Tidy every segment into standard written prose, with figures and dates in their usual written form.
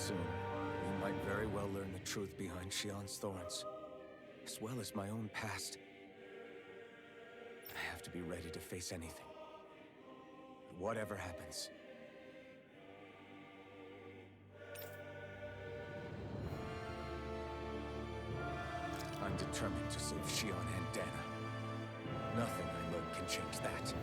Soon, we might very well learn the truth behind Xi'an's thorns, as well as my own past. I have to be ready to face anything. Whatever happens. I'm determined to save Xi'an and Dana. Nothing I learn can change that.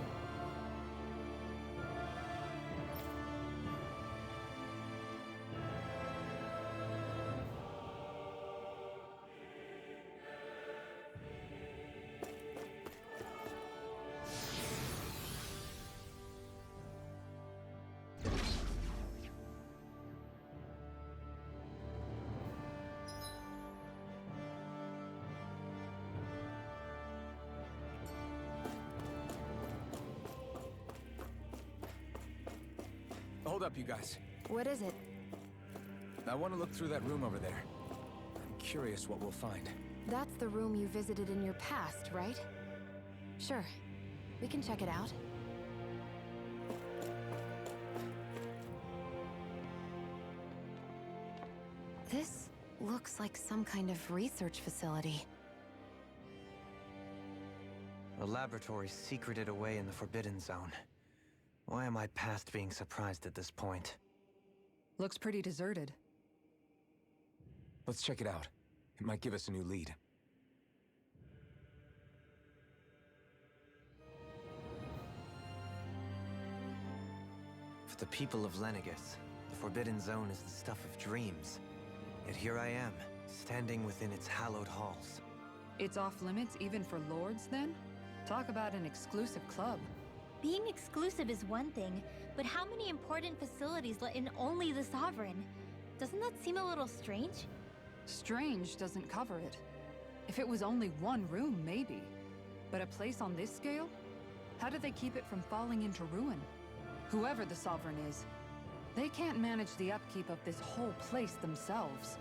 Hold up, you guys. What is it? I want to look through that room over there. I'm curious what we'll find. That's the room you visited in your past, right? Sure. We can check it out. This looks like some kind of research facility. A laboratory secreted away in the Forbidden Zone. Why am I past being surprised at this point? Looks pretty deserted. Let's check it out. It might give us a new lead. For the people of Lenegis, the Forbidden Zone is the stuff of dreams. Yet here I am, standing within its hallowed halls. It's off limits even for lords, then? Talk about an exclusive club. Being exclusive is one thing, but how many important facilities let in only the Sovereign? Doesn't that seem a little strange? Strange doesn't cover it. If it was only one room, maybe. But a place on this scale? How do they keep it from falling into ruin? Whoever the Sovereign is, they can't manage the upkeep of this whole place themselves.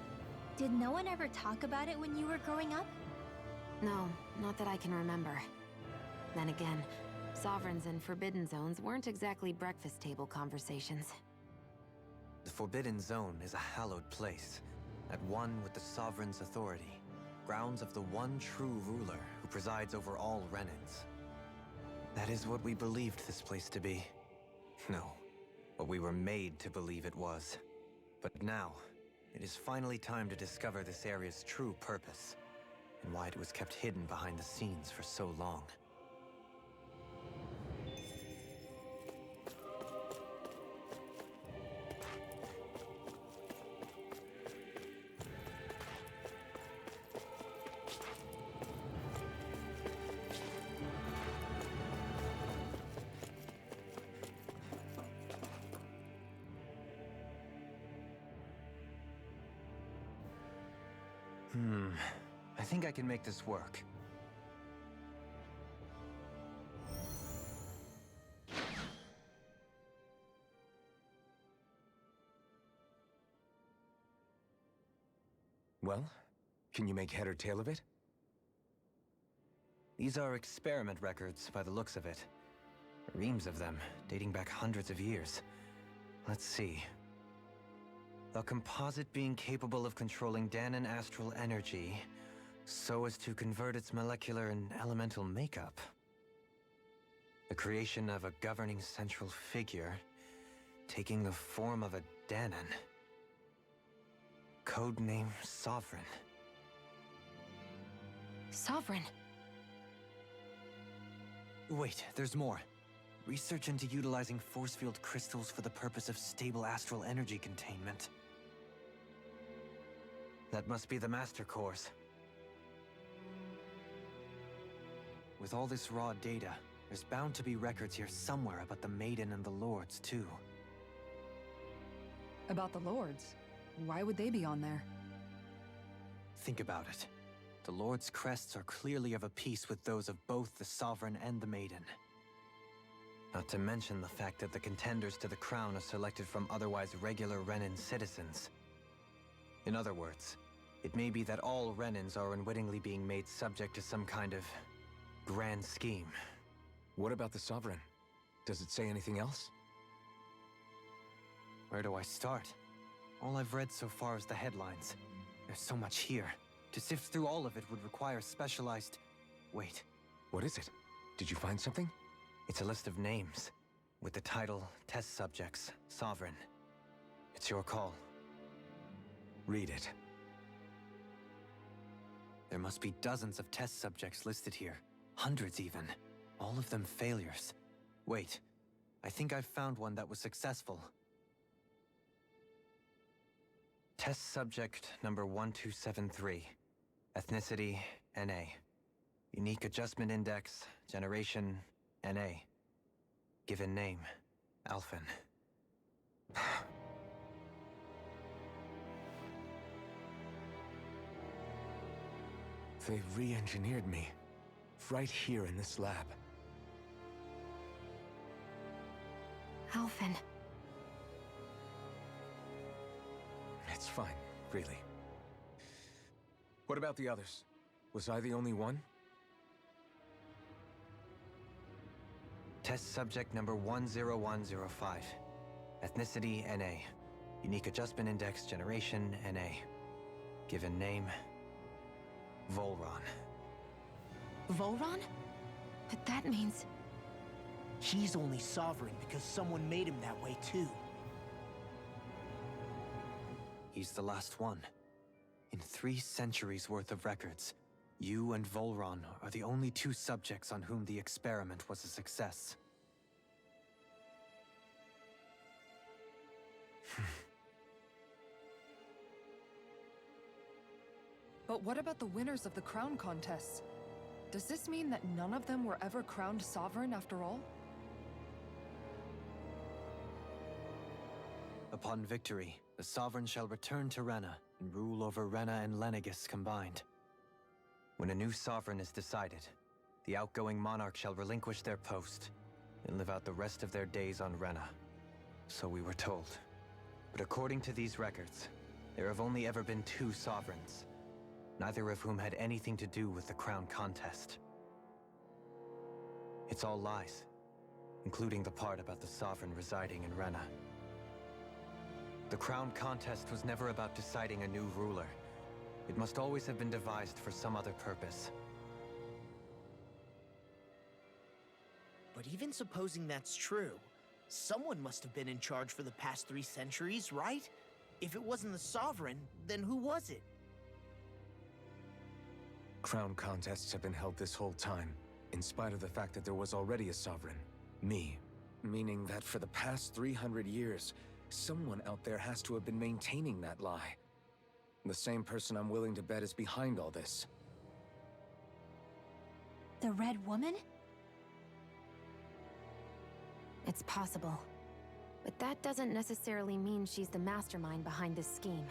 Did no one ever talk about it when you were growing up? No, not that I can remember. Then again, Sovereigns and Forbidden Zones weren't exactly breakfast table conversations. The Forbidden Zone is a hallowed place, at one with the Sovereign's authority, grounds of the one true ruler who presides over all Renans. That is what we believed this place to be. No, what we were made to believe it was. But now, it is finally time to discover this area's true purpose, and why it was kept hidden behind the scenes for so long. I think I can make this work. Well, can you make head or tail of it? These are experiment records by the looks of it. Reams of them, dating back hundreds of years. Let's see. A composite being capable of controlling Danan astral energy so as to convert its molecular and elemental makeup. The creation of a governing central figure, taking the form of a Danan. Codename Sovereign. Sovereign? Wait, there's more. Research into utilizing force field crystals for the purpose of stable astral energy containment. That must be the Master Course. With all this raw data, there's bound to be records here somewhere about the Maiden and the Lords, too. About the lords? Why would they be on there? Think about it. The Lord's crests are clearly of a piece with those of both the Sovereign and the Maiden. Not to mention the fact that the contenders to the crown are selected from otherwise regular Renan citizens. In other words, it may be that all Renans are unwittingly being made subject to some kind of grand scheme. What about the Sovereign? Does it say anything else? Where do I start? All I've read so far is the headlines. There's so much here. To sift through all of it would require specialized... Wait. What is it? Did you find something? It's a list of names, with the title, Test Subjects, Sovereign. It's your call. Read it. There must be dozens of test subjects listed here. Hundreds even. All of them failures. Wait, I think I've found one that was successful. Test subject number 1273. Ethnicity, NA. Unique adjustment index, generation, NA. Given name, Alphen. They re-engineered me. Right here in this lab. Alphen. It's fine, really. What about the others? Was I the only one? Test subject number 10105. Ethnicity, NA. Unique adjustment index, generation, NA. Given name, Volron. Volron? But that means... He's only sovereign because someone made him that way too. He's the last one. In 3 centuries worth of records, you and Volron are the only 2 subjects on whom the experiment was a success. But what about the winners of the crown contests? Does this mean that none of them were ever crowned sovereign after all? Upon victory, the sovereign shall return to Rena and rule over Rena and Lenegis combined. When a new sovereign is decided, the outgoing monarch shall relinquish their post and live out the rest of their days on Rena. So we were told. But according to these records, there have only ever been 2 sovereigns, neither of whom had anything to do with the crown contest. It's all lies, including the part about the sovereign residing in Rena. The crown contest was never about deciding a new ruler. It must always have been devised for some other purpose. But even supposing that's true, someone must have been in charge for the past 3 centuries, right? If it wasn't the sovereign, then who was it? Crown contests have been held this whole time, in spite of the fact that there was already a sovereign. Me. Meaning that for the past 300 years, someone out there has to have been maintaining that lie. The same person I'm willing to bet is behind all this. The Red Woman? It's possible. But that doesn't necessarily mean she's the mastermind behind this scheme.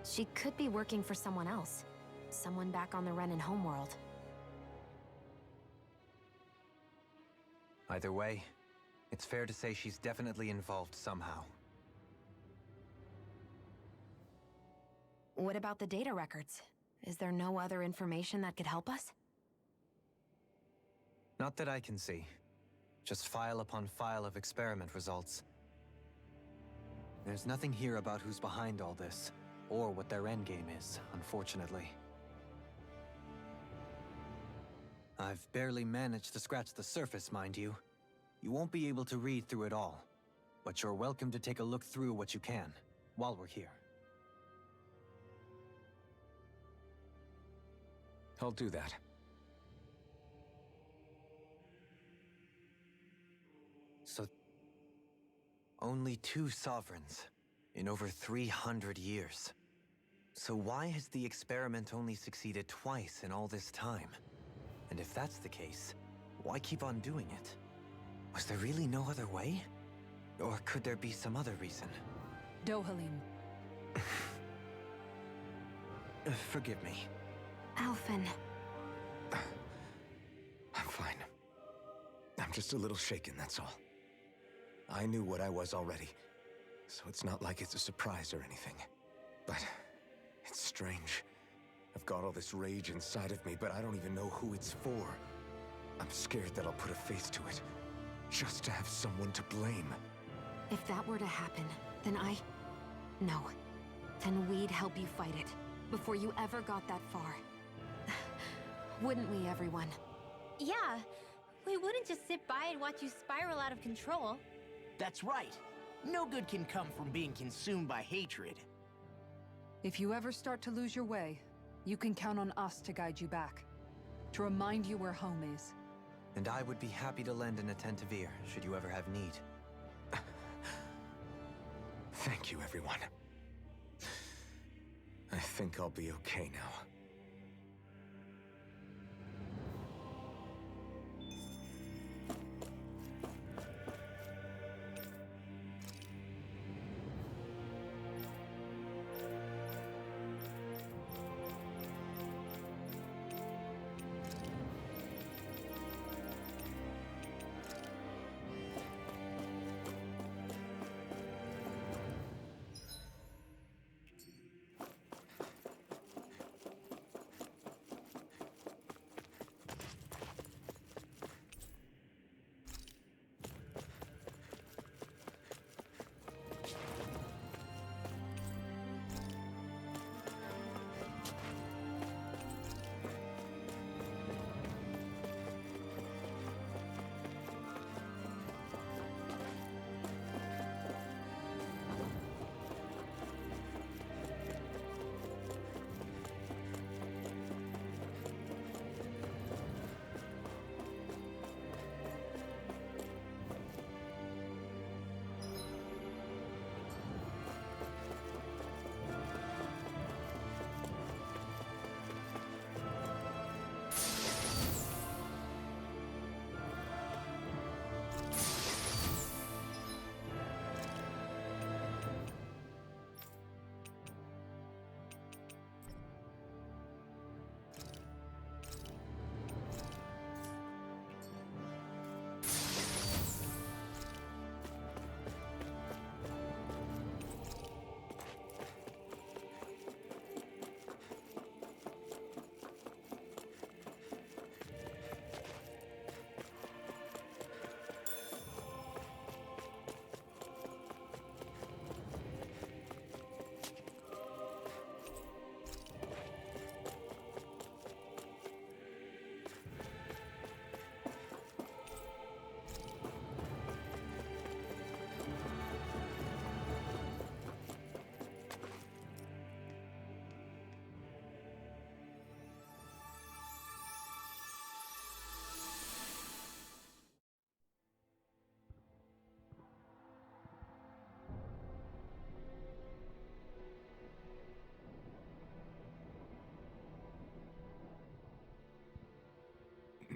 She could be working for someone else. Someone back on the Renan homeworld. Either way, it's fair to say she's definitely involved somehow. What about the data records? Is there no other information that could help us? Not that I can see. Just file upon file of experiment results. There's nothing here about who's behind all this, or what their endgame is, unfortunately. I've barely managed to scratch the surface, mind you. You won't be able to read through it all, but you're welcome to take a look through what you can, while we're here. I'll do that. So, only 2 sovereigns in over 300 years. So why has the experiment only succeeded twice in all this time? And if that's the case, why keep on doing it? Was there really no other way? Or could there be some other reason? Dohalim. Forgive me. Alphen. I'm fine. I'm just a little shaken, that's all. I knew what I was already, so it's not like it's a surprise or anything. But it's strange. I've got all this rage inside of me, but I don't even know who it's for. I'm scared that I'll put a face to it, just to have someone to blame. If that were to happen, then No. Then we'd help you fight it, before you ever got that far. Wouldn't we, everyone? Yeah, we wouldn't just sit by and watch you spiral out of control. That's right. No good can come from being consumed by hatred. If you ever start to lose your way, you can count on us to guide you back. To remind you where home is. And I would be happy to lend an attentive ear, should you ever have need. Thank you, everyone. I think I'll be okay now.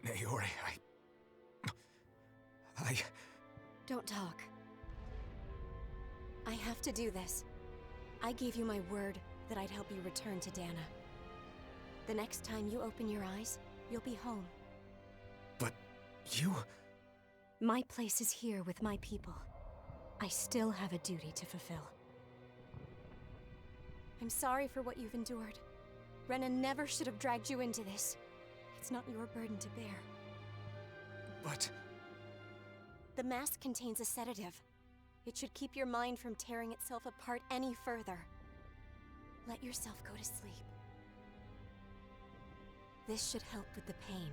Naori, Don't talk. I have to do this. I gave you my word that I'd help you return to Dana. The next time you open your eyes, you'll be home. But you... My place is here with my people. I still have a duty to fulfill. I'm sorry for what you've endured. Rena never should have dragged you into this. It's not your burden to bear. But... The mask contains a sedative. It should keep your mind from tearing itself apart any further. Let yourself go to sleep. This should help with the pain.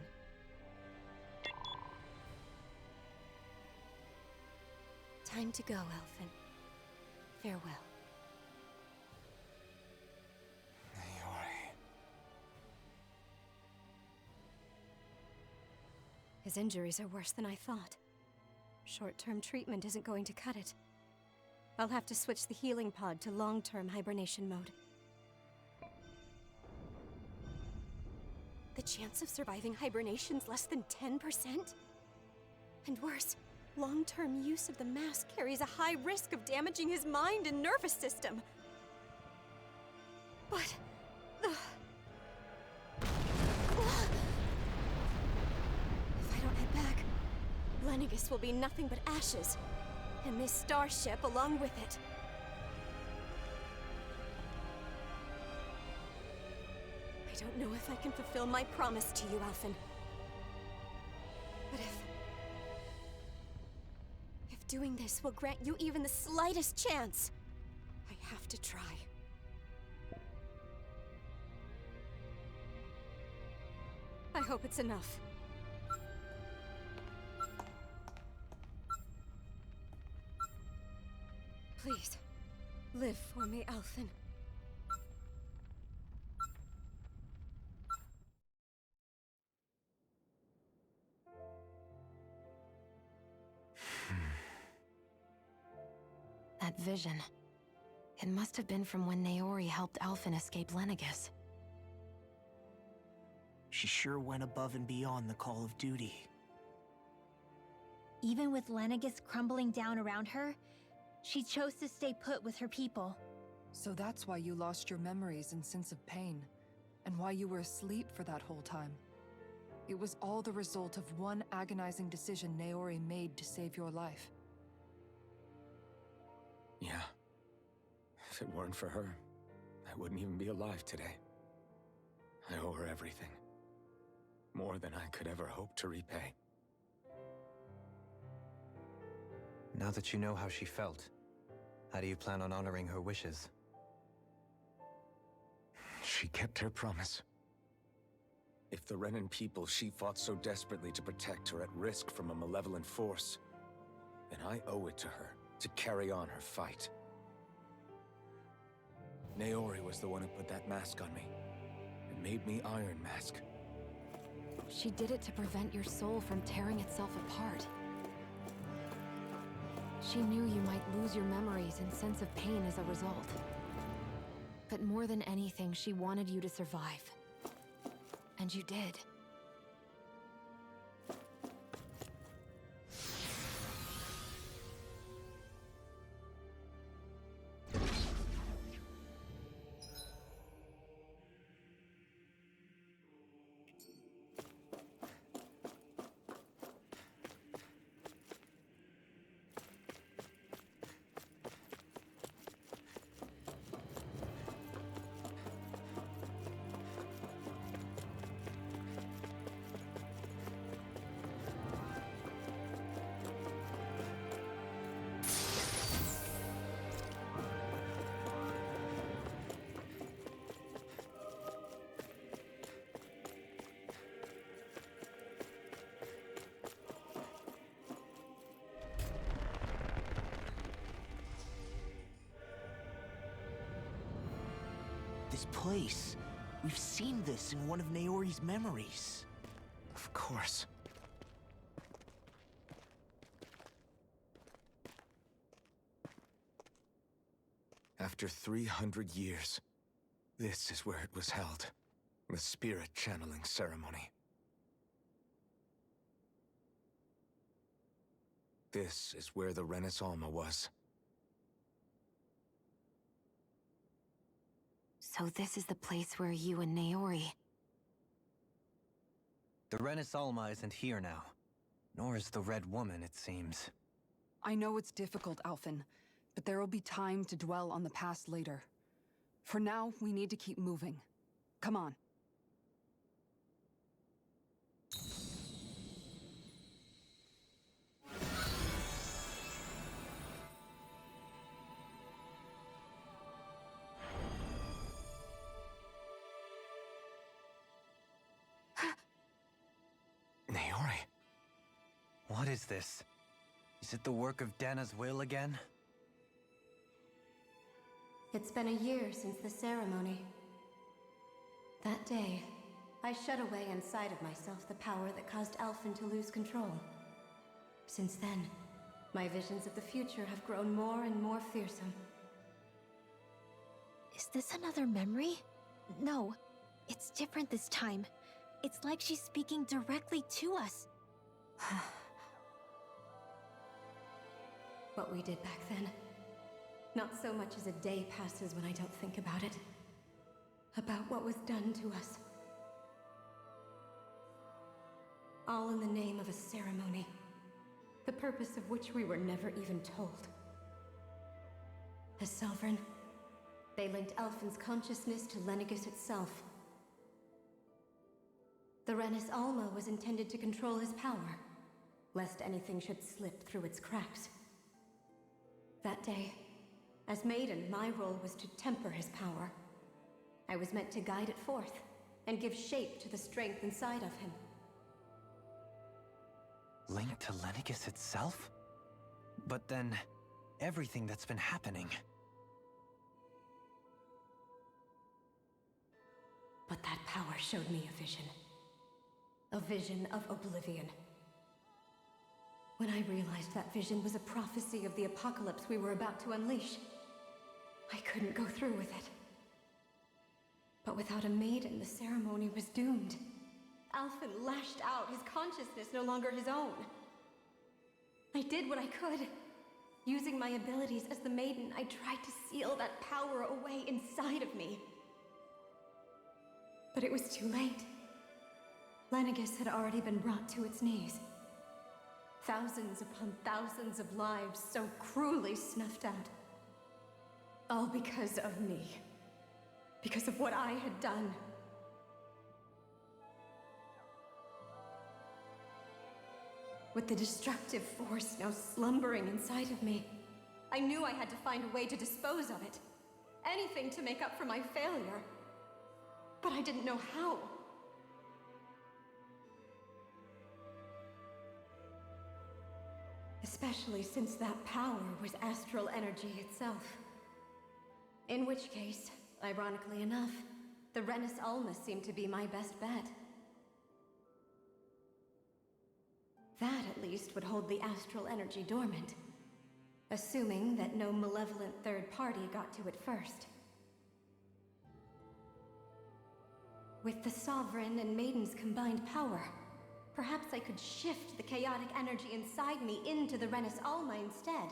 Time to go, Elfin. Farewell. Naori... His injuries are worse than I thought. Short-term treatment isn't going to cut it. I'll have to switch the healing pod to long-term hibernation mode. The chance of surviving hibernation's less than 10%? And worse, long-term use of the mask carries a high risk of damaging his mind and nervous system. But... If I don't head back, Lennigus will be nothing but ashes, and this starship along with it. I don't know if I can fulfill my promise to you, Alphen. But if doing this this will grant you even the slightest chance. I have to try. I hope it's enough. Please, live for me, Alphen. That vision. It must have been from when Naori helped Alphen escape Lenegus. She sure went above and beyond the call of duty. Even with Lenegus crumbling down around her, she chose to stay put with her people. So that's why you lost your memories and sense of pain, and why you were asleep for that whole time. It was all the result of one agonizing decision Naori made to save your life. Yeah. If it weren't for her, I wouldn't even be alive today. I owe her everything. More than I could ever hope to repay. Now that you know how she felt, how do you plan on honoring her wishes? She kept her promise. If the Renan people she fought so desperately to protect are at risk from a malevolent force, then I owe it to her to carry on her fight. Naori was the one who put that mask on me, and made me Iron Mask. She did it to prevent your soul from tearing itself apart. She knew you might lose your memories and sense of pain as a result. But more than anything, she wanted you to survive. And you did. This place. We've seen this in one of Naori's memories. Of course. After 300 years, this is where it was held. The spirit channeling ceremony. This is where the Renis Alma was. So this is the place where you and Naori... The Renis Alma isn't here now. Nor is the Red Woman, it seems. I know it's difficult, Alphen, but there will be time to dwell on the past later. For now, we need to keep moving. Come on. Naori? What is this? Is it the work of Dana's will again? It's been a year since the ceremony. That day, I shut away inside of myself the power that caused Alphen to lose control. Since then, my visions of the future have grown more and more fearsome. Is this another memory? No, it's different this time. It's like she's speaking directly to us. What we did back then. Not so much as a day passes when I don't think about it. About what was done to us. All in the name of a ceremony. The purpose of which we were never even told. As Sovereign, they linked Alphen's consciousness to Lenegus itself. The Renis Alma was intended to control his power, lest anything should slip through its cracks. That day, as Maiden, my role was to temper his power. I was meant to guide it forth, and give shape to the strength inside of him. Linked to Lenegis itself? But then, everything that's been happening... But that power showed me a vision. A vision of oblivion. When I realized that vision was a prophecy of the apocalypse we were about to unleash, I couldn't go through with it. But without a maiden, the ceremony was doomed. Alphen lashed out, his consciousness no longer his own. I did what I could. Using my abilities as the maiden, I tried to seal that power away inside of me. But it was too late. Lenegis had already been brought to its knees. Thousands upon thousands of lives so cruelly snuffed out. All because of me. Because of what I had done. With the destructive force now slumbering inside of me, I knew I had to find a way to dispose of it. Anything to make up for my failure. But I didn't know how. Especially since that power was astral energy itself. In which case, ironically enough, the Renis Alma seemed to be my best bet. That, at least, would hold the astral energy dormant. Assuming that no malevolent third party got to it first. With the Sovereign and Maiden's combined power, perhaps I could shift the chaotic energy inside me into the Renis Alma instead.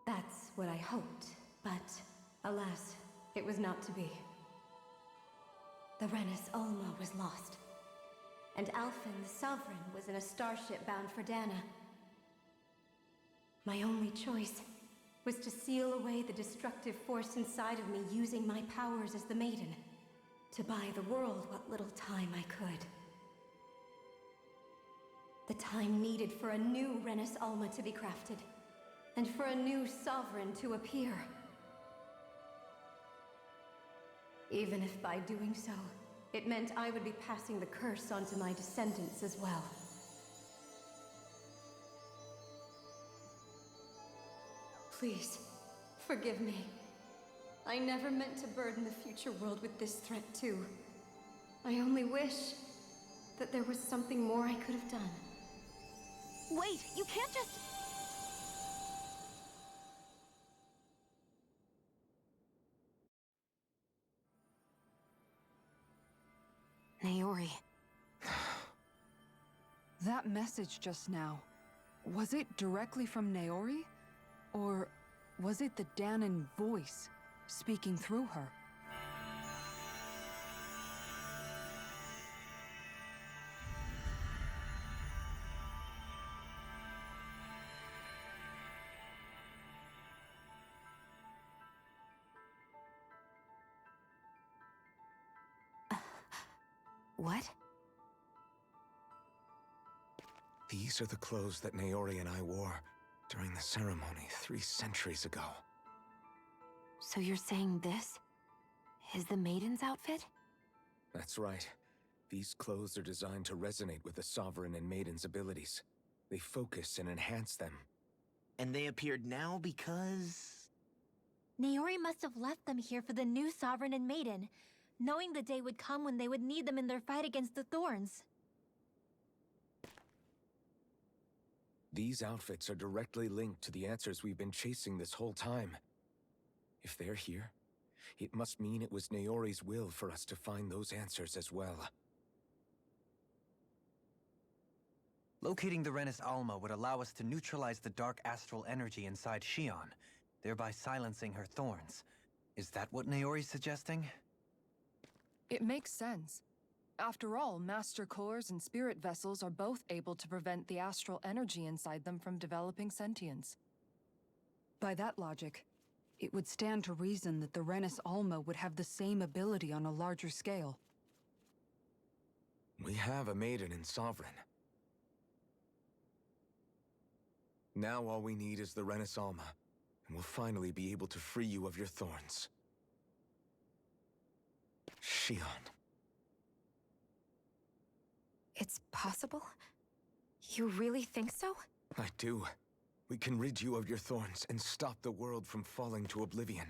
That's what I hoped, but alas, it was not to be. The Renis Alma was lost, and Alphen the Sovereign was in a starship bound for Dana. My only choice was to seal away the destructive force inside of me using my powers as the Maiden, to buy the world what little time I could. The time needed for a new Renis Alma to be crafted, and for a new Sovereign to appear. Even if by doing so, it meant I would be passing the curse onto my descendants as well. Please, forgive me. I never meant to burden the future world with this threat too. I only wish that there was something more I could have done. Wait, you can't just... Naori. That message just now, was it directly from Naori? Or was it the Danan voice speaking through her? What? These are the clothes that Naori and I wore during the ceremony 3 centuries ago. So you're saying this is the Maiden's outfit? That's right. These clothes are designed to resonate with the Sovereign and Maiden's abilities. They focus and enhance them. And they appeared now because... Naori must have left them here for the new Sovereign and Maiden, knowing the day would come when they would need them in their fight against the Thorns. These outfits are directly linked to the answers we've been chasing this whole time. If they're here, it must mean it was Naori's will for us to find those answers as well. Locating the Renis Alma would allow us to neutralize the dark astral energy inside Xion, thereby silencing her thorns. Is that what Naori's suggesting? It makes sense. After all, Master Cores and Spirit Vessels are both able to prevent the astral energy inside them from developing sentience. By that logic, it would stand to reason that the Renis Alma would have the same ability on a larger scale. We have a Maiden and Sovereign. Now all we need is the Renaissance, and we'll finally be able to free you of your thorns. Shion. It's possible? You really think so? I do. We can rid you of your thorns and stop the world from falling to oblivion.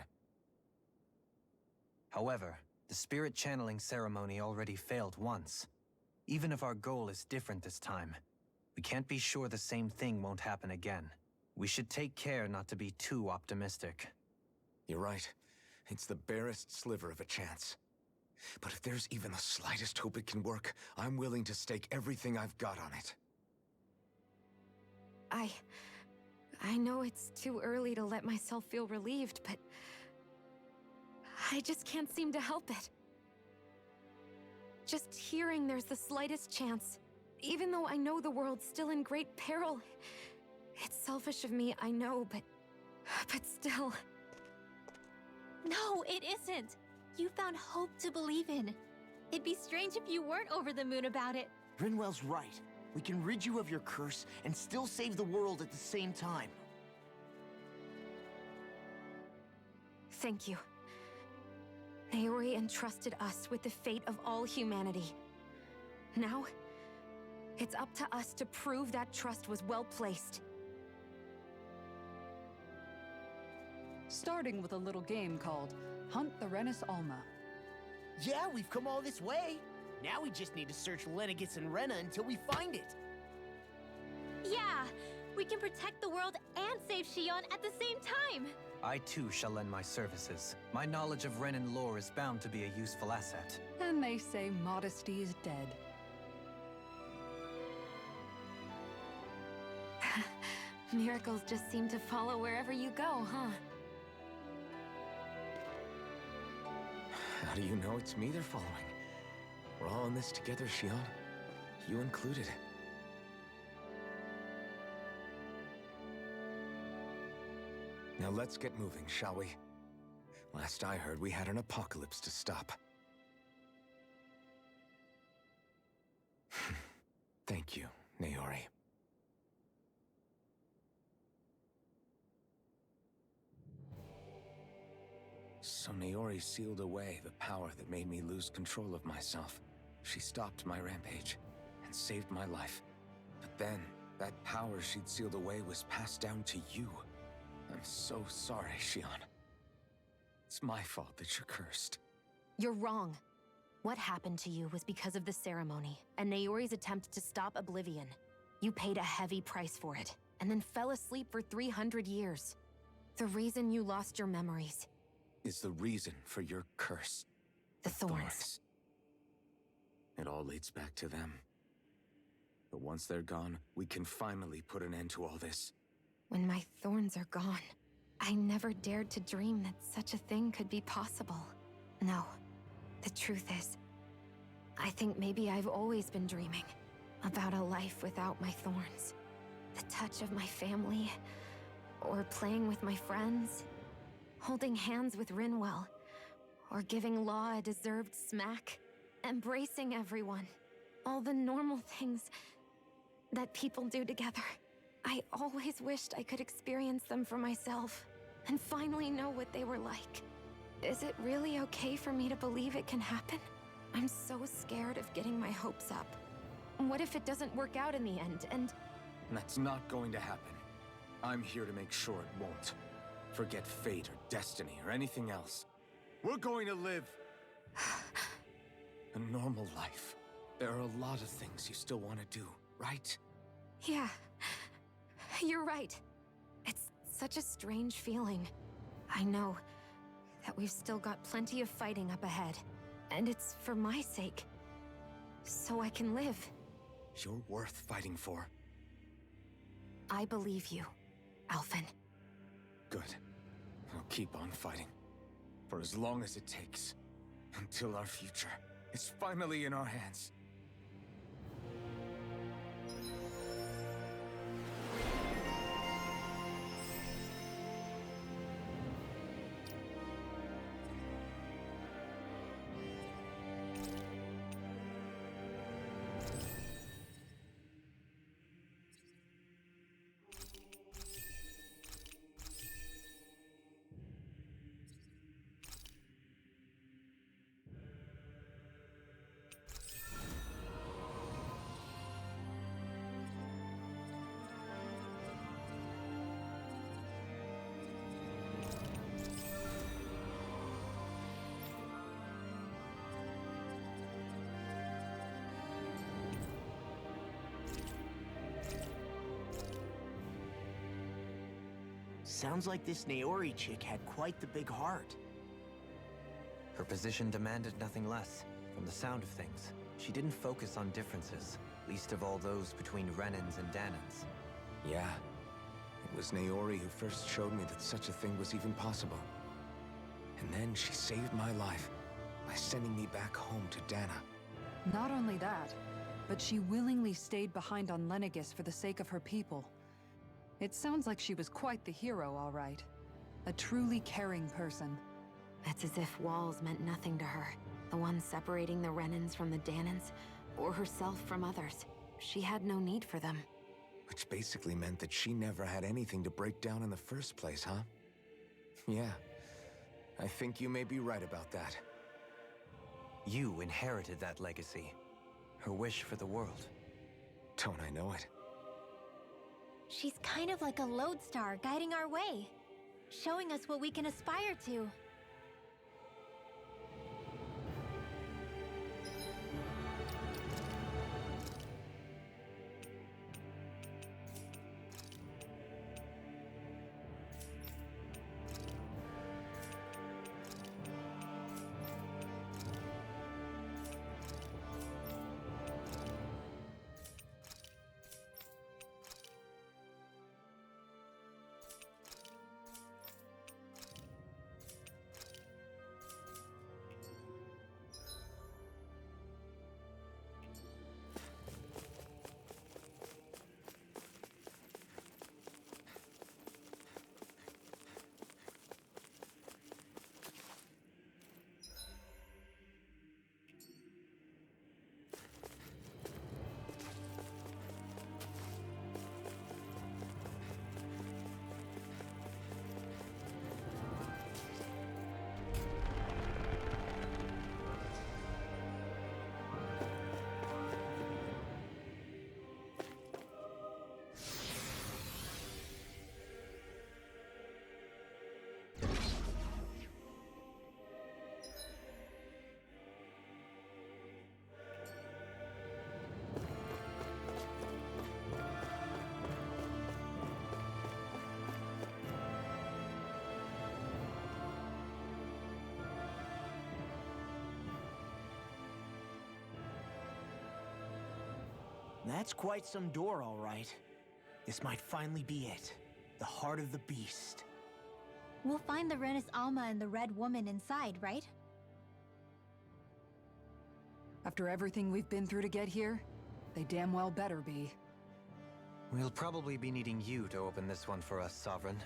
However, the spirit channeling ceremony already failed once. Even if our goal is different this time, we can't be sure the same thing won't happen again. We should take care not to be too optimistic. You're right. It's the barest sliver of a chance. But if there's even the slightest hope it can work, I'm willing to stake everything I've got on it. I know it's too early to let myself feel relieved, but I just can't seem to help it. Just hearing there's the slightest chance, even though I know the world's still in great peril. It's selfish of me, I know, but still. No, it isn't. You found hope to believe in. It'd be strange if you weren't over the moon about it. Rinwell's right. We can rid you of your curse and still save the world at the same time. Thank you. Naori entrusted us with the fate of all humanity. Now, it's up to us to prove that trust was well placed. Starting with a little game called Hunt the Renaissance. Yeah, we've come all this way. Now we just need to search Lenegis and Rena until we find it. Yeah, we can protect the world and save Shion at the same time. I too shall lend my services. My knowledge of Renan lore is bound to be a useful asset. And they say modesty is dead. Miracles just seem to follow wherever you go, huh? How do you know it's me they're following? We're all in this together, Shion. You included. Now let's get moving, shall we? Last I heard, we had an apocalypse to stop. Thank you, Naori. So Naori sealed away the power that made me lose control of myself. She stopped my rampage and saved my life. But then, that power she'd sealed away was passed down to you. I'm so sorry, Shion. It's my fault that you're cursed. You're wrong. What happened to you was because of the ceremony, and Naori's attempt to stop Oblivion. You paid a heavy price for it, and then fell asleep for 300 years. The reason you lost your memories is the reason for your curse. The thorns. It all leads back to them. But once they're gone, we can finally put an end to all this. When my thorns are gone, I never dared to dream that such a thing could be possible. No, the truth is, I think maybe I've always been dreaming about a life without my thorns. The touch of my family, or playing with my friends, holding hands with Rinwell, or giving Law a deserved smack, embracing everyone. All the normal things that people do together. I always wished I could experience them for myself, and finally know what they were like. Is it really okay for me to believe it can happen? I'm so scared of getting my hopes up. What if it doesn't work out in the end, and... That's not going to happen. I'm here to make sure it won't. Forget fate or destiny or anything else. We're going to live a normal life. There are a lot of things you still want to do, right? Yeah, you're right. It's such a strange feeling. I know that we've still got plenty of fighting up ahead, and it's for my sake, so I can live. You're worth fighting for. I believe you, Alphen. Good. I'll keep on fighting. For as long as it takes. Until our future is finally in our hands. Sounds like this Naori chick had quite the big heart. Her position demanded nothing less. From the sound of things, she didn't focus on differences, least of all those between Renans and Danans. Yeah. It was Naori who first showed me that such a thing was even possible. And then she saved my life by sending me back home to Dana. Not only that, but she willingly stayed behind on Lenegis for the sake of her people. It sounds like she was quite the hero, all right. A truly caring person. It's as if walls meant nothing to her. The ones separating the Renans from the Danans, or herself from others. She had no need for them. Which basically meant that she never had anything to break down in the first place, huh? Yeah. I think you may be right about that. You inherited that legacy. Her wish for the world. Don't I know it? She's kind of like a lodestar guiding our way, showing us what we can aspire to. That's quite some door, all right. This might finally be it. The heart of the beast. We'll find the Renis Alma and the Red Woman inside, right? After everything we've been through to get here, they damn well better be. We'll probably be needing you to open this one for us, Sovereign.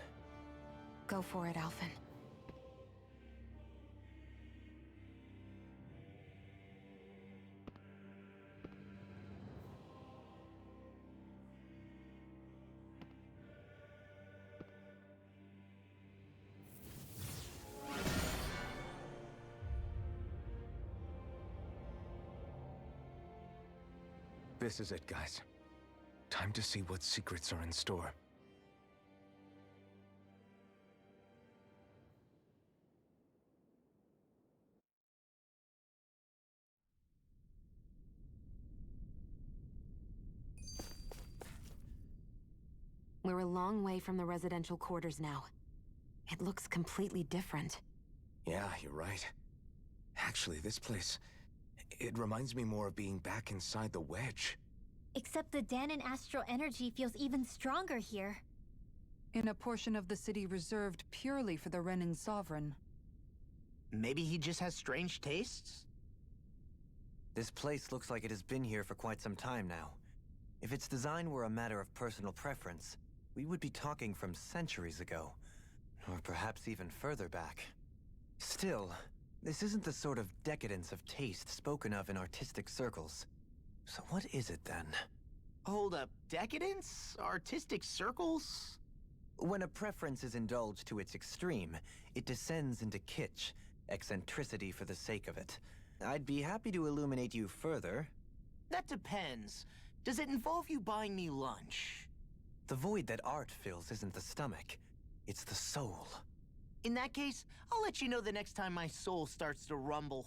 Go for it, Alphen. This is it, guys. Time to see what secrets are in store. We're a long way from the residential quarters now. It looks completely different. Yeah, you're right. Actually, this place... it reminds me more of being back inside the wedge. Except the Danan astral energy feels even stronger here. In a portion of the city reserved purely for the Renan Sovereign. Maybe he just has strange tastes? This place looks like it has been here for quite some time now. If its design were a matter of personal preference, we would be talking from centuries ago. Or perhaps even further back. Still, this isn't the sort of decadence of taste spoken of in artistic circles. So what is it then? Hold up, decadence? Artistic circles? When a preference is indulged to its extreme, it descends into kitsch, eccentricity for the sake of it. I'd be happy to illuminate you further. That depends. Does it involve you buying me lunch? The void that art fills isn't the stomach, it's the soul. In that case, I'll let you know the next time my soul starts to rumble.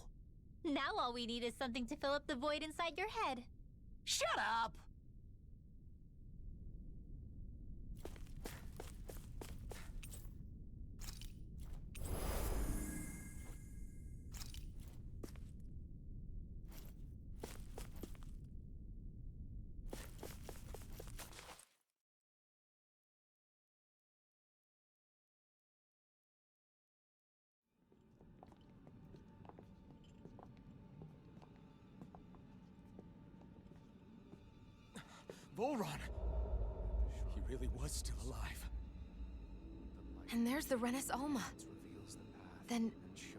Now all we need is something to fill up the void inside your head. Shut up! Volron! He really was still alive. And there's the Renis Alma. Then,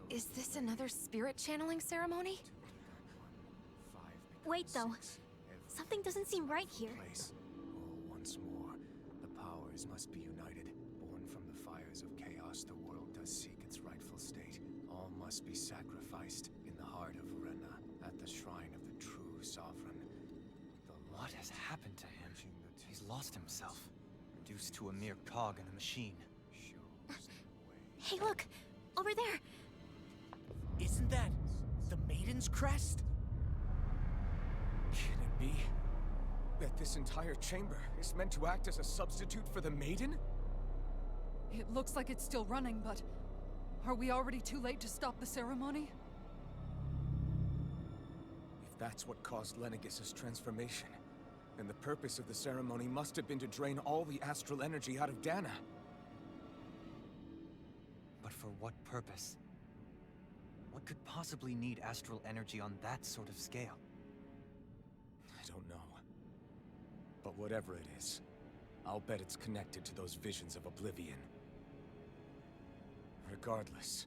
is this another spirit channeling ceremony? Wait, though. Something doesn't seem right here. Once more, the powers must be united. Born from the fires of chaos, the world does seek its rightful state. All must be sacrificed in the heart of Rena, at the shrine of the true sovereign. What has happened to him? He's lost himself, reduced to a mere cog in a machine. Hey, look! Over there! Isn't that the Maiden's crest? Can it be that this entire chamber is meant to act as a substitute for the Maiden? It looks like it's still running, but are we already too late to stop the ceremony? If that's what caused Lenegis' transformation, then the purpose of the ceremony must have been to drain all the astral energy out of Dana. But for what purpose? What could possibly need astral energy on that sort of scale? I don't know. But whatever it is, I'll bet it's connected to those visions of oblivion. Regardless,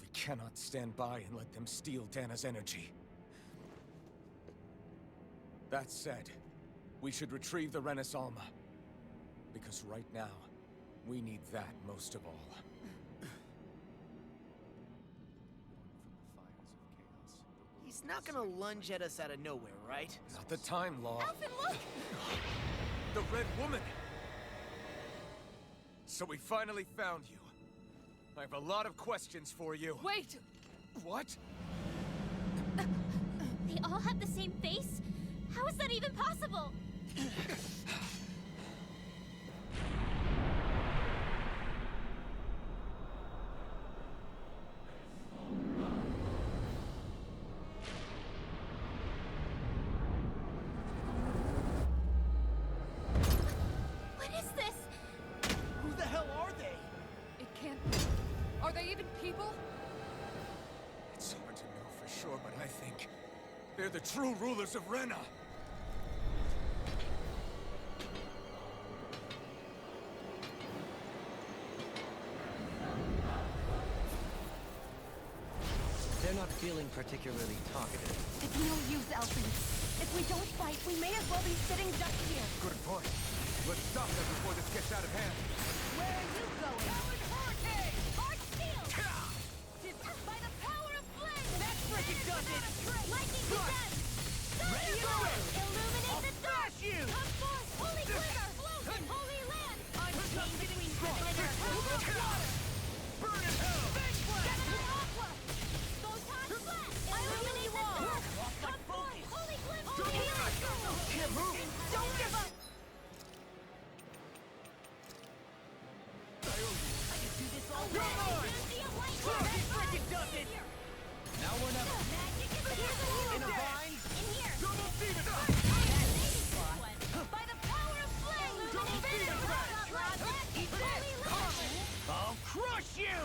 we cannot stand by and let them steal Dana's energy. That said, we should retrieve the Renis Alma. Because right now, we need that most of all. He's not gonna lunge at us out of nowhere, right? Not the time, Law. Alphen, look! The Red Woman! So we finally found you. I have a lot of questions for you. Wait! What? They all have the same face? How is that even possible? What is this? Who the hell are they? It can't... Are they even people? It's hard to know for sure, but I think they're the true rulers of Rena. They're not feeling particularly talkative. It's no use, Alfred. If we don't fight, we may as well be sitting just here. Good point. Let's stop them before this gets out of hand. Where are you going? Hurricane! Arch Steel! By the power of flame! That freaking does it! Lightning to death! Ready to go! Illuminate the dark! Crush you! Come forth, holy glitter! Explosion, holy land! Unchained between glitter! Burn in hell! Big blast! Gemini Aqua! Photon flash! Illuminate the dark! Come forth, holy glitter! Can't move! Don't give up! I can do this all Come day! on! That freaking does it! Now we're not... Magic is here! In a vine? In here! Double demon! By the power of flame! Illuminate the dark! Eat this! I'll crush you!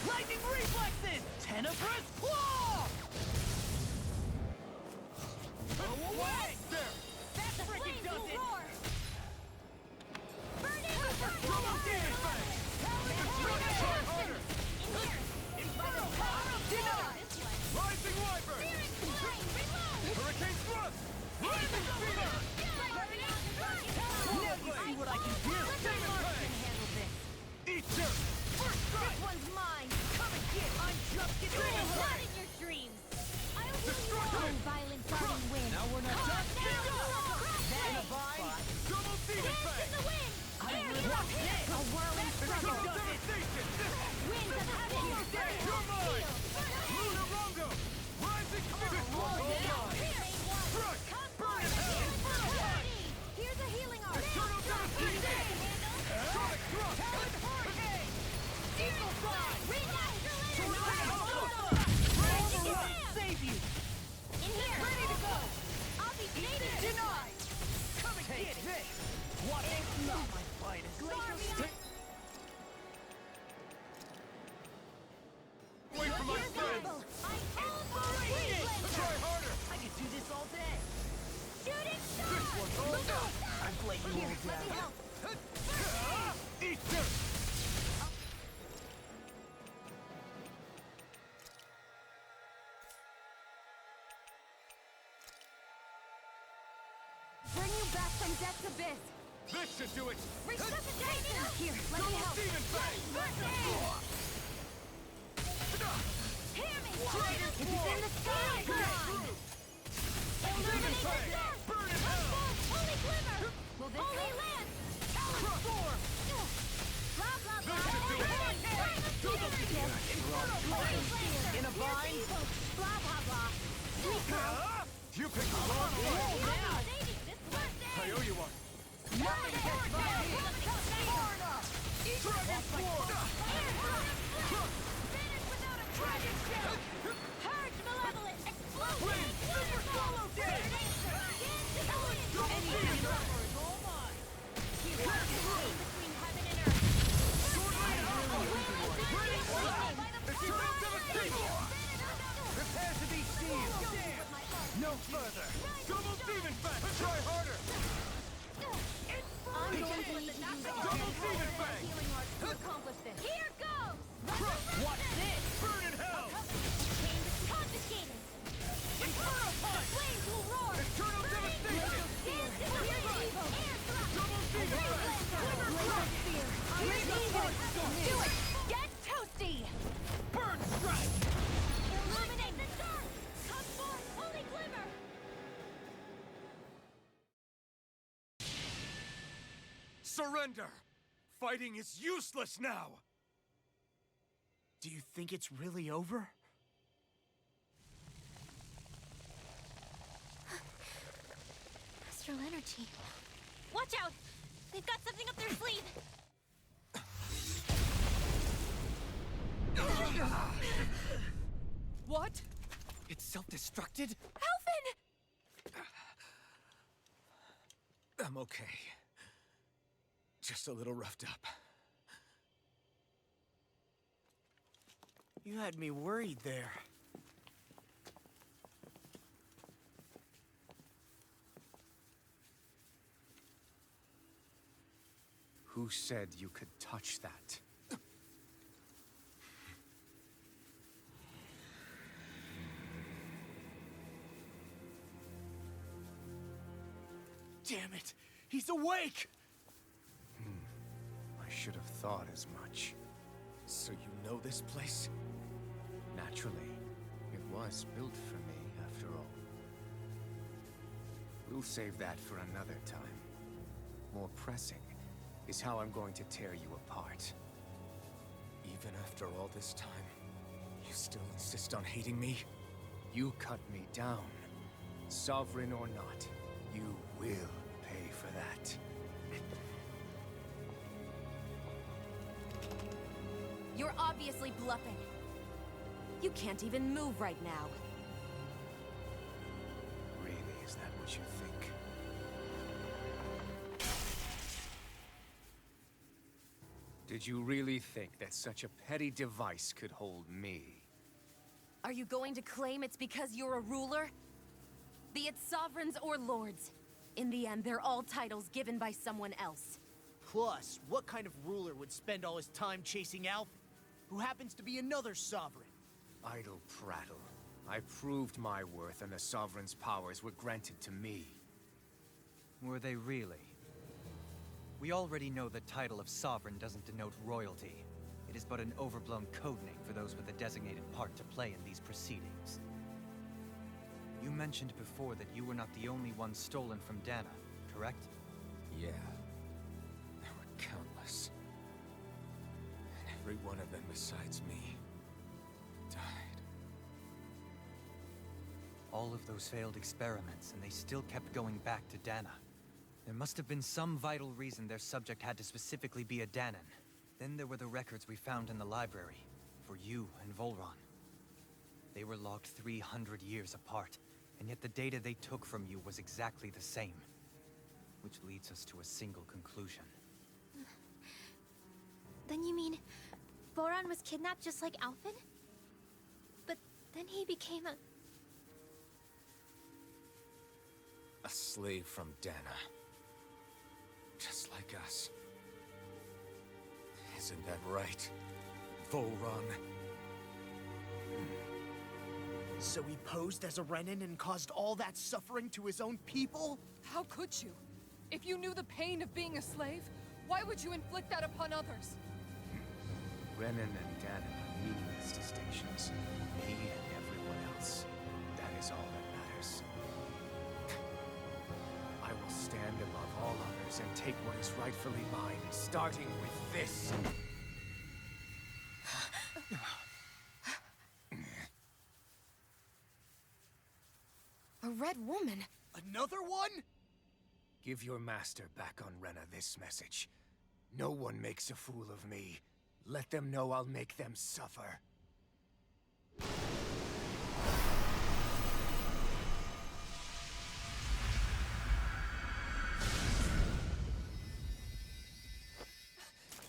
Lightning reflexes! Tenebrous claw! Go away! There! That The freaking flames does will it! roar! Burn it! Double demon fang! Harder! Infernal power of denial! Rising wyvern! Hurricane thrust! Rising fever! Now you see what I can do! Demon fang! Eater! First strike! This one's mine! Come and get! I'm just getting Not started! in your dreams! I'll heal you Destruction! all! Violent darting wind! Now we're not... Just Now, in a crush vine! it! back from death's abyss! This should do it! Resuscitation! Here, let me help! Demon Fang! Hear me! It's in the sky! Illuminate the dark! Burn in hell! Holy glimmer! Will this Holy land! Talon storm! Blah, blah, blah! This should do it! In a bind? Blah, blah, blah! You picked the wrong one! I owe you one! Nothing gets by me! Dragon Sword! Finish without a dragon shell! Purge malevolent! Explode! Please, super swallow dead! Anything is all mine! He walks between heaven and earth! Eternal devastation! Prepare to be sealed! No further! Double Demon Fang! Try harder! I'm going to need to use Double Demon Fang! healing arts to accomplish this. Here goes! What's this? Burn in hell! Chain is confiscated! Inferno Punch! Flames will roar! Eternal devastation! Double Demon Fang! Do it! Get toasty! Burn Strike! Illuminate the dark! Come forth, holy glimmer! Surrender! Fighting is useless now! Do you think it's really over? Astral energy. Watch out! They've got something up their sleeve! What? It's self-destructed? I'm okay. Just a little roughed up. You had me worried there. Who said you could touch that? Damn it! He's awake! I should have thought as much. So you know this place? Naturally. It was built for me, after all. We'll save that for another time. More pressing is how I'm going to tear you apart. Even after all this time, you still insist on hating me? You cut me down. Sovereign or not, you will pay for that. You're obviously bluffing. You can't even move right now. Really, is that what you think? Did you really think that such a petty device could hold me? Are you going to claim it's because you're a ruler? Be it sovereigns or lords. In the end, they're all titles given by someone else. Plus, what kind of ruler would spend all his time chasing Alf, who happens to be another sovereign? Idle prattle. I proved my worth and the Sovereign's powers were granted to me. Were they really? We already know the title of Sovereign doesn't denote royalty. It is but an overblown code name for those with a designated part to play in these proceedings. You mentioned before that you were not the only one stolen from Dana, correct? Yeah. There were countless. And every one of them besides me died. All of those failed experiments, and they still kept going back to Dana. There must have been some vital reason their subject had to specifically be a Danan. Then there were the records we found in the library, for you and Volron. They were logged 300 years apart, and yet the data they took from you was exactly the same. Which leads us to a single conclusion. Then you mean Voron was kidnapped just like Alphen? But then he became a... A slave from Dana. Just like us. Isn't that right, Volron? So he posed as a Renan and caused all that suffering to his own people? How could you? If you knew the pain of being a slave, why would you inflict that upon others? Renan and Ganon are meaningless distinctions. Me and everyone else. That is all that matters. I will stand above all others and take what is rightfully mine, starting with this. A red woman? Another one? Give your master back on Rena this message. No one makes a fool of me. Let them know I'll make them suffer.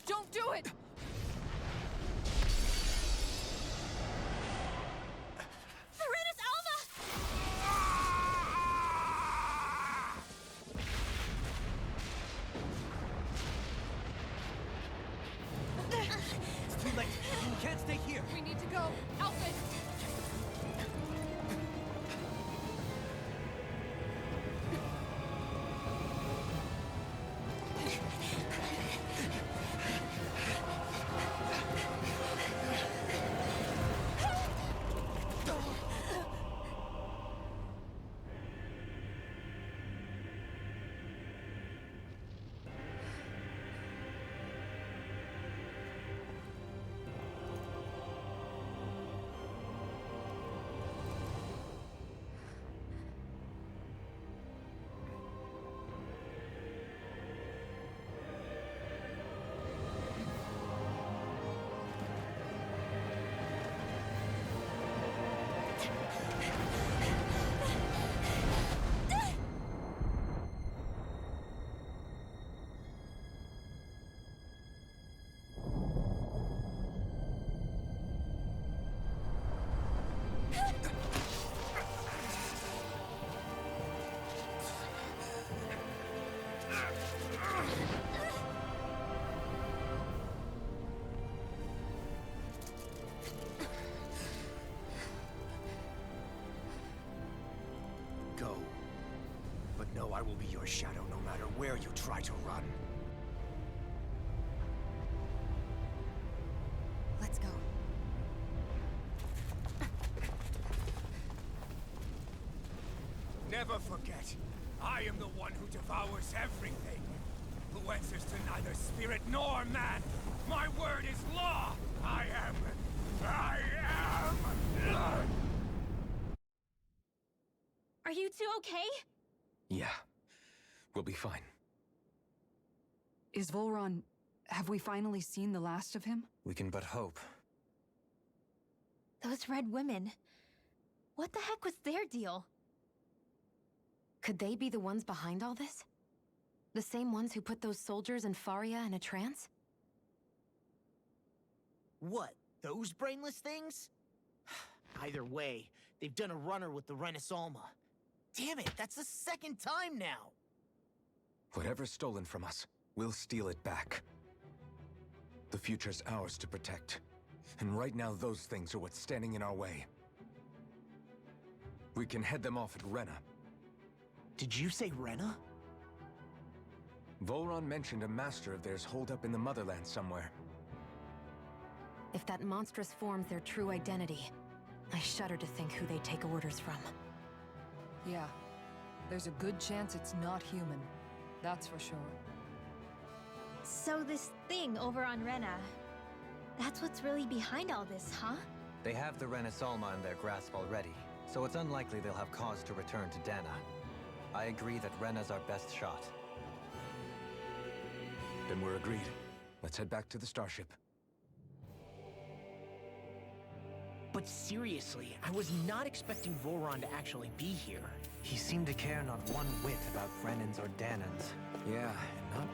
Don't do it! Serenus Alma! It's too late. You can't stay here. We need to go. Alfred! Go. But know I will be your shadow no matter where you try to run. Let's go. Never forget, I am the one who devours everything. Who answers to neither spirit nor man. My word is law. I am... Are you two okay? Yeah. We'll be fine. Is Volron... Have we finally seen the last of him? We can but hope. Those red women. What the heck was their deal? Could they be the ones behind all this? The same ones who put those soldiers in Faria in a trance? What, those brainless things? Either way, they've done a runner with the Renis Alma. Damn it, that's the second time now! Whatever's stolen from us, we'll steal it back. The future's ours to protect. And right now, those things are what's standing in our way. We can head them off at Rena. Did you say Rena? Volron mentioned a master of theirs holed up in the motherland somewhere. If that monstrous form's their true identity, I shudder to think who they take orders from. Yeah. There's a good chance it's not human. That's for sure. So this thing over on Rena, that's what's really behind all this, huh? They have the Renis Alma in their grasp already, so it's unlikely they'll have cause to return to Dana. I agree that Rena's our best shot. Then we're agreed. Let's head back to the starship. But seriously, I was not expecting Volron to actually be here. He seemed to care not one whit about Renans or Danans. Yeah, and not...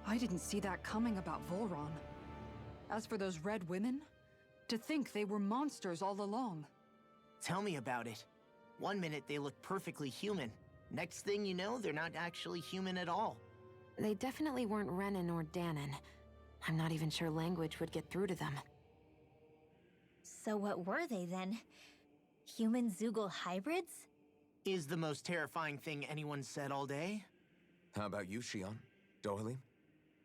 I didn't see that coming about Volron. As for those red women, to think they were monsters all along. Tell me about it. One minute they look perfectly human. Next thing you know, they're not actually human at all. They definitely weren't Renan or Danon. I'm not even sure language would get through to them. So what were they then? Human Zoogle hybrids? Is the most terrifying thing anyone said all day? How about you, Xion? Dohalim?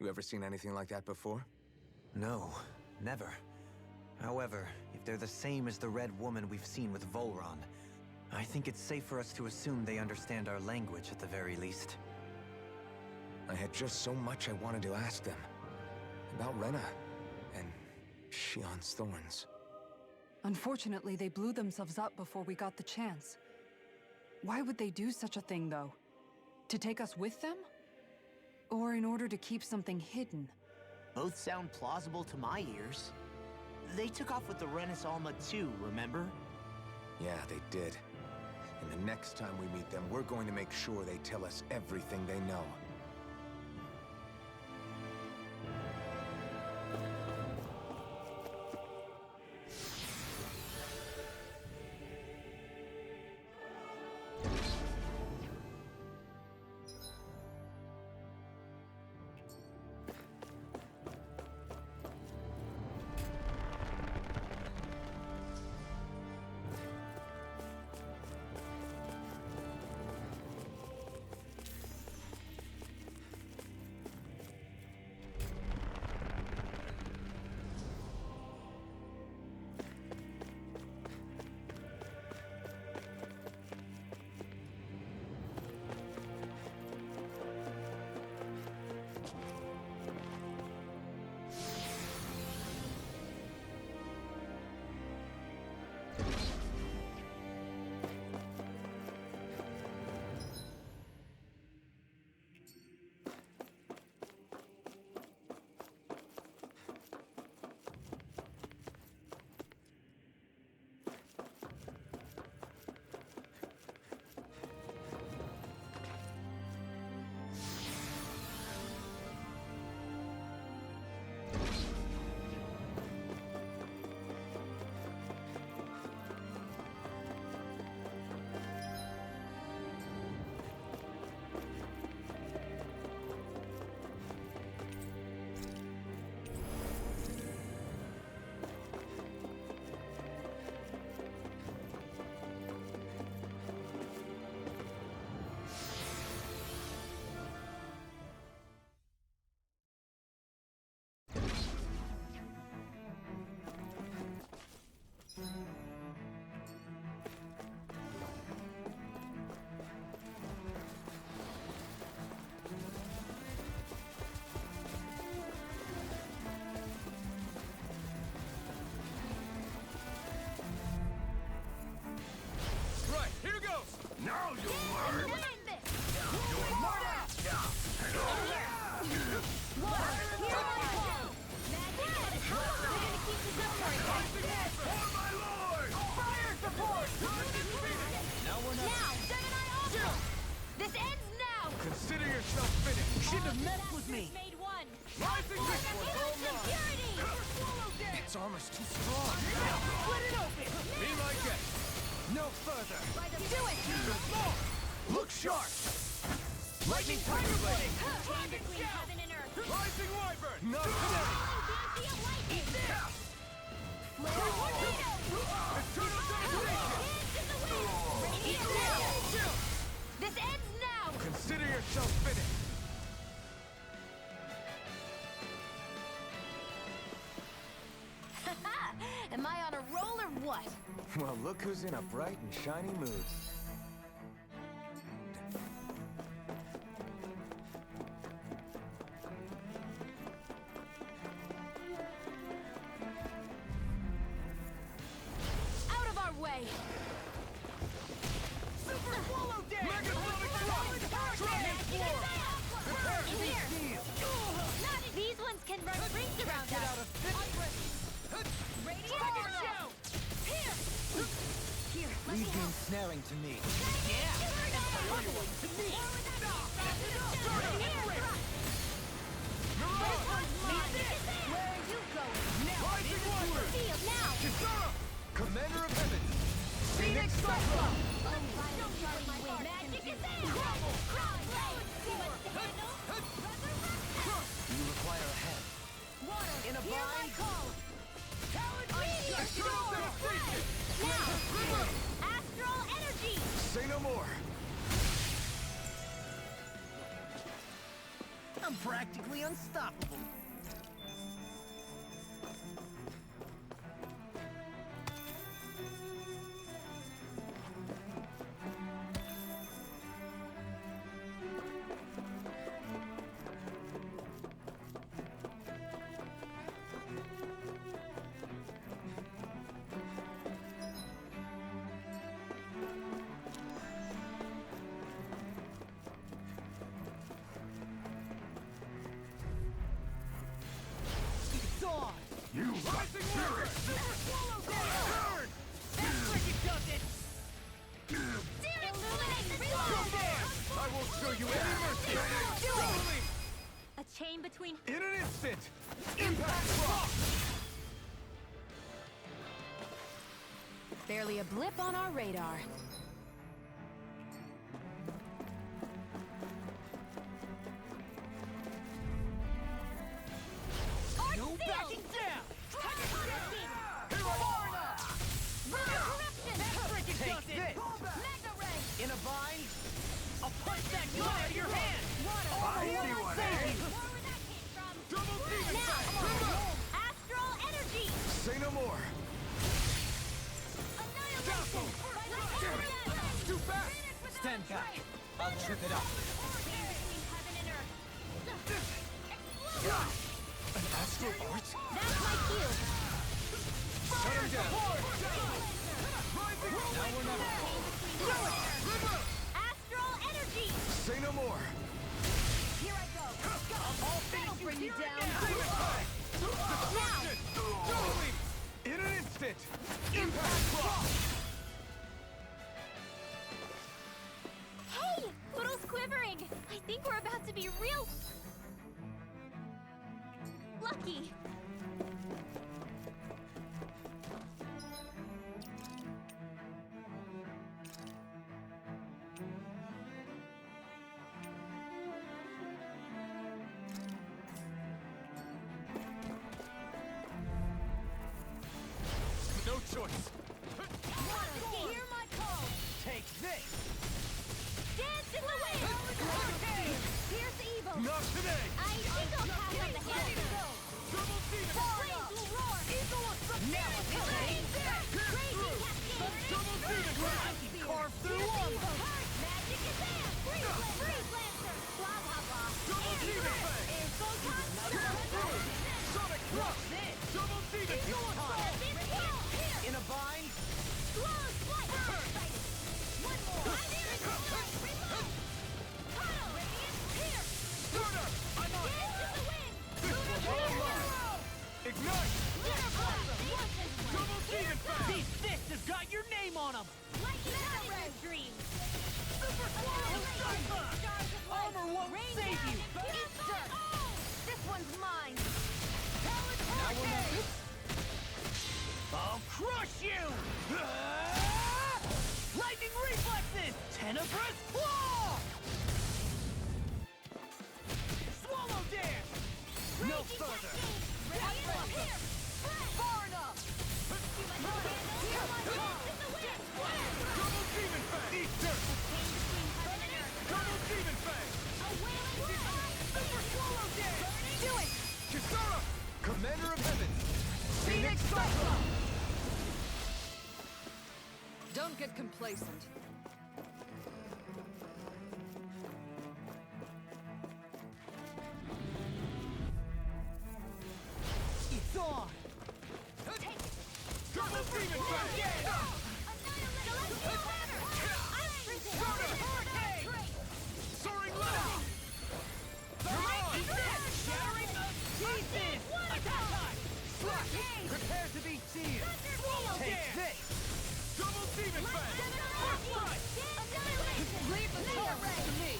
You ever seen anything like that before? No, never. However, if they're the same as the Red Woman we've seen with Volron, I think it's safe for us to assume they understand our language at the very least. I had just so much I wanted to ask them. About Rena, and Xion's thorns. Unfortunately, they blew themselves up before we got the chance. Why would they do such a thing, though? To take us with them? Or in order to keep something hidden? Both sound plausible to my ears. They took off with the Renis Alma too, remember? Yeah, they did. And the next time we meet them, we're going to make sure they tell us everything they know. Now you'll learn! This ends now! Consider yourself finished! You shouldn't have messed with me! Made one! Rising this one's all Security! Its armor's too strong! Split it open! Be my guest! No further! Do it! Look sharp! Lightning Tiger Blade! Dragon Queen, heaven and earth! Rising Wyvern! Not today! Fancy of lightning! Eternal Devastation! This ends now! Consider yourself finished! Am I on a roll or what? Well, look who's in a bright and shiny mood. Out of our way! Super Swallow Day! Megasonic Thrust! Dragon Form! Prepare to Here. steal! These ones can run rings around Get us! out of this! Radiant Show! Here! Here, let me Leave the help! ensnaring to me. Where are you going? Rising Wyvern! Field now! Kisara! Commander of Heaven! Phoenix Cyclone! Magic is in! Crown Blade! Too much to handle? You require a head. Water! In a Hear my bind? call! Meteor Eternal Storm! Devastation! Now! Astral Energy! Say no more! I'm practically unstoppable. You rising water! Super swallow down! Turn! That's like it does it! I won't show you any mercy! A chain between... In an instant! Impact rock! Barely a blip on our radar. No backing down! Take this! In a bind, I'll punch that gun out of your hand! I see what it is! Double demon attack! Astral energy! Say no more! Annihilation! Damn it! Too fast! Stand back. I'll trip it up. An astral art? That's my cue! Shut him down! Now we're never... Astral energy! Say no more! Here I go! I'll finish bring you down! Destruction! Totally! In an instant! Impact block! Hey! Poodle's quivering! I think we're about to be real... lucky! No choice! Hear my call! Take this! Dance in the wind! Here's evil! Not today! I think I'll pass on the hand! Double demon! Flames will roar! Now it's Crazy cascade! Double demon! Carve through them! Magic is there! Freeze lancer! Blah blah blah! Double demon fang! Sonic rush! Double demon! In a bind? One more! Reload! Puddle! Here! Zona! I'm on! Dance in the wind! This will all mine! Ignite! Double demon fang! These fists have got your name on them! Dream! Super swallow! Armor won't save you! This one's mine! Now we're not... I'll crush you! Lightning reflexes! Tenebrous claw! Swallow dance! No further! Far enough! Double demon fang! Eat dirt! Double demon fang! Super swallow dance! Do it! Kisara! Commander of Heaven! Phoenix Cyclops! Don't get complacent. It's on! Double demon fang! Soaring level! Shattering of pieces! Attack time! Slash! Prepare to be seared! Take this! Double demon fang! First strike! Leave the charge to me.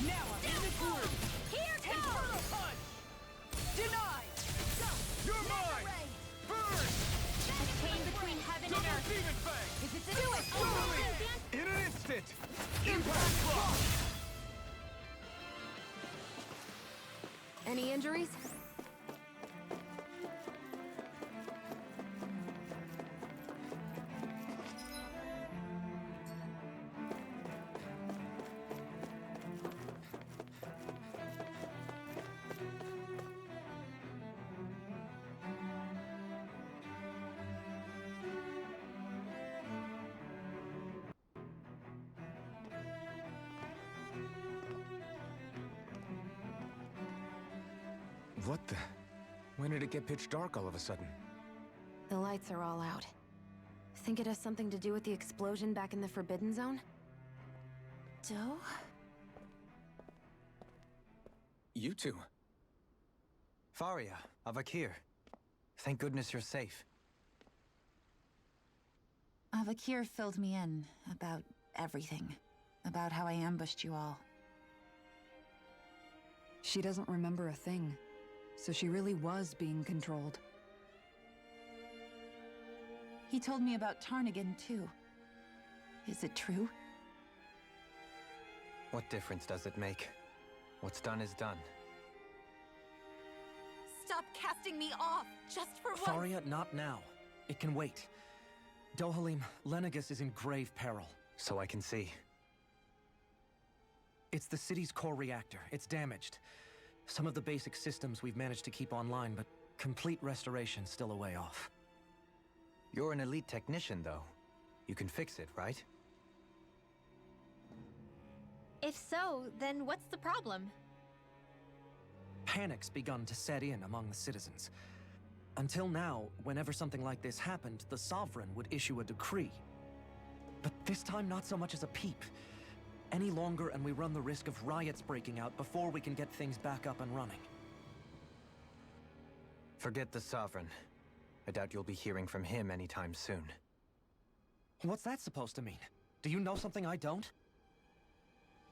Now I'm in the groove! Here Inferno punch! Denied! You're mine! Burn! Chain between heaven and Double earth. demon fang! Is it do it? In an instant! Impact block! Any injuries? What the? When did it get pitch dark all of a sudden? The lights are all out. Think it has something to do with the explosion back in the Forbidden Zone? Doe? You two. Faria, Avakir. Thank goodness you're safe. Avakir filled me in about everything. About how I ambushed you all. She doesn't remember a thing, so she really was being controlled. He told me about Tarnigan, too. Is it true? What difference does it make? What's done is done. Stop casting me off, just for once! Faria, not now. It can wait. Dohalim, Lenegis is in grave peril. So I can see. It's the city's core reactor. It's damaged. Some of the basic systems we've managed to keep online, but complete restoration's still a way off. You're an elite technician, though. You can fix it, right? If so, then what's the problem? Panic's begun to set in among the citizens. Until now, whenever something like this happened, the Sovereign would issue a decree. But this time, not so much as a peep. Any longer, and we run the risk of riots breaking out before we can get things back up and running. Forget the Sovereign. I doubt you'll be hearing from him anytime soon. What's that supposed to mean? Do you know something I don't?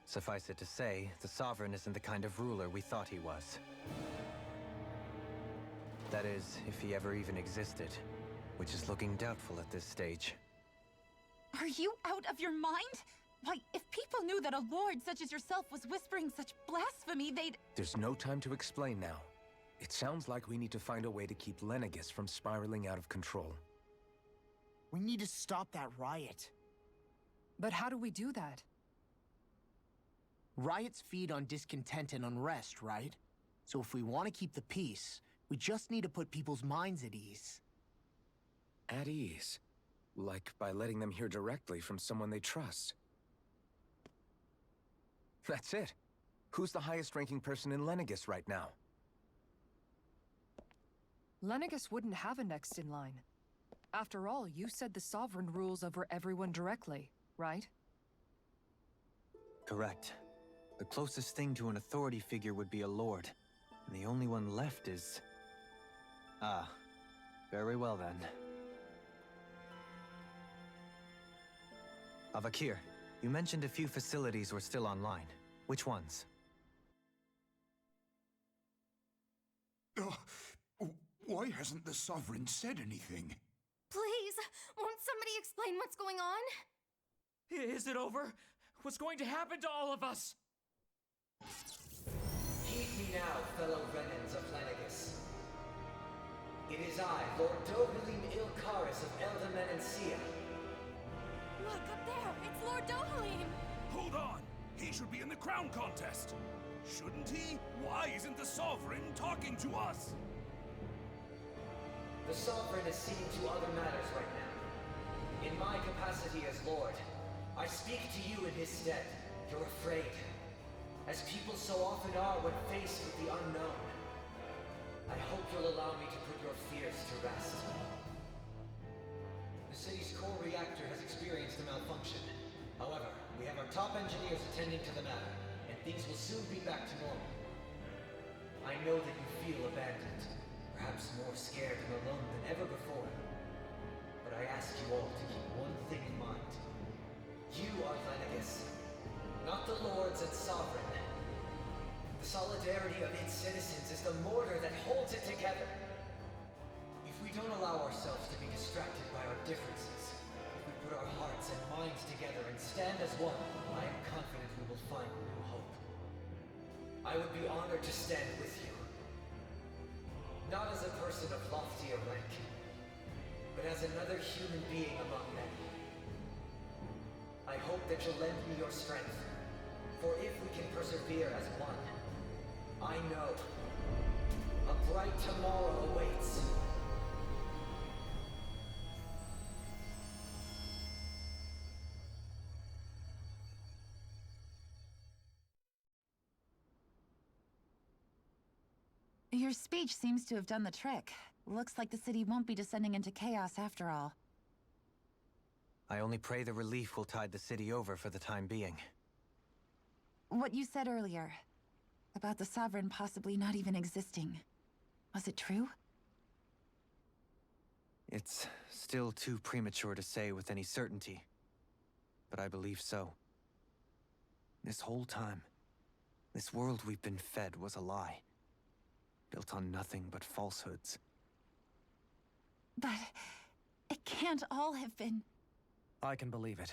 Suffice it to say, the Sovereign isn't the kind of ruler we thought he was. That is, if he ever even existed, which is looking doubtful at this stage. Are you out of your mind? Why, if people knew that a lord such as yourself was whispering such blasphemy, they'd... There's no time to explain now. It sounds like we need to find a way to keep Lenegis from spiraling out of control. We need to stop that riot. But how do we do that? Riots feed on discontent and unrest, right? So if we want to keep the peace, we just need to put people's minds at ease. At ease? Like by letting them hear directly from someone they trust. That's it. Who's the highest-ranking person in Lenegis right now? Lenegis wouldn't have a next in line. After all, you said the Sovereign rules over everyone directly, right? Correct. The closest thing to an authority figure would be a lord. And the only one left is... Ah. Very well then. Avakir, you mentioned a few facilities were still online. Which ones? Why hasn't the Sovereign said anything? Please, won't somebody explain what's going on? Is it over? What's going to happen to all of us? Heed me now, fellow Renans of Lenegis. It is I, Lord Dohalim Ilkaris of Eldaman and Sia. Look up there, it's Lord Dohalim! Hold on! He should be in the crown contest! Shouldn't he? Why isn't the Sovereign talking to us? The Sovereign is seeing to other matters right now. In my capacity as Lord, I speak to you in his stead. You're afraid, as people so often are when faced with the unknown. I hope you'll allow me to put your fears to rest. The city's core reactor has experienced a malfunction. However, we have our top engineers attending to the matter, and things will soon be back to normal. I know that you feel abandoned, perhaps more scared and alone than ever before. But I ask you all to keep one thing in mind. You are Lenegis, not the lords and sovereign. The solidarity of its citizens is the mortar that holds it together. If we don't allow ourselves to be distracted by our differences, if we put our hearts and minds together and stand as one, I am confident we will find new hope. I would be honored to stand with you. Not as a person of loftier rank, but as another human being among men. I hope that you'll lend me your strength, for if we can persevere as one, I know a bright tomorrow awaits. Your speech seems to have done the trick. Looks like the city won't be descending into chaos after all. I only pray the relief will tide the city over for the time being. What you said earlier, about the Sovereign possibly not even existing, was it true? It's still too premature to say with any certainty, but I believe so. This whole time, this world we've been fed was a lie, built on nothing but falsehoods. But it can't all have been... I can believe it.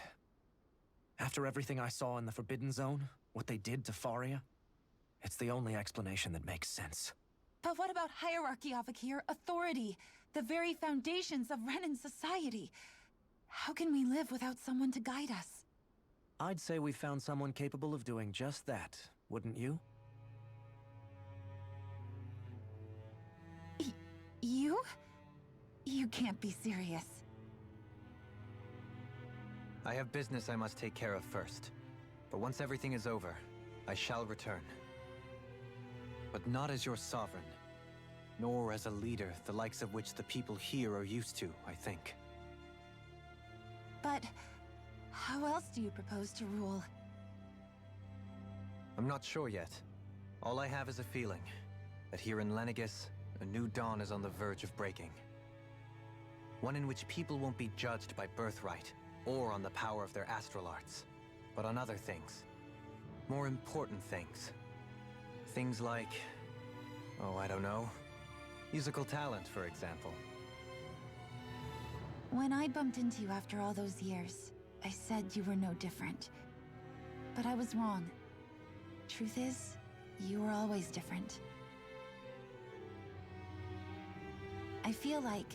After everything I saw in the Forbidden Zone, what they did to Faria, it's the only explanation that makes sense. But what about hierarchy, Avakir? Authority? The very foundations of Renan society? How can we live without someone to guide us? I'd say we found someone capable of doing just that, wouldn't you? You? You can't be serious. I have business I must take care of first. But once everything is over, I shall return. But not as your sovereign, nor as a leader the likes of which the people here are used to, I think. But how else do you propose to rule? I'm not sure yet. All I have is a feeling that here in Lenegis, a new dawn is on the verge of breaking. One in which people won't be judged by birthright, or on the power of their astral arts, but on other things. More important things. Things like, oh, I don't know, musical talent, for example. When I bumped into you after all those years, I said you were no different. But I was wrong. Truth is, you were always different. I feel like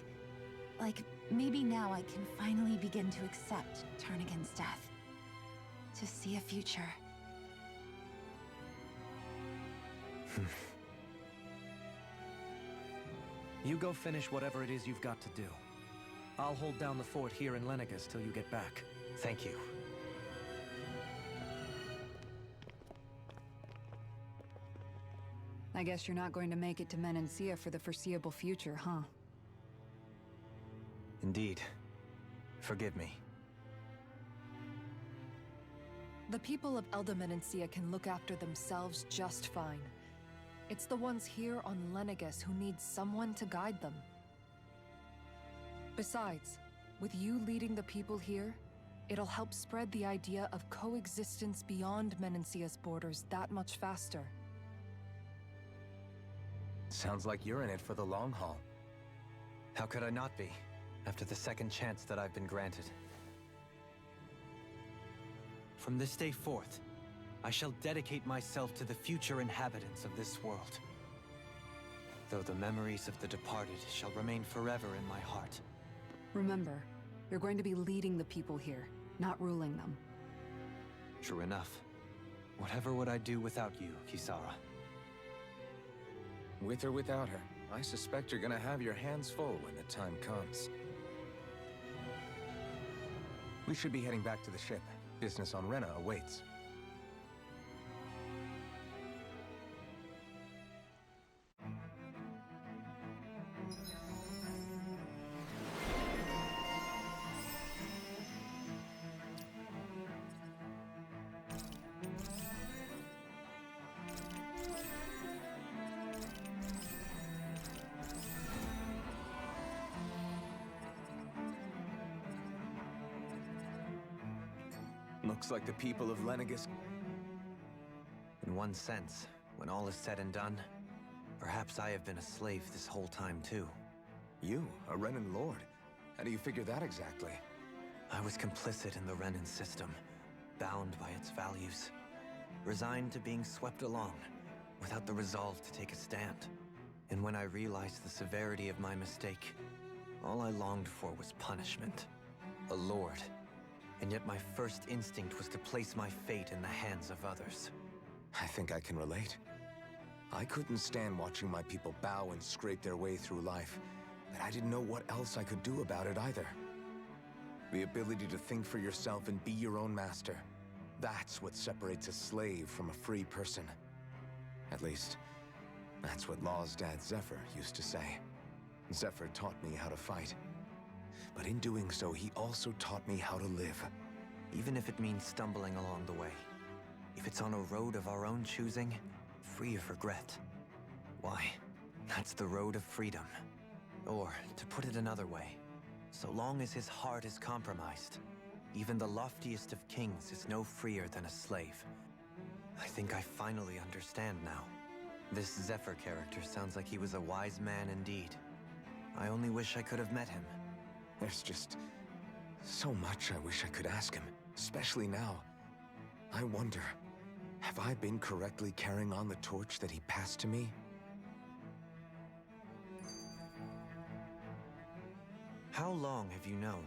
maybe now I can finally begin to accept turn against death. To see a future. You go finish whatever it is you've got to do. I'll hold down the fort here in Lenegis till you get back. Thank you. I guess you're not going to make it to Menancia for the foreseeable future, huh? Indeed. Forgive me. The people of Elda Menancia can look after themselves just fine. It's the ones here on Lenegis who need someone to guide them. Besides, with you leading the people here, it'll help spread the idea of coexistence beyond Menancia's borders that much faster. Sounds like you're in it for the long haul. How could I not be, after the second chance that I've been granted? From this day forth, I shall dedicate myself to the future inhabitants of this world. Though the memories of the departed shall remain forever in my heart. Remember, you're going to be leading the people here, not ruling them. True enough. Whatever would I do without you, Kisara? With or without her, I suspect you're gonna have your hands full when the time comes. We should be heading back to the ship. Business on Rena awaits. Looks like the people of Lenegis... In one sense, when all is said and done, perhaps I have been a slave this whole time too. You, a Renan lord? How do you figure that exactly? I was complicit in the Renan system, bound by its values, resigned to being swept along, without the resolve to take a stand. And when I realized the severity of my mistake, all I longed for was punishment. A lord. And yet my first instinct was to place my fate in the hands of others. I think I can relate. I couldn't stand watching my people bow and scrape their way through life, but I didn't know what else I could do about it either. The ability to think for yourself and be your own master. That's what separates a slave from a free person. At least, That's what Law's dad Zephyr used to say. Zephyr taught me how to fight. But in doing so, he also taught me how to live. Even if it means stumbling along the way. If it's on a road of our own choosing, free of regret. Why, that's the road of freedom. Or, to put it another way, so long as his heart is compromised, even the loftiest of kings is no freer than a slave. I think I finally understand now. This Zephyr character sounds like he was a wise man indeed. I only wish I could have met him. There's just so much I wish I could ask him, especially now. I wonder, have I been correctly carrying on the torch that he passed to me? How long have you known?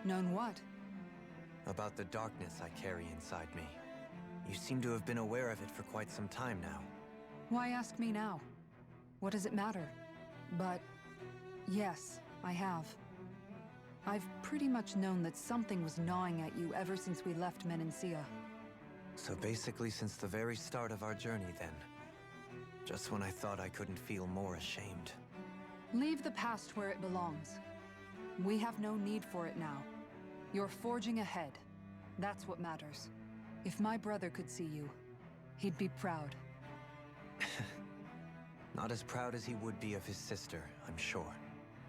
Known what? About the darkness I carry inside me. You seem to have been aware of it for quite some time now. Why ask me now? What does it matter? But yes, I have. I've pretty much known that something was gnawing at you ever since we left Menancia. So basically since the very start of our journey then. Just when I thought I couldn't feel more ashamed. Leave the past where it belongs. We have no need for it now. You're forging ahead. That's what matters. If my brother could see you, he'd be proud. Not as proud as he would be of his sister, I'm sure.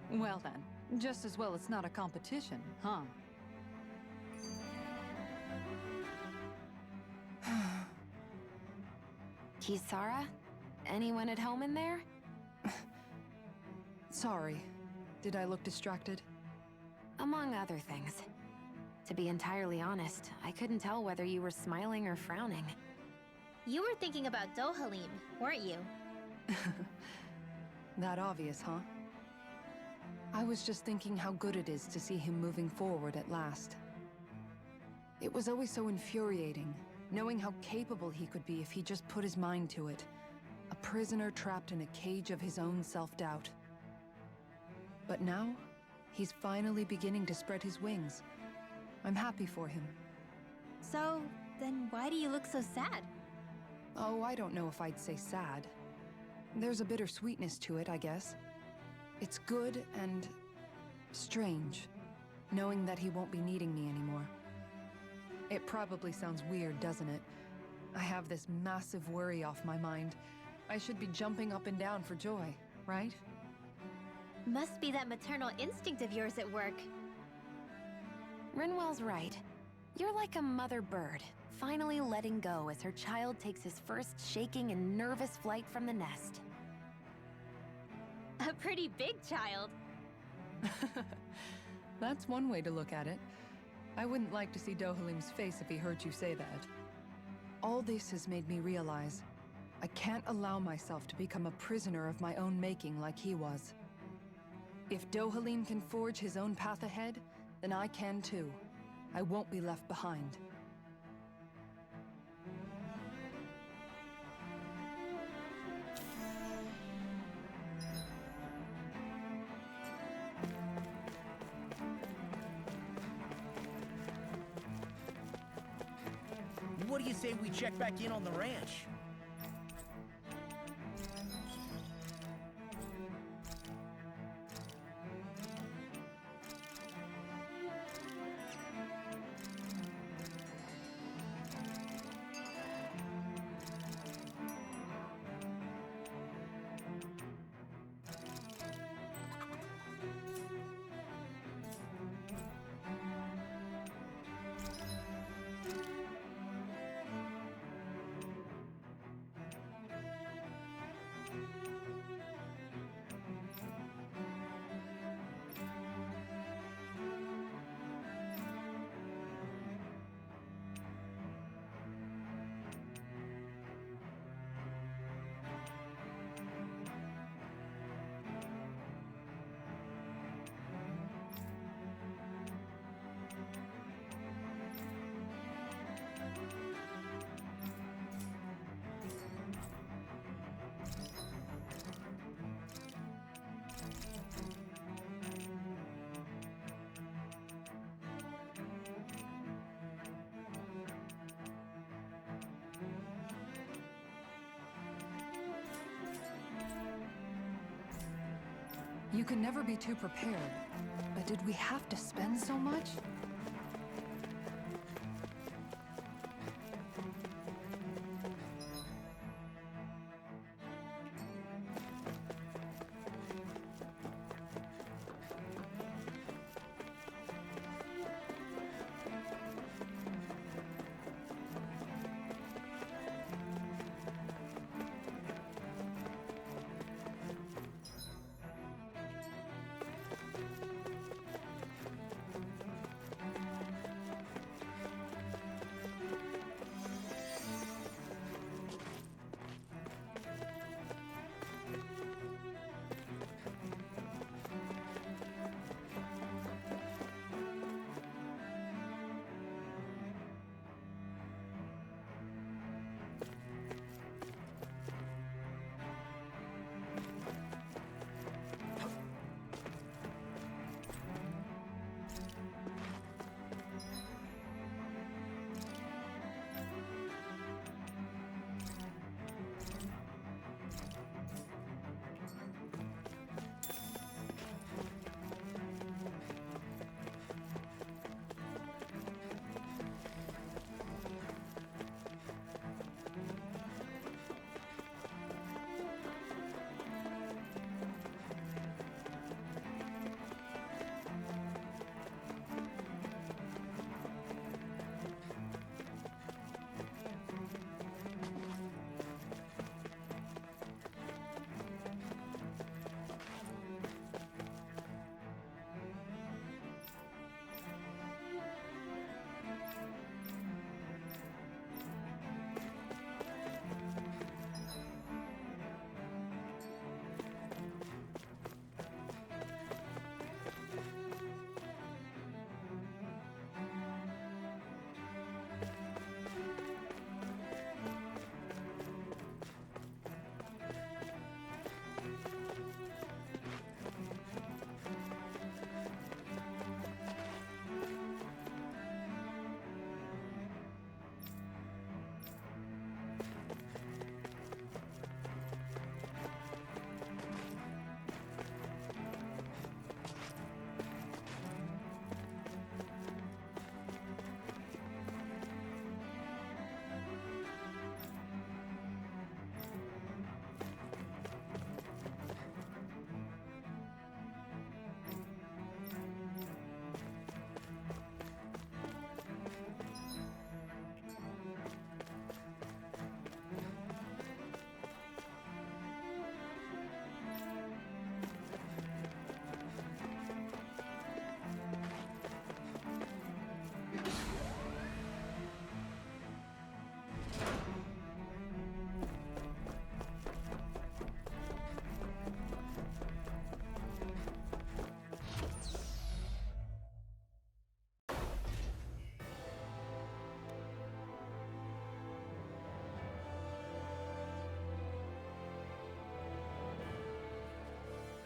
Well then, just as well it's not a competition, huh? Kisara? Anyone at home in there? Sorry. Did I look distracted? Among other things. To be entirely honest, I couldn't tell whether you were smiling or frowning. You were thinking about Dohalim, weren't you? That obvious, huh? I was just thinking how good it is to see him moving forward at last. It was always so infuriating, knowing how capable he could be if he just put his mind to it. A prisoner trapped in a cage of his own self-doubt. But now, he's finally beginning to spread his wings. I'm happy for him. So, then why do you look so sad? Oh, I don't know if I'd say sad. There's a bittersweetness to it, I guess. It's good and strange, knowing that he won't be needing me anymore. It probably sounds weird, doesn't it? I have this massive worry off my mind. I should be jumping up and down for joy, right? Must be that maternal instinct of yours at work. Rinwell's right. You're like a mother bird, finally letting go as her child takes his first shaking and nervous flight from the nest. A pretty big child. That's one way to look at it. I wouldn't like to see Dohalim's face if he heard you say that. All this has made me realize I can't allow myself to become a prisoner of my own making like he was. If Dohalim can forge his own path ahead, then I can too. I won't be left behind. What do you say we check back in on the ranch? You can never be too prepared. But did we have to spend so much?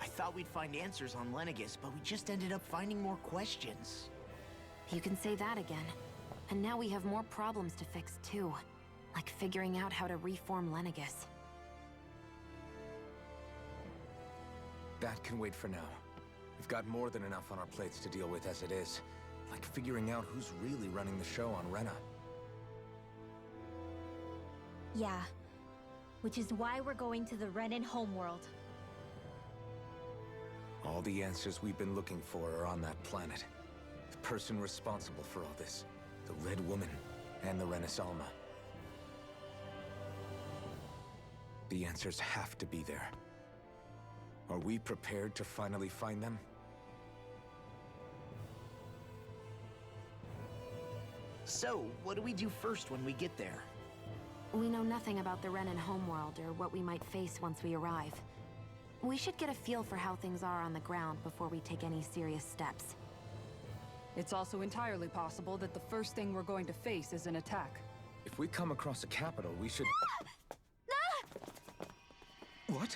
I thought we'd find answers on Lenegis, but we just ended up finding more questions. You can say that again. And now we have more problems to fix, too. Like figuring out how to reform Lenegis. That can wait for now. We've got more than enough on our plates to deal with as it is. Like figuring out who's really running the show on Rena. Yeah. Which is why we're going to the Renan homeworld. All the answers we've been looking for are on that planet. The person responsible for all this. The Red Woman and the Renaissance. The answers have to be there. Are we prepared to finally find them? So, what do we do first when we get there? We know nothing about the Renan homeworld or what we might face once we arrive. We should get a feel for how things are on the ground before we take any serious steps. It's also entirely possible that the first thing we're going to face is an attack. If we come across a capital, we should... What?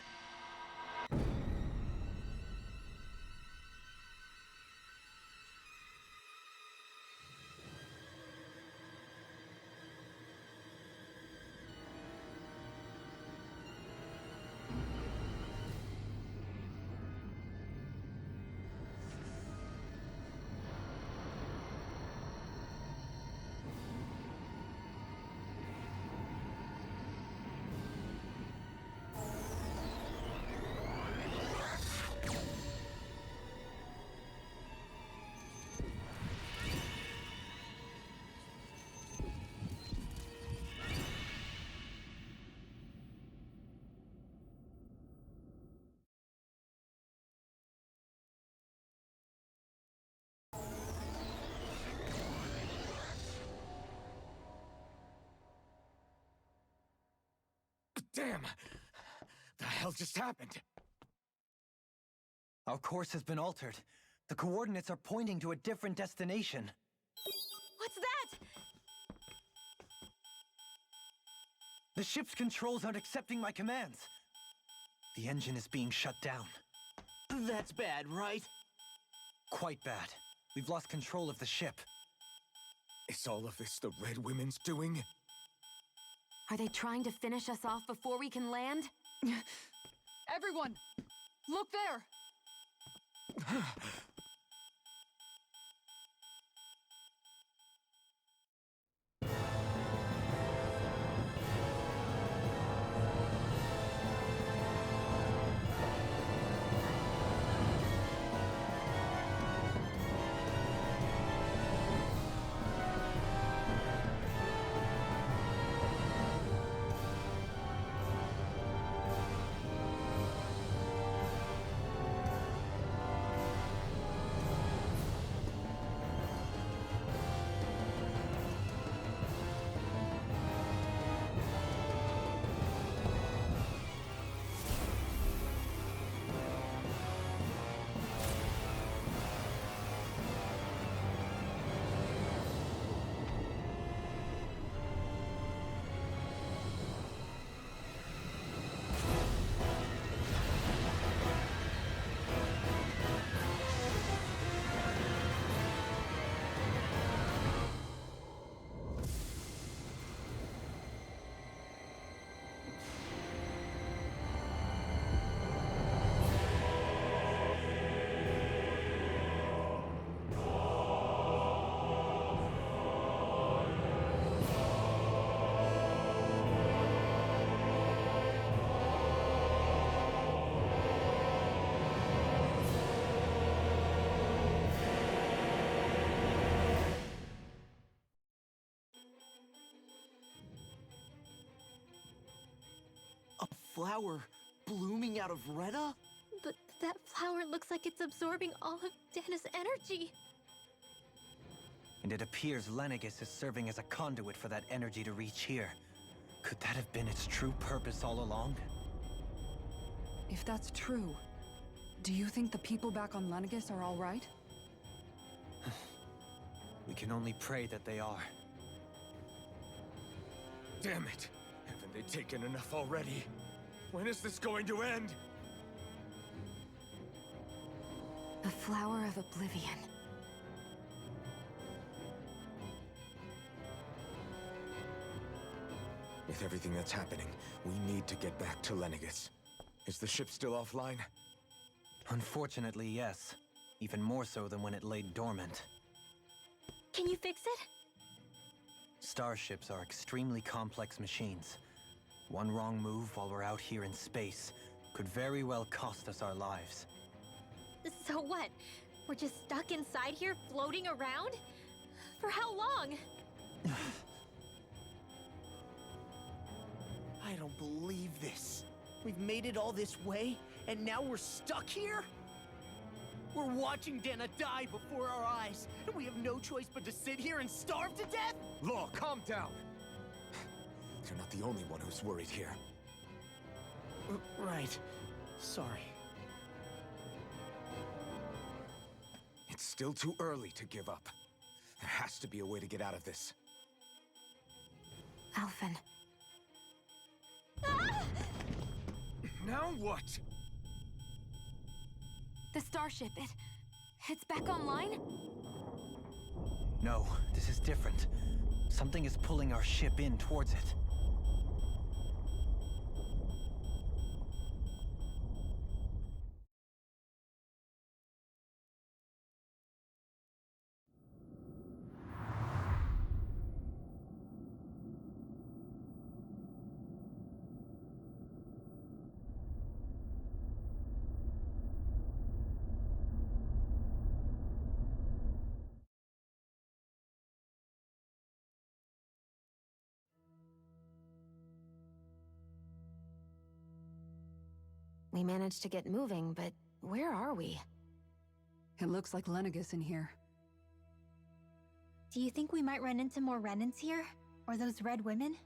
Damn! The hell just happened? Our course has been altered. The coordinates are pointing to a different destination. What's that? The ship's controls aren't accepting my commands. The engine is being shut down. That's bad, right? Quite bad. We've lost control of the ship. Is all of this the Red Women's doing? Are they trying to finish us off before we can land? Everyone! Look there! A flower blooming out of Rena? But that flower looks like it's absorbing all of Dana's energy. And it appears Lenegis is serving as a conduit for that energy to reach here. Could that have been its true purpose all along? If that's true, do you think the people back on Lenegis are all right? We can only pray that they are. Damn it! Haven't they taken enough already? When is this going to end? The Flower of Oblivion. With everything that's happening, we need to get back to Lenegis. Is the ship still offline? Unfortunately, yes. Even more so than when it lay dormant. Can you fix it? Starships are extremely complex machines. One wrong move while we're out here in space could very well cost us our lives. So what? We're just stuck inside here, floating around? For how long? I don't believe this. We've made it all this way, and now we're stuck here? We're watching Dana die before our eyes, and we have no choice but to sit here and starve to death? Law, calm down! You're not the only one who's worried here. Right. Sorry. It's still too early to give up. There has to be a way to get out of this. Alphen. Now what? The starship, it's back online? No, this is different. Something is pulling our ship in towards it. We managed to get moving, but where are we? It looks like Lenegis in here. Do you think we might run into more Renans here? Or those red women?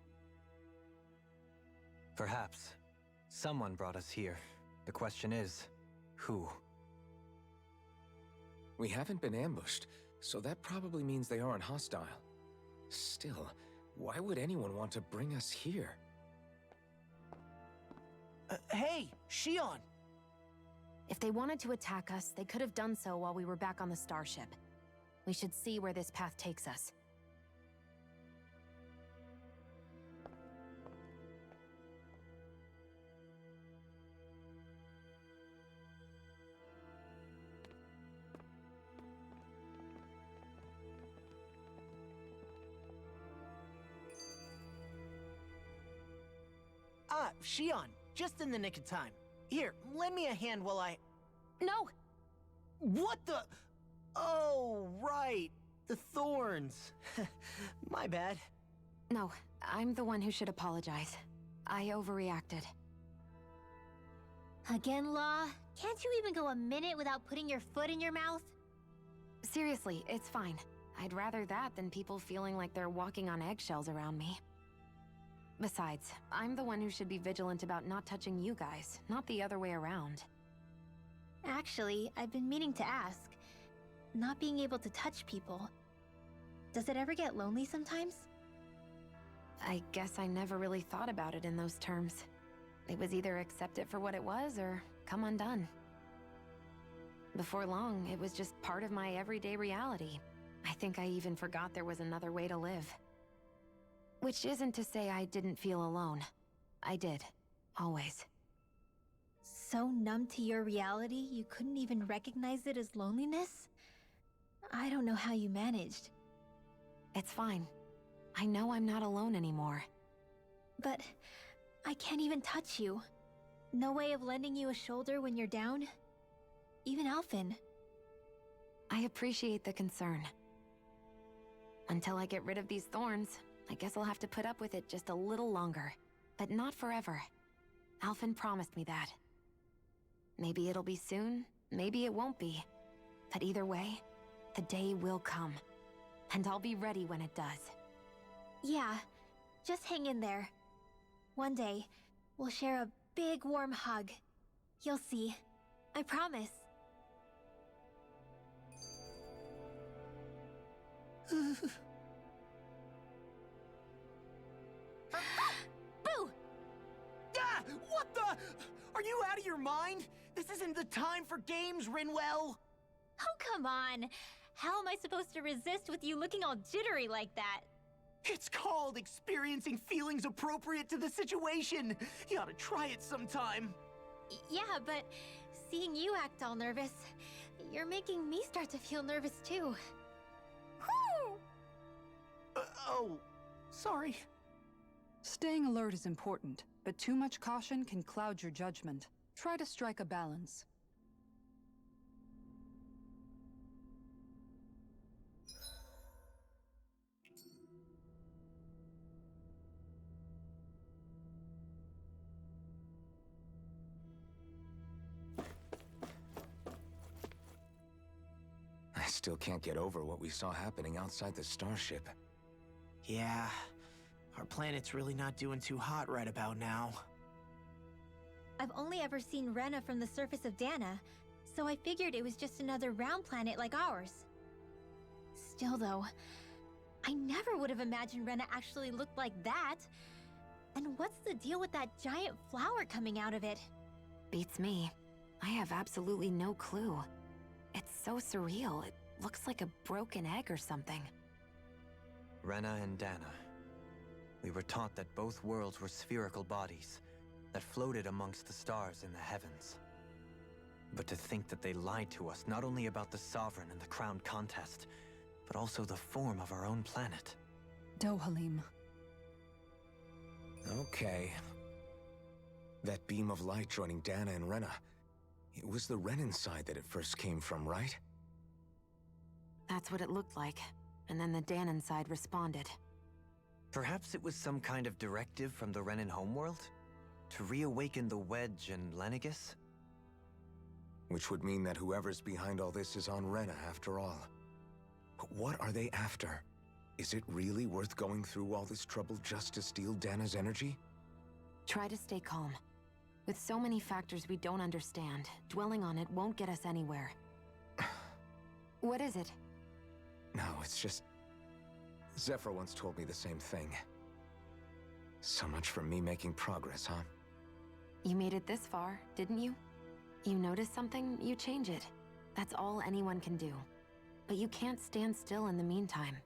Perhaps. Someone brought us here. The question is, who? We haven't been ambushed, so that probably means they aren't hostile. Still, why would anyone want to bring us here? Hey, Shion! If they wanted to attack us, they could have done so while we were back on the starship. We should see where this path takes us. Shion, just in the nick of time. Here, lend me a hand while I... No! What the... Oh, right. The thorns. My bad. No, I'm the one who should apologize. I overreacted. Again, Law? Can't you even go a minute without putting your foot in your mouth? Seriously, it's fine. I'd rather that than people feeling like they're walking on eggshells around me. Besides, I'm the one who should be vigilant about not touching you guys, not the other way around. Actually, I've been meaning to ask. Not being able to touch people, does it ever get lonely sometimes? I guess I never really thought about it in those terms. It was either accept it for what it was or come undone. Before long, it was just part of my everyday reality. I think I even forgot there was another way to live. Which isn't to say I didn't feel alone. I did. Always. So numb to your reality, you couldn't even recognize it as loneliness? I don't know how you managed. It's fine. I know I'm not alone anymore. But I can't even touch you. No way of lending you a shoulder when you're down? Even Alphen. I appreciate the concern. Until I get rid of these thorns, I guess I'll have to put up with it just a little longer. But not forever. Alphen promised me that. Maybe it'll be soon, maybe it won't be. But either way, the day will come. And I'll be ready when it does. Yeah, just hang in there. One day, we'll share a big warm hug. You'll see. I promise. Boo! Ah! What the? Are you out of your mind? This isn't the time for games, Rinwell! Oh, come on. How am I supposed to resist with you looking all jittery like that? It's called experiencing feelings appropriate to the situation. You ought to try it sometime. Yeah, but seeing you act all nervous, you're making me start to feel nervous too. Oh, sorry. Staying alert is important, but too much caution can cloud your judgment. Try to strike a balance. I still can't get over what we saw happening outside the starship. Yeah, our planet's really not doing too hot right about now. I've only ever seen Rena from the surface of Dana, so I figured it was just another round planet like ours. Still though, I never would have imagined Rena actually looked like that. And what's the deal with that giant flower coming out of it? Beats me. I have absolutely no clue. It's so surreal. It looks like a broken egg or something. Rena and Dana. We were taught that both worlds were spherical bodies that floated amongst the stars in the heavens. But to think that they lied to us not only about the Sovereign and the crown contest, but also the form of our own planet. Dohalim. Okay. That beam of light joining Dana and Rena. It was the Renan side that it first came from, right? That's what it looked like. And then the Danon side responded. Perhaps it was some kind of directive from the Renan homeworld? To reawaken the Wedge and Lenegis? Which would mean that whoever's behind all this is on Rena after all. But what are they after? Is it really worth going through all this trouble just to steal Dana's energy? Try to stay calm. With so many factors we don't understand, dwelling on it won't get us anywhere. What is it? No, it's just... Zephyr once told me the same thing. So much for me making progress, huh? You made it this far, didn't you? You notice something, you change it. That's all anyone can do. But you can't stand still in the meantime.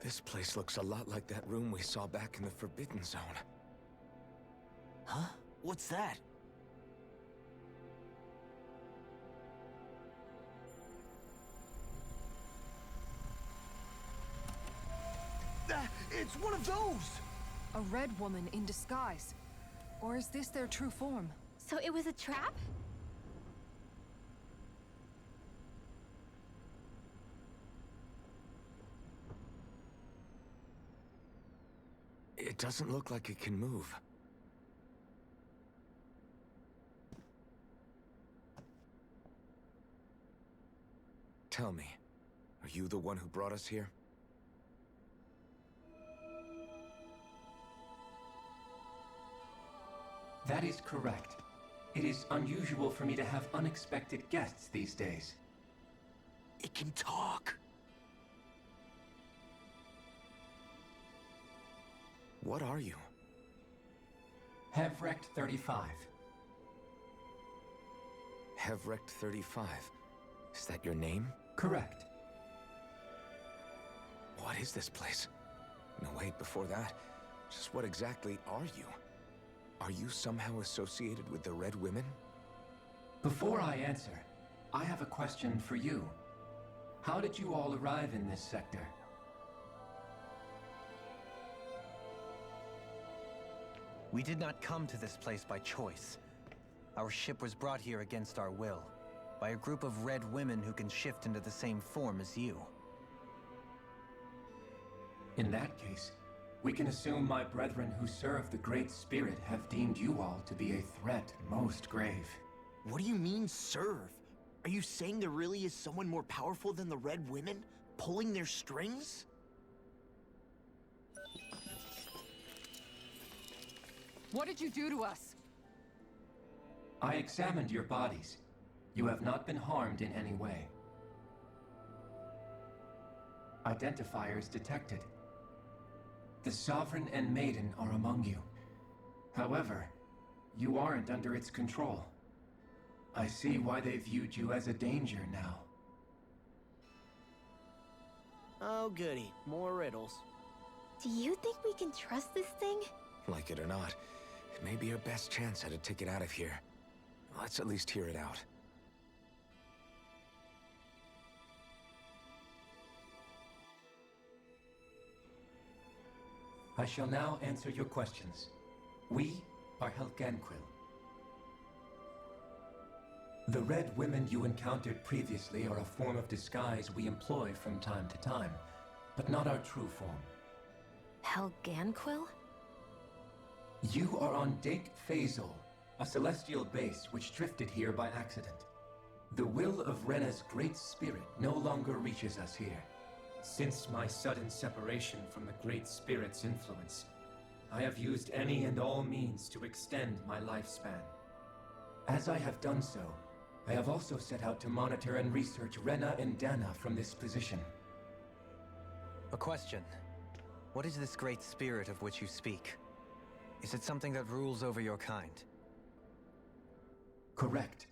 This place looks a lot like that room we saw back in the Forbidden Zone. Huh? What's that? It's one of those! A red woman in disguise. Or is this their true form? So it was a trap? It doesn't look like it can move. Tell me, are you the one who brought us here? That is correct. It is unusual for me to have unexpected guests these days. It can talk. What are you? Hevrect 35. Hevrect 35. Is that your name? Correct. What is this place? No, wait, before that, just what exactly are you? Are you somehow associated with the Red Women? Before I answer, I have a question for you. How did you all arrive in this sector? We did not come to this place by choice. Our ship was brought here against our will, by a group of red women who can shift into the same form as you. In that case, we can assume my brethren who serve the Great Spirit have deemed you all to be a threat most grave. What do you mean, serve? Are you saying there really is someone more powerful than the Red Women, pulling their strings? What did you do to us? I examined your bodies. You have not been harmed in any way. Identifiers detected. The Sovereign and Maiden are among you. However, you aren't under its control. I see why they viewed you as a danger now. Oh goody, more riddles. Do you think we can trust this thing? Like it or not, it may be our best chance at a ticket out of here. Let's at least hear it out. I shall now answer your questions. We are Helganquil. The Red Women you encountered previously are a form of disguise we employ from time to time, but not our true form. Helganquil? You are on Dake Phasol, a celestial base which drifted here by accident. The will of Rena's Great Spirit no longer reaches us here. Since my sudden separation from the Great Spirit's influence, I have used any and all means to extend my lifespan. As I have done so, I have also set out to monitor and research Rena and Dana from this position. A question. What is this Great Spirit of which you speak? Is it something that rules over your kind? Correct.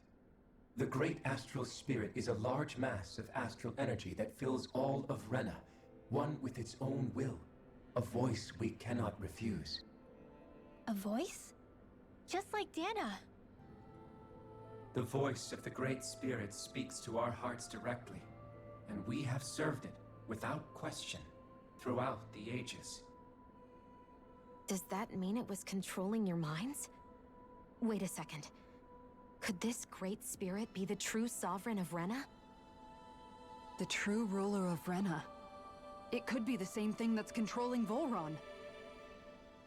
The great astral spirit is a large mass of astral energy that fills all of Rena, one with its own will, a voice we cannot refuse. A voice? Just like Dana. The voice of the great spirit speaks to our hearts directly, and we have served it without question throughout the ages. Does that mean it was controlling your minds? Wait a second. Could this great spirit be the true sovereign of Rena? The true ruler of Rena. It could be the same thing that's controlling Volron.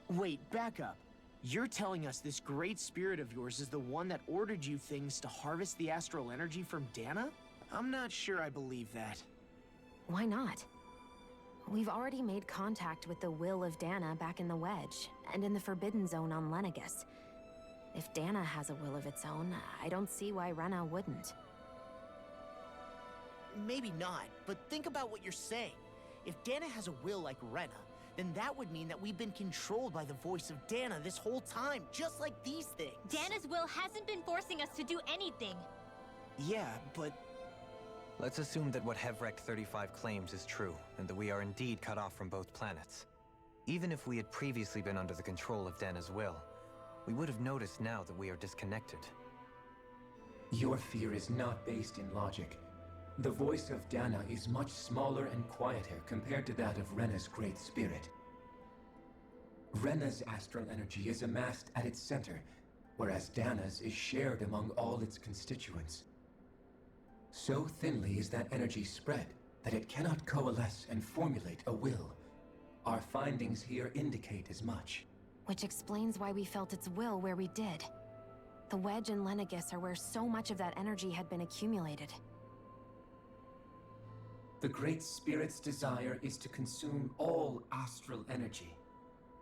Wait, back up. You're telling us this great spirit of yours is the one that ordered you things to harvest the astral energy from Dana? I'm not sure I believe that. Why not? We've already made contact with the will of Dana back in the Wedge, and in the Forbidden Zone on Lenegus. If Dana has a will of its own, I don't see why Rena wouldn't. Maybe not, but think about what you're saying. If Dana has a will like Rena, then that would mean that we've been controlled by the voice of Dana this whole time, just like these things. Dana's will hasn't been forcing us to do anything. Yeah, but... Let's assume that what Hevrek 35 claims is true, and that we are indeed cut off from both planets. Even if we had previously been under the control of Dana's will, we would have noticed now that we are disconnected. Your fear is not based in logic. The voice of Dana is much smaller and quieter compared to that of Rena's great spirit. Rena's astral energy is amassed at its center, whereas Dana's is shared among all its constituents. So thinly is that energy spread that it cannot coalesce and formulate a will. Our findings here indicate as much. Which explains why we felt its will where we did. The Wedge and Lenegus are where so much of that energy had been accumulated. The Great Spirit's desire is to consume all astral energy,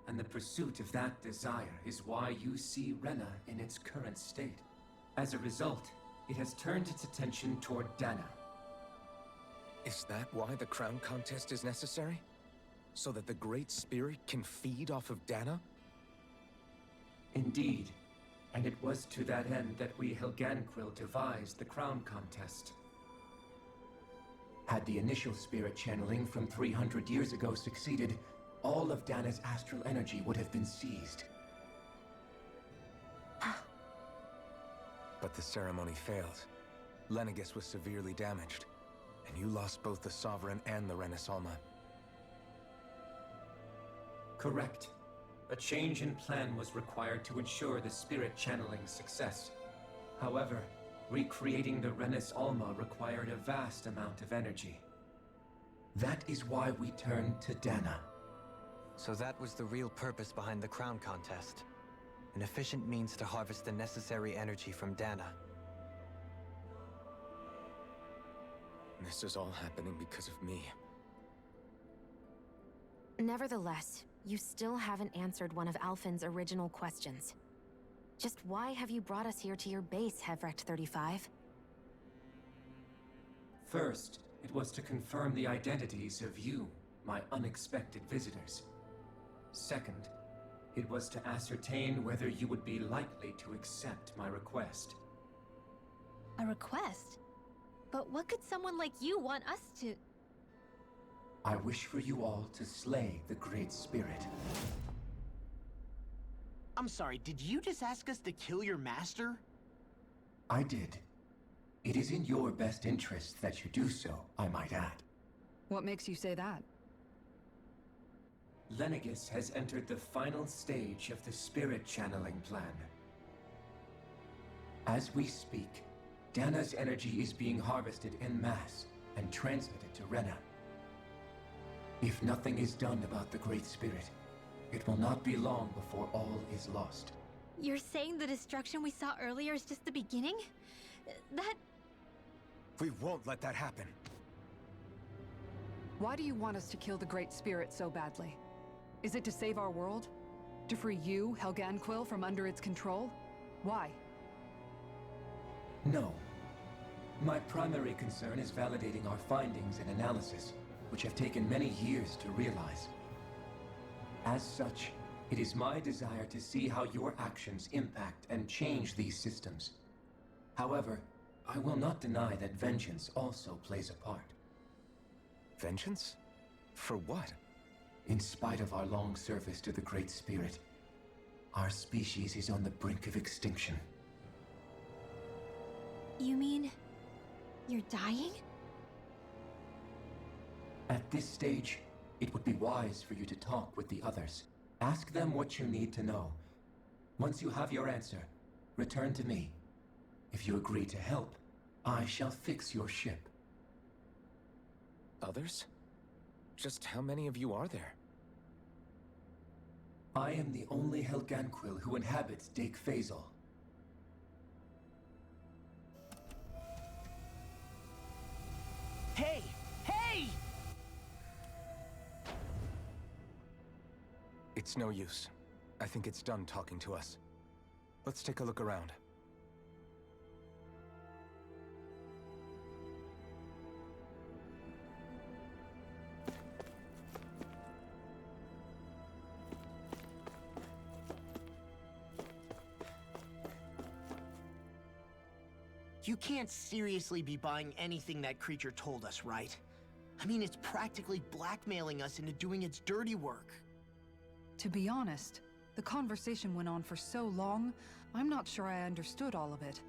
and the pursuit of that desire is why you see Rena in its current state. As a result, it has turned its attention toward Dana. Is that why the crown contest is necessary? So that the Great Spirit can feed off of Dana? Indeed, and it was to that end that we Helganquil devised the crown contest. Had the initial spirit channeling from 300 years ago succeeded, all of Dana's astral energy would have been seized. But the ceremony failed. Lenegus was severely damaged, and you lost both the Sovereign and the Renaissance. Correct. A change in plan was required to ensure the spirit channeling's success. However, recreating the Renis Alma required a vast amount of energy. That is why we turned to Dana. So that was the real purpose behind the crown contest. An efficient means to harvest the necessary energy from Dana. This is all happening because of me. Nevertheless, you still haven't answered one of Alphen's original questions. Just why have you brought us here to your base, Hevrek 35? First, it was to confirm the identities of you, my unexpected visitors. Second, it was to ascertain whether you would be likely to accept my request. A request? But what could someone like you want us to... I wish for you all to slay the Great Spirit. I'm sorry, did you just ask us to kill your master? I did. It is in your best interest that you do so, I might add. What makes you say that? Lenegus has entered the final stage of the spirit channeling plan. As we speak, Dana's energy is being harvested en masse and transmitted to Rena. If nothing is done about the Great Spirit, it will not be long before all is lost. You're saying the destruction we saw earlier is just the beginning? That... We won't let that happen. Why do you want us to kill the Great Spirit so badly? Is it to save our world? To free you, Helganquil, from under its control? Why? No. My primary concern is validating our findings and analysis, which have taken many years to realize. As such, it is my desire to see how your actions impact and change these systems. However, I will not deny that vengeance also plays a part. Vengeance? For what? In spite of our long service to the Great Spirit, our species is on the brink of extinction. You mean... you're dying? At this stage, it would be wise for you to talk with the others. Ask them what you need to know. Once you have your answer, return to me. If you agree to help, I shall fix your ship. Others? Just how many of you are there? I am the only Helganquil who inhabits Dake Phasal. Hey! Hey! It's no use. I think it's done talking to us. Let's take a look around. You can't seriously be buying anything that creature told us, right? I mean, it's practically blackmailing us into doing its dirty work. To be honest, the conversation went on for so long, I'm not sure I understood all of it.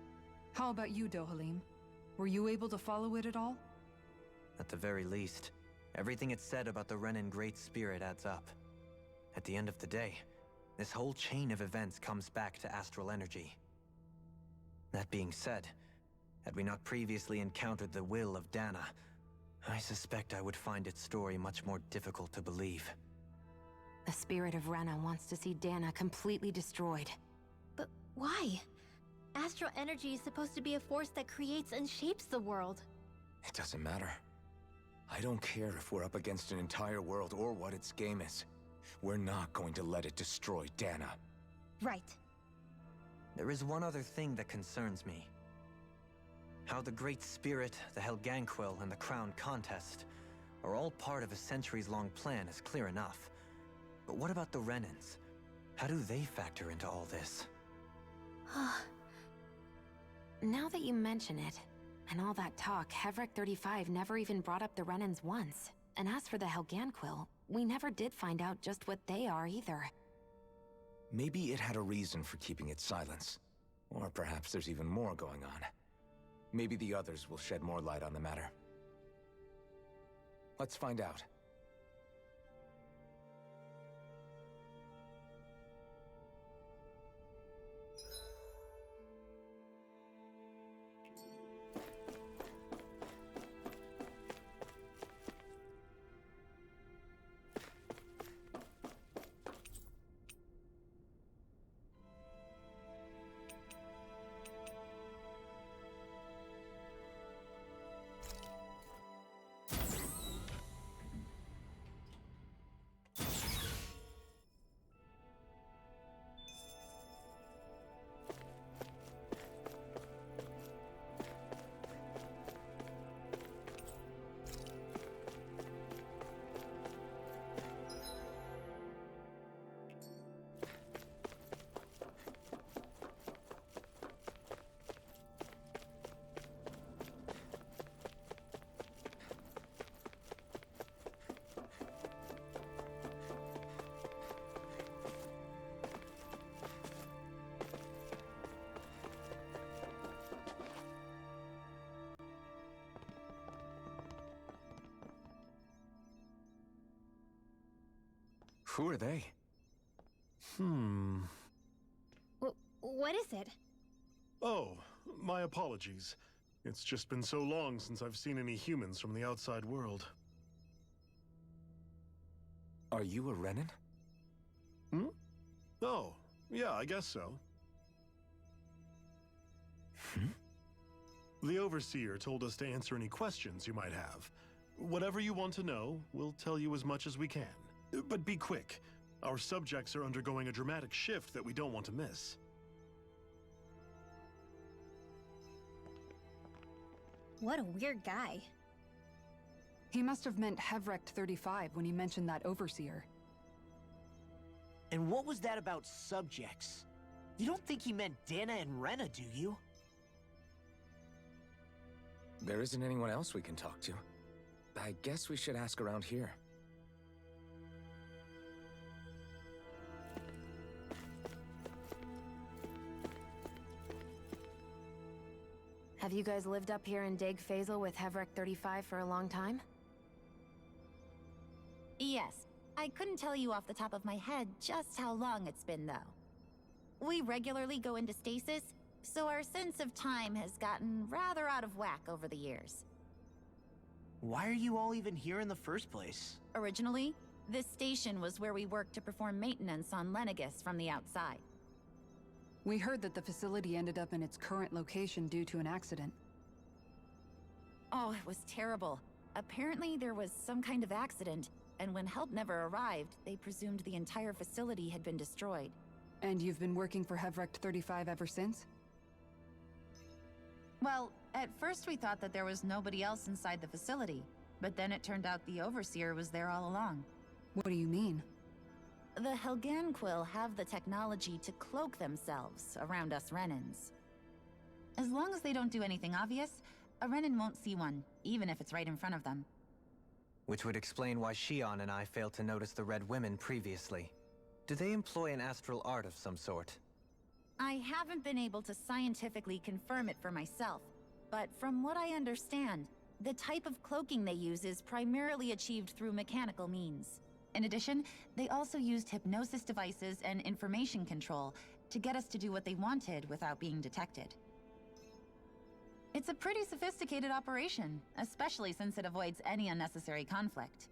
How about you, Dohalim? Were you able to follow it at all? At the very least, everything it said about the Renan Great Spirit adds up. At the end of the day, this whole chain of events comes back to astral energy. That being said, had we not previously encountered the will of Dana, I suspect I would find its story much more difficult to believe. The spirit of Rena wants to see Dana completely destroyed. But why? Astral energy is supposed to be a force that creates and shapes the world. It doesn't matter. I don't care if we're up against an entire world or what its game is. We're not going to let it destroy Dana. Right. There is one other thing that concerns me. How the Great Spirit, the Helganquil, and the Crown Contest are all part of a centuries-long plan is clear enough. But what about the Renans? How do they factor into all this? Now that you mention it, and all that talk, Hevrek 35 never even brought up the Renans once. And as for the Helganquil, we never did find out just what they are either. Maybe it had a reason for keeping its silence. Or perhaps there's even more going on. Maybe the others will shed more light on the matter. Let's find out. Who are they? What is it? Oh, my apologies. It's just been so long since I've seen any humans from the outside world. Are you a Renan? Oh, yeah, I guess so. The Overseer told us to answer any questions you might have. Whatever you want to know, we'll tell you as much as we can. But be quick. Our subjects are undergoing a dramatic shift that we don't want to miss. What a weird guy. He must have meant Hevrek 35 when he mentioned that Overseer. And what was that about subjects? You don't think he meant Dana and Rena, do you? There isn't anyone else we can talk to. I guess we should ask around here. Have you guys lived up here in Deg Faisal with Hevrek 35 for a long time? Yes. I couldn't tell you off the top of my head just how long it's been, though. We regularly go into stasis, so our sense of time has gotten rather out of whack over the years. Why are you all even here in the first place? Originally, this station was where we worked to perform maintenance on Lenegis from the outside. We heard that the facility ended up in its current location due to an accident. Oh, it was terrible. Apparently there was some kind of accident, and when help never arrived, they presumed the entire facility had been destroyed. And you've been working for Hevrek 35 ever since? Well, at first we thought that there was nobody else inside the facility, but then it turned out the Overseer was there all along. What do you mean? The Helganquil have the technology to cloak themselves around us Renans. As long as they don't do anything obvious, a Renan won't see one, even if it's right in front of them. Which would explain why Shion and I failed to notice the Red Women previously. Do they employ an astral art of some sort? I haven't been able to scientifically confirm it for myself, but from what I understand, the type of cloaking they use is primarily achieved through mechanical means. In addition, they also used hypnosis devices and information control to get us to do what they wanted without being detected. It's a pretty sophisticated operation, especially since it avoids any unnecessary conflict.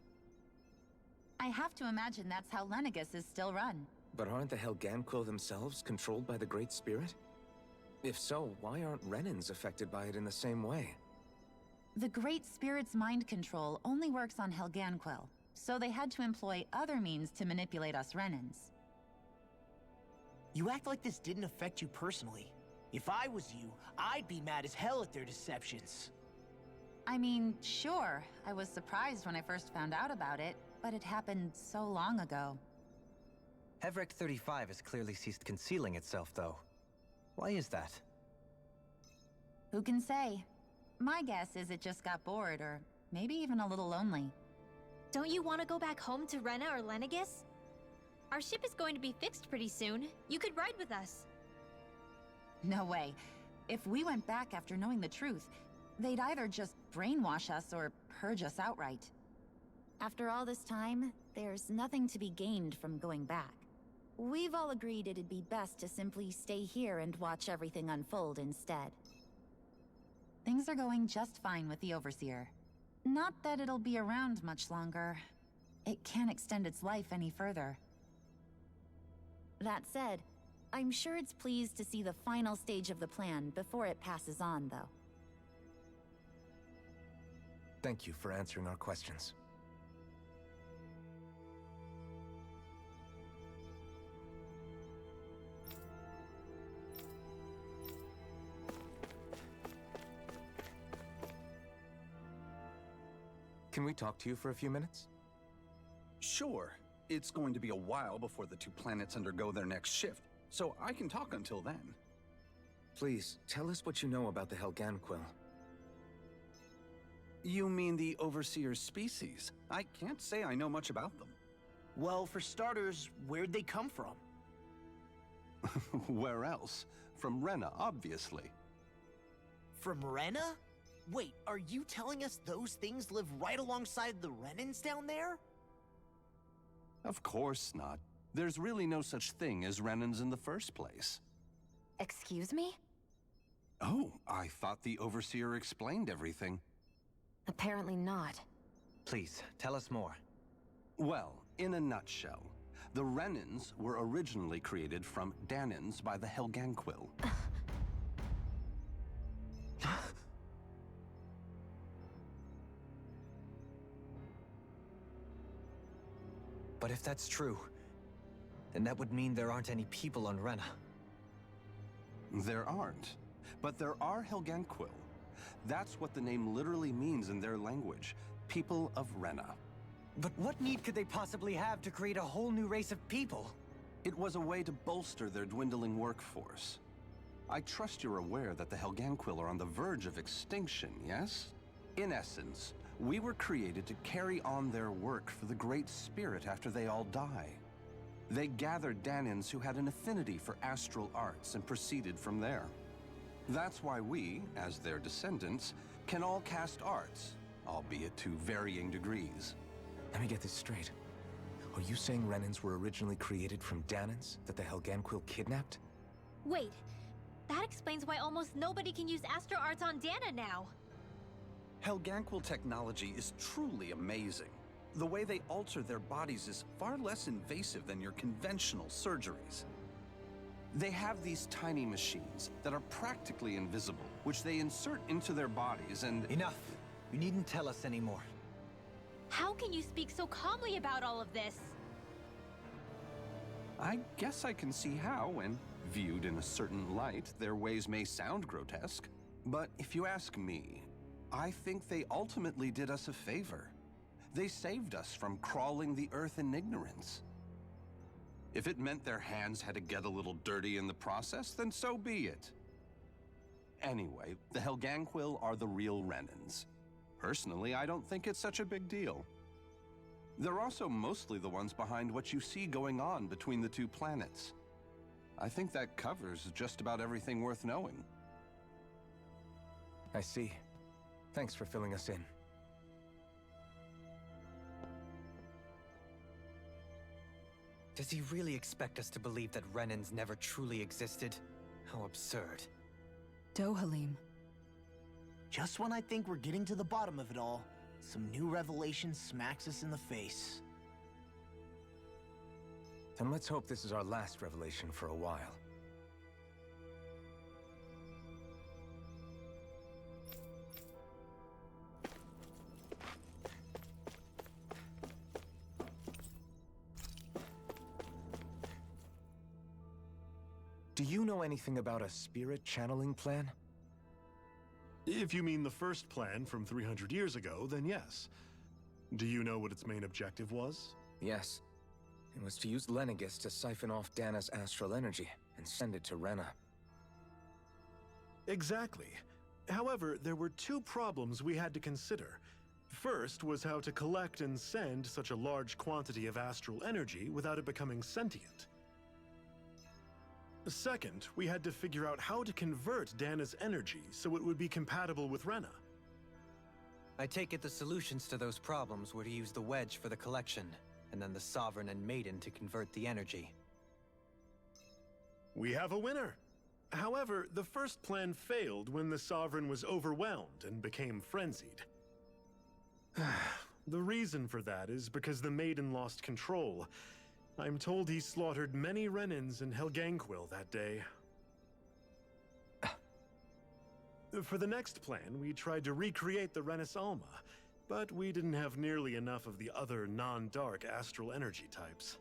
I have to imagine that's how Lenegis is still run. But aren't the Helganquil themselves controlled by the Great Spirit? If so, why aren't Renans affected by it in the same way? The Great Spirit's mind control only works on Helganquil, so they had to employ other means to manipulate us Renans. You act like this didn't affect you personally. If I was you, I'd be mad as hell at their deceptions. I mean, sure, I was surprised when I first found out about it, but it happened so long ago. Hevrek 35 has clearly ceased concealing itself, though. Why is that? Who can say? My guess is it just got bored, or maybe even a little lonely. Don't you want to go back home to Rena or Lenegis? Our ship is going to be fixed pretty soon. You could ride with us. No way. If we went back after knowing the truth, they'd either just brainwash us or purge us outright. After all this time, there's nothing to be gained from going back. We've all agreed it'd be best to simply stay here and watch everything unfold instead. Things are going just fine with the Overseer. Not that it'll be around much longer. It can't extend its life any further. That said, I'm sure it's pleased to see the final stage of the plan before it passes on, though. Thank you for answering our questions. Can we talk to you for a few minutes? Sure. It's going to be a while before the two planets undergo their next shift, so I can talk until then. Please, tell us what you know about the Helganquil. You mean the Overseer's species? I can't say I know much about them. Well, for starters, where'd they come from? Where else? From Rena, obviously. From Rena? Wait, are you telling us those things live right alongside the Renans down there? Of course not. There's really no such thing as Renans in the first place. Excuse me? Oh, I thought the Overseer explained everything. Apparently not. Please, tell us more. Well, in a nutshell, the Renans were originally created from Danans by the Helganquil. But if that's true, then that would mean there aren't any people on Rena. There aren't. But there are Helganquil. That's what the name literally means in their language. People of Rena. But what need could they possibly have to create a whole new race of people? It was a way to bolster their dwindling workforce. I trust you're aware that the Helganquil are on the verge of extinction, yes? In essence, we were created to carry on their work for the Great Spirit after they all die. They gathered Danans who had an affinity for astral arts and proceeded from there. That's why we, as their descendants, can all cast arts, albeit to varying degrees. Let me get this straight. Are you saying Renans were originally created from Danans that the Helganquil kidnapped? Wait, that explains why almost nobody can use astral arts on Dana now. Helganquil technology is truly amazing. The way they alter their bodies is far less invasive than your conventional surgeries. They have these tiny machines that are practically invisible, which they insert into their bodies and— Enough! You needn't tell us anymore. How can you speak so calmly about all of this? I guess I can see how, when viewed in a certain light, their ways may sound grotesque. But if you ask me, I think they ultimately did us a favor. They saved us from crawling the earth in ignorance. If it meant their hands had to get a little dirty in the process, then so be it. Anyway, the Helganquil are the real Renans. Personally, I don't think it's such a big deal. They're also mostly the ones behind what you see going on between the two planets. I think that covers just about everything worth knowing. I see. Thanks for filling us in. Does he really expect us to believe that Renans never truly existed? How absurd. Dohalim. Just when I think we're getting to the bottom of it all, some new revelation smacks us in the face. Then let's hope this is our last revelation for a while. Do you know anything about a spirit channeling plan? If you mean the first plan from 300 years ago, then yes. Do you know what its main objective was? Yes. It was to use Lenegis to siphon off Dana's astral energy and send it to Rena. Exactly. However, there were two problems we had to consider. First was how to collect and send such a large quantity of astral energy without it becoming sentient. Second, we had to figure out how to convert Dana's energy so it would be compatible with Rena. I take it the solutions to those problems were to use the wedge for the collection, and then the Sovereign and Maiden to convert the energy. We have a winner! However, the first plan failed when the Sovereign was overwhelmed and became frenzied. The reason for that is because the Maiden lost control. I'm told he slaughtered many Renans in Helganquil that day. For the next plan, we tried to recreate the Renis Alma, but we didn't have nearly enough of the other non-dark astral energy types.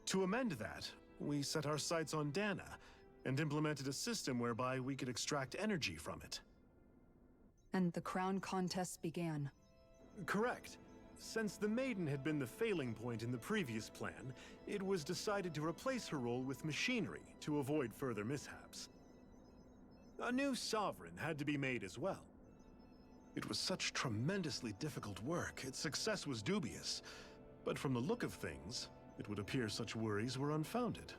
To amend that, we set our sights on Dana, and implemented a system whereby we could extract energy from it. And the crown contest began. Correct. Since the Maiden had been the failing point in the previous plan, it was decided to replace her role with machinery to avoid further mishaps. A new Sovereign had to be made as well. It was such tremendously difficult work, its success was dubious. But from the look of things, it would appear such worries were unfounded.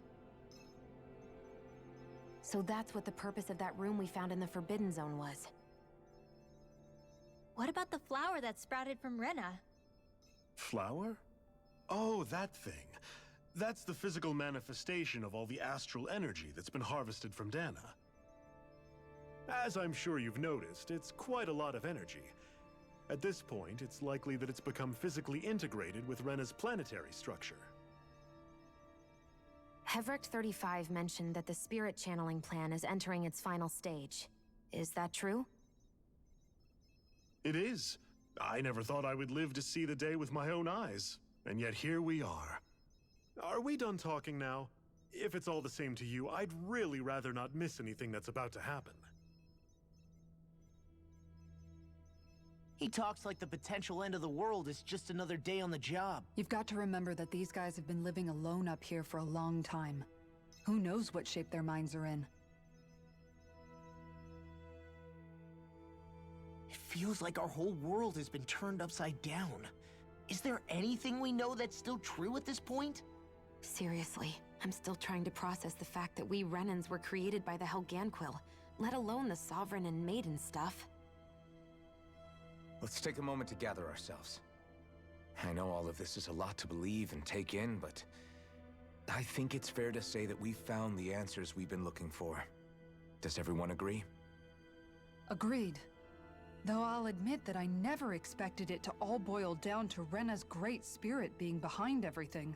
So that's what the purpose of that room we found in the Forbidden Zone was. What about the flower that sprouted from Rena? Flower? Oh, that thing. That's the physical manifestation of all the astral energy that's been harvested from Dana. As I'm sure you've noticed, it's quite a lot of energy. At this point, it's likely that it's become physically integrated with Rena's planetary structure. Hevrecht 35 mentioned that the spirit channeling plan is entering its final stage. Is that true? It is. I never thought I would live to see the day with my own eyes, and yet here we are. Are we done talking now? If it's all the same to you, I'd really rather not miss anything that's about to happen. He talks like the potential end of the world is just another day on the job. You've got to remember that these guys have been living alone up here for a long time. Who knows what shape their minds are in? feels like our whole world has been turned upside down. Is there anything we know that's still true at this point? Seriously, I'm still trying to process the fact that we Renans were created by the Helganquil, let alone the Sovereign and Maiden stuff. Let's take a moment to gather ourselves. I know all of this is a lot to believe and take in, but I think it's fair to say that we've found the answers we've been looking for. Does everyone agree? Agreed. Though I'll admit that I never expected it to all boil down to Rena's great spirit being behind everything.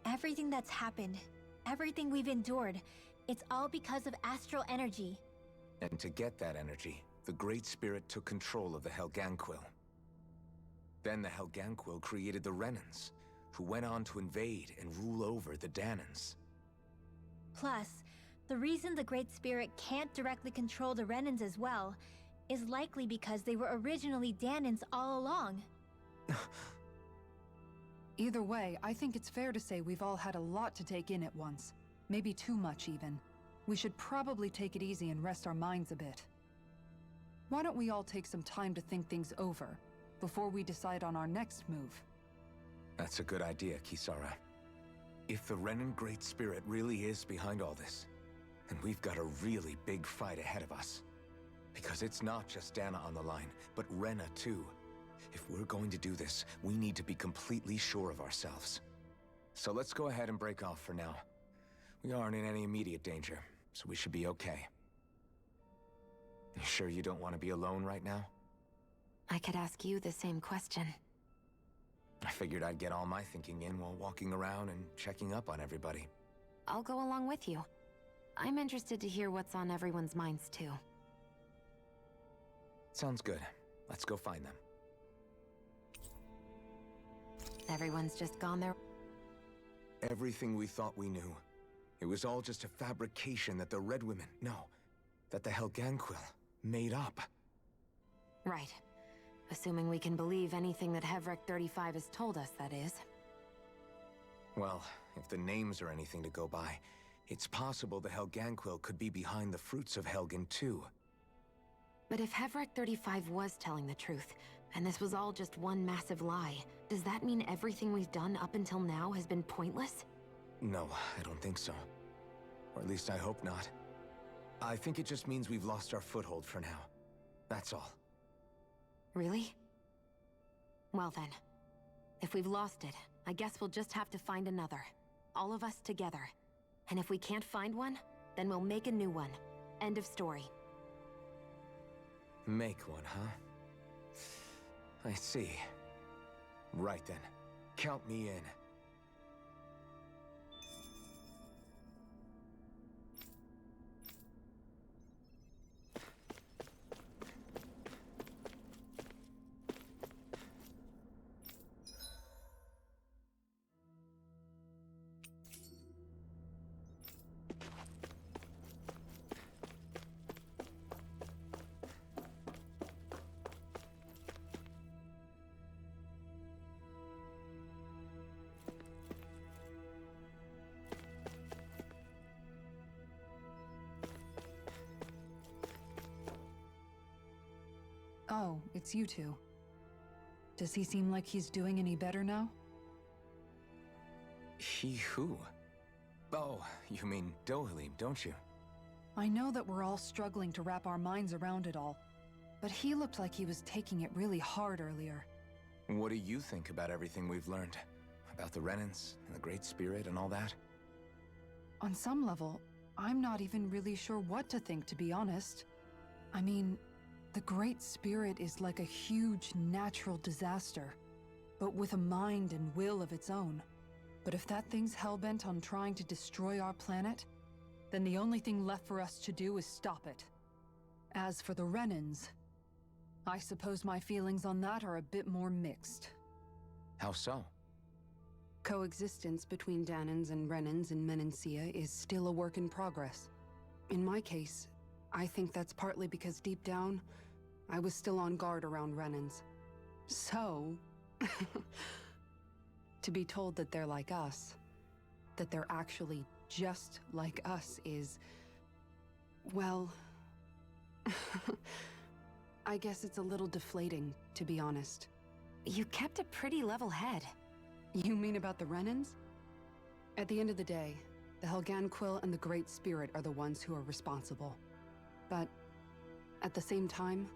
Everything that's happened, everything we've endured, it's all because of astral energy. And to get that energy, the Great Spirit took control of the Helganquil. Then the Helganquil created the Renans, who went on to invade and rule over the Danans. Plus, the reason the Great Spirit can't directly control the Renans as well is likely because they were originally Danans all along. Either way, I think it's fair to say we've all had a lot to take in at once. Maybe too much, even. We should probably take it easy and rest our minds a bit. Why don't we all take some time to think things over, before we decide on our next move? That's a good idea, Kisara. If the Renan Great Spirit really is behind all this, then we've got a really big fight ahead of us. Because it's not just Dana on the line, but Rena too. If we're going to do this, we need to be completely sure of ourselves. So let's go ahead and break off for now. We aren't in any immediate danger, so we should be okay. You sure you don't want to be alone right now? I could ask you the same question. I figured I'd get all my thinking in while walking around and checking up on everybody. I'll go along with you. I'm interested to hear what's on everyone's minds too. Sounds good. Let's go find them. Everyone's just gone there. Everything we thought we knew. It was all just a fabrication that the Red Women, that the Helganquil made up. Right. Assuming we can believe anything that Hevrek 35 has told us, that is. Well, if the names are anything to go by, it's possible the Helganquil could be behind the fruits of Helgen too. But if Hevrek 35 was telling the truth, and this was all just one massive lie, does that mean everything we've done up until now has been pointless? No, I don't think so. Or at least I hope not. I think it just means we've lost our foothold for now. That's all. Really? Well then, if we've lost it, I guess we'll just have to find another. All of us together. And if we can't find one, then we'll make a new one. End of story. Make one, huh? I see. Right then. Count me in. Oh, it's you two. Does he seem like he's doing any better now? He who? Oh, you mean Dohalim, don't you? I know that we're all struggling to wrap our minds around it all, but he looked like he was taking it really hard earlier. What do you think about everything we've learned? About the Renans, and the Great Spirit, and all that? On some level, I'm not even really sure what to think, to be honest. I mean, the Great Spirit is like a huge natural disaster, but with a mind and will of its own. But if that thing's hellbent on trying to destroy our planet, then the only thing left for us to do is stop it. As for the Renans, I suppose my feelings on that are a bit more mixed. How so? Coexistence between Danans and Renans in Menancia is still a work in progress. In my case, I think that's partly because deep down, I was still on guard around Renans. So, to be told that they're like us, that they're actually just like us is, well, I guess it's a little deflating, to be honest. You kept a pretty level head. You mean about the Renans? At the end of the day, the Helganquil and the Great Spirit are the ones who are responsible. But at the same time,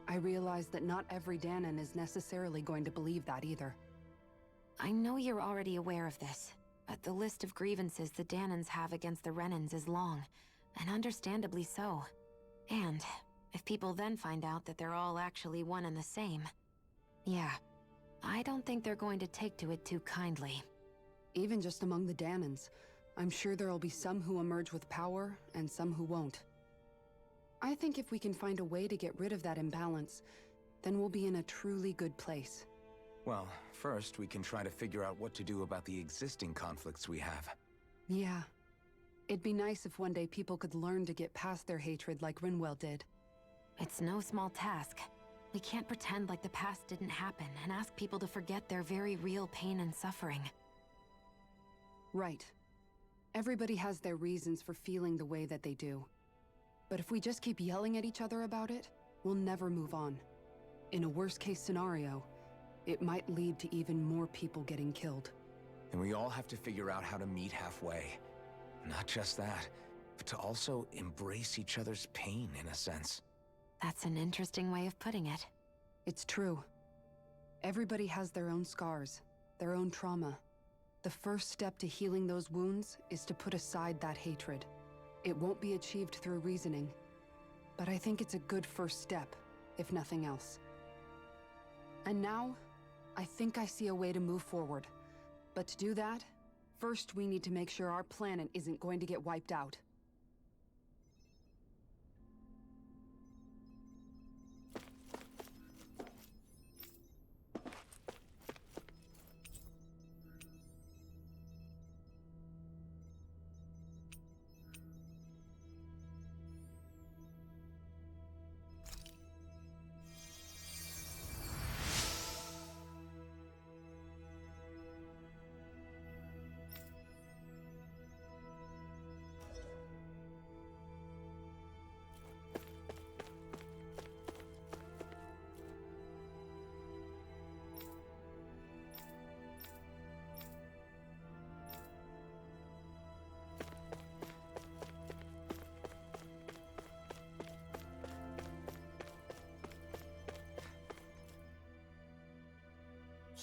I realize that not every Danan is necessarily going to believe that either. I know you're already aware of this, but the list of grievances the Danans have against the Renans is long, and understandably so. And if people then find out that they're all actually one and the same, yeah, I don't think they're going to take to it too kindly. Even just among the Danans, I'm sure there'll be some who emerge with power and some who won't. I think if we can find a way to get rid of that imbalance, then we'll be in a truly good place. Well, first we can try to figure out what to do about the existing conflicts we have. Yeah. It'd be nice if one day people could learn to get past their hatred like Rinwell did. It's no small task. We can't pretend like the past didn't happen and ask people to forget their very real pain and suffering. Right. Everybody has their reasons for feeling the way that they do. But if we just keep yelling at each other about it, we'll never move on. In a worst-case scenario, it might lead to even more people getting killed. And we all have to figure out how to meet halfway. Not just that, but to also embrace each other's pain, in a sense. That's an interesting way of putting it. It's true. Everybody has their own scars, their own trauma. The first step to healing those wounds is to put aside that hatred. It won't be achieved through reasoning, but I think it's a good first step, if nothing else. And now, I think I see a way to move forward. But to do that, first we need to make sure our planet isn't going to get wiped out.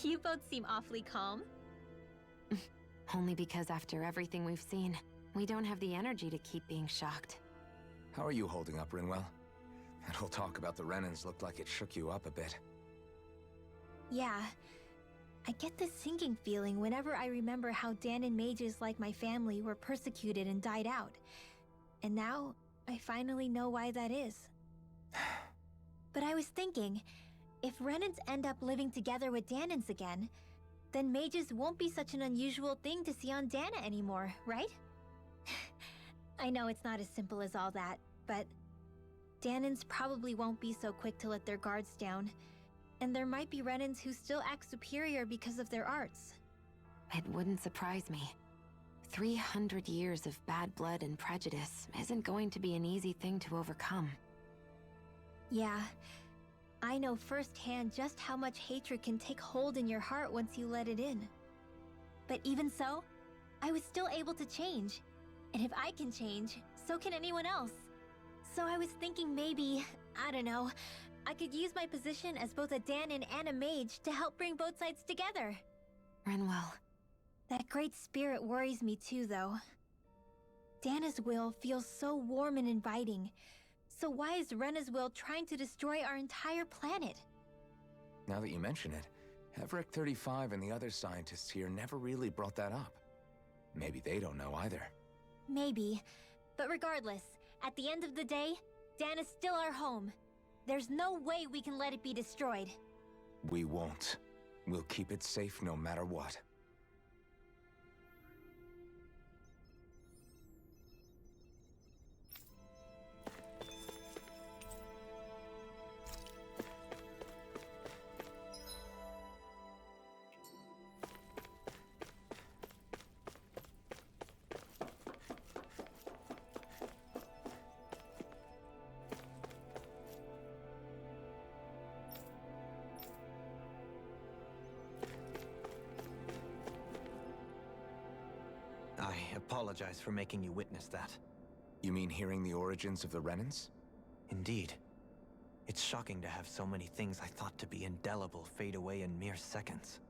You both seem awfully calm. Only because after everything we've seen, we don't have the energy to keep being shocked. How are you holding up, Rinwell? That whole talk about the Renans looked like it shook you up a bit. Yeah. I get this sinking feeling whenever I remember how Danan mages like my family were persecuted and died out. And now, I finally know why that is. But I was thinking, if Renans end up living together with Danans again, then mages won't be such an unusual thing to see on Dana anymore, right? I know it's not as simple as all that, but Danans probably won't be so quick to let their guards down, and there might be Renans who still act superior because of their arts. It wouldn't surprise me. 300 years of bad blood and prejudice isn't going to be an easy thing to overcome. Yeah. I know firsthand just how much hatred can take hold in your heart once you let it in. But even so, I was still able to change. And if I can change, so can anyone else. So I was thinking maybe, I don't know, I could use my position as both a Danan and a mage to help bring both sides together. Rinwell. That great spirit worries me too, though. Dana's will feels so warm and inviting. So why is Rena's will trying to destroy our entire planet? Now that you mention it, Everett 35 and the other scientists here never really brought that up. Maybe they don't know either. Maybe. But regardless, at the end of the day, Dan is still our home. There's no way we can let it be destroyed. We won't. We'll keep it safe no matter what. apologize for making you witness that. You mean hearing the origins of the Renans? Indeed. It's shocking to have so many things I thought to be indelible fade away in mere seconds.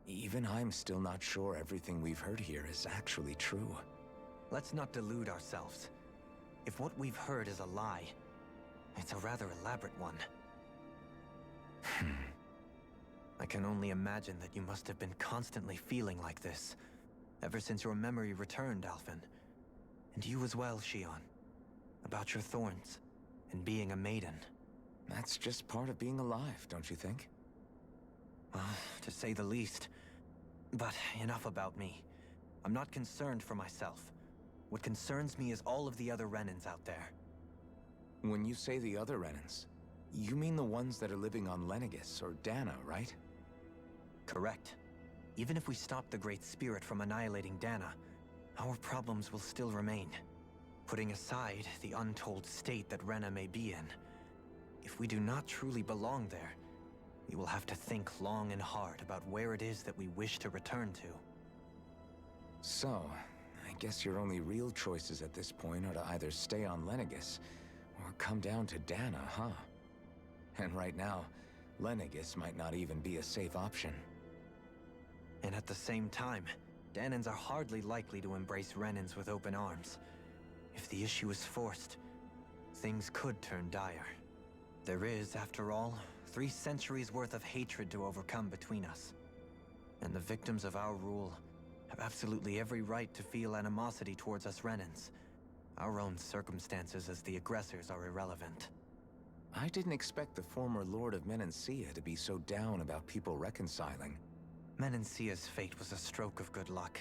Even I'm still not sure everything we've heard here is actually true. Let's not delude ourselves. If what we've heard is a lie, it's a rather elaborate one. I can only imagine that you must have been constantly feeling like this, ever since your memory returned, Alphen. And you as well, Shion. About your thorns, and being a maiden. That's just part of being alive, don't you think? Well, to say the least. But enough about me. I'm not concerned for myself. What concerns me is all of the other Renans out there. When you say the other Renans, you mean the ones that are living on Lenegis or Dana, right? Correct. Even if we stop the Great Spirit from annihilating Dana, our problems will still remain. Putting aside the untold state that Rena may be in, if we do not truly belong there, we will have to think long and hard about where it is that we wish to return to. So, I guess your only real choices at this point are to either stay on Lenegis or come down to Dana, huh? And right now, Lenegis might not even be a safe option. And at the same time, Danans are hardly likely to embrace Renans with open arms. If the issue is forced, things could turn dire. There is, after all, 3 centuries worth of hatred to overcome between us. And the victims of our rule have absolutely every right to feel animosity towards us Renans. Our own circumstances as the aggressors are irrelevant. I didn't expect the former Lord of Menancia to be so down about people reconciling. Menancia's fate was a stroke of good luck.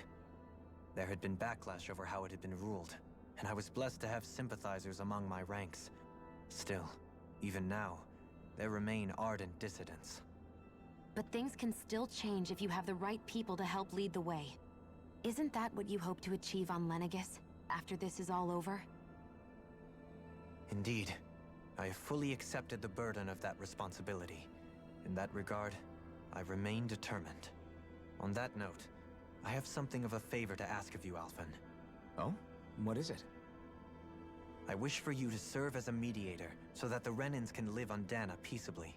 There had been backlash over how it had been ruled, and I was blessed to have sympathizers among my ranks. Still, even now, there remain ardent dissidents. But things can still change if you have the right people to help lead the way. Isn't that what you hope to achieve on Lenegis, after this is all over? Indeed. I have fully accepted the burden of that responsibility. In that regard, I remain determined. On that note, I have something of a favor to ask of you, Alphen. Oh? What is it? I wish for you to serve as a mediator, so that the Renans can live on Dana peaceably.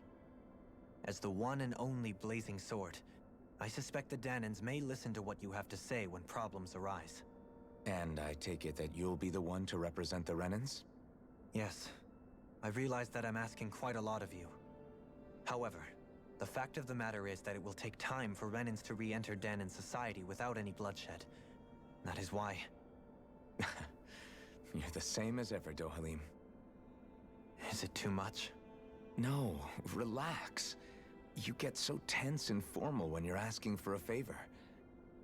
As the one and only Blazing Sword, I suspect the Danans may listen to what you have to say when problems arise. And I take it that you'll be the one to represent the Renans? Yes. I realize that I'm asking quite a lot of you. However, the fact of the matter is that it will take time for Renans to re-enter Danan society without any bloodshed. That is why... You're the same as ever, Dohalim. Is it too much? No, relax. You get so tense and formal when you're asking for a favor.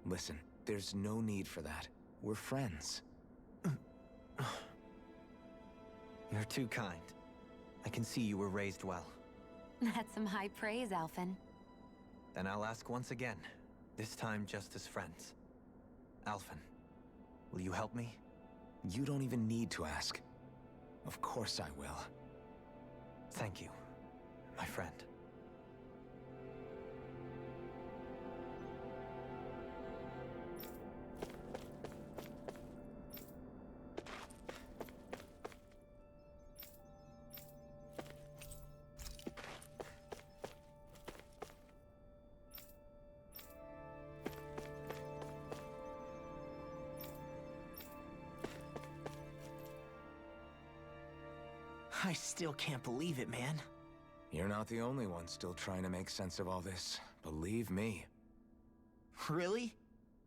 Listen, there's no need for that. We're friends. You're too kind. I can see you were raised well. That's some high praise, Alphen. Then I'll ask once again, this time just as friends. Alphen, will you help me? You don't even need to ask. Of course I will. Thank you, my friend. I still can't believe it, man. You're not the only one still trying to make sense of all this. Believe me. Really?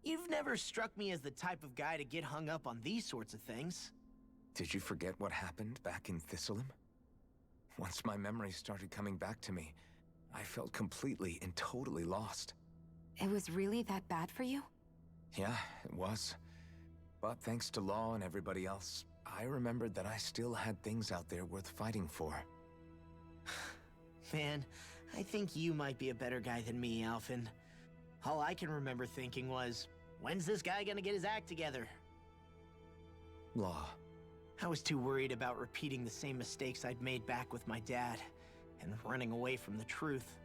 You've never struck me as the type of guy to get hung up on these sorts of things. Did you forget what happened back in Thistleum? Once my memories started coming back to me, I felt completely and totally lost. It was really that bad for you? Yeah, it was. But thanks to Law and everybody else, I remembered that I still had things out there worth fighting for. Man, I think you might be a better guy than me, Alphen. All I can remember thinking was, when's this guy gonna get his act together? Law. I was too worried about repeating the same mistakes I'd made back with my dad, and running away from the truth.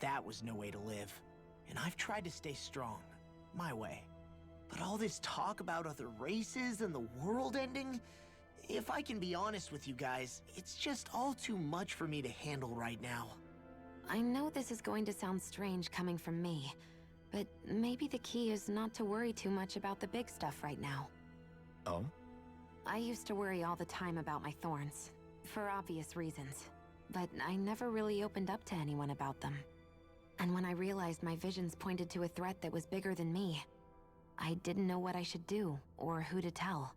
That was no way to live, and I've tried to stay strong, my way. But all this talk about other races and the world ending, if I can be honest with you guys, it's just all too much for me to handle right now. I know this is going to sound strange coming from me, but maybe the key is not to worry too much about the big stuff right now. Oh? I used to worry all the time about my thorns, for obvious reasons, but I never really opened up to anyone about them. And when I realized my visions pointed to a threat that was bigger than me, I didn't know what I should do or who to tell.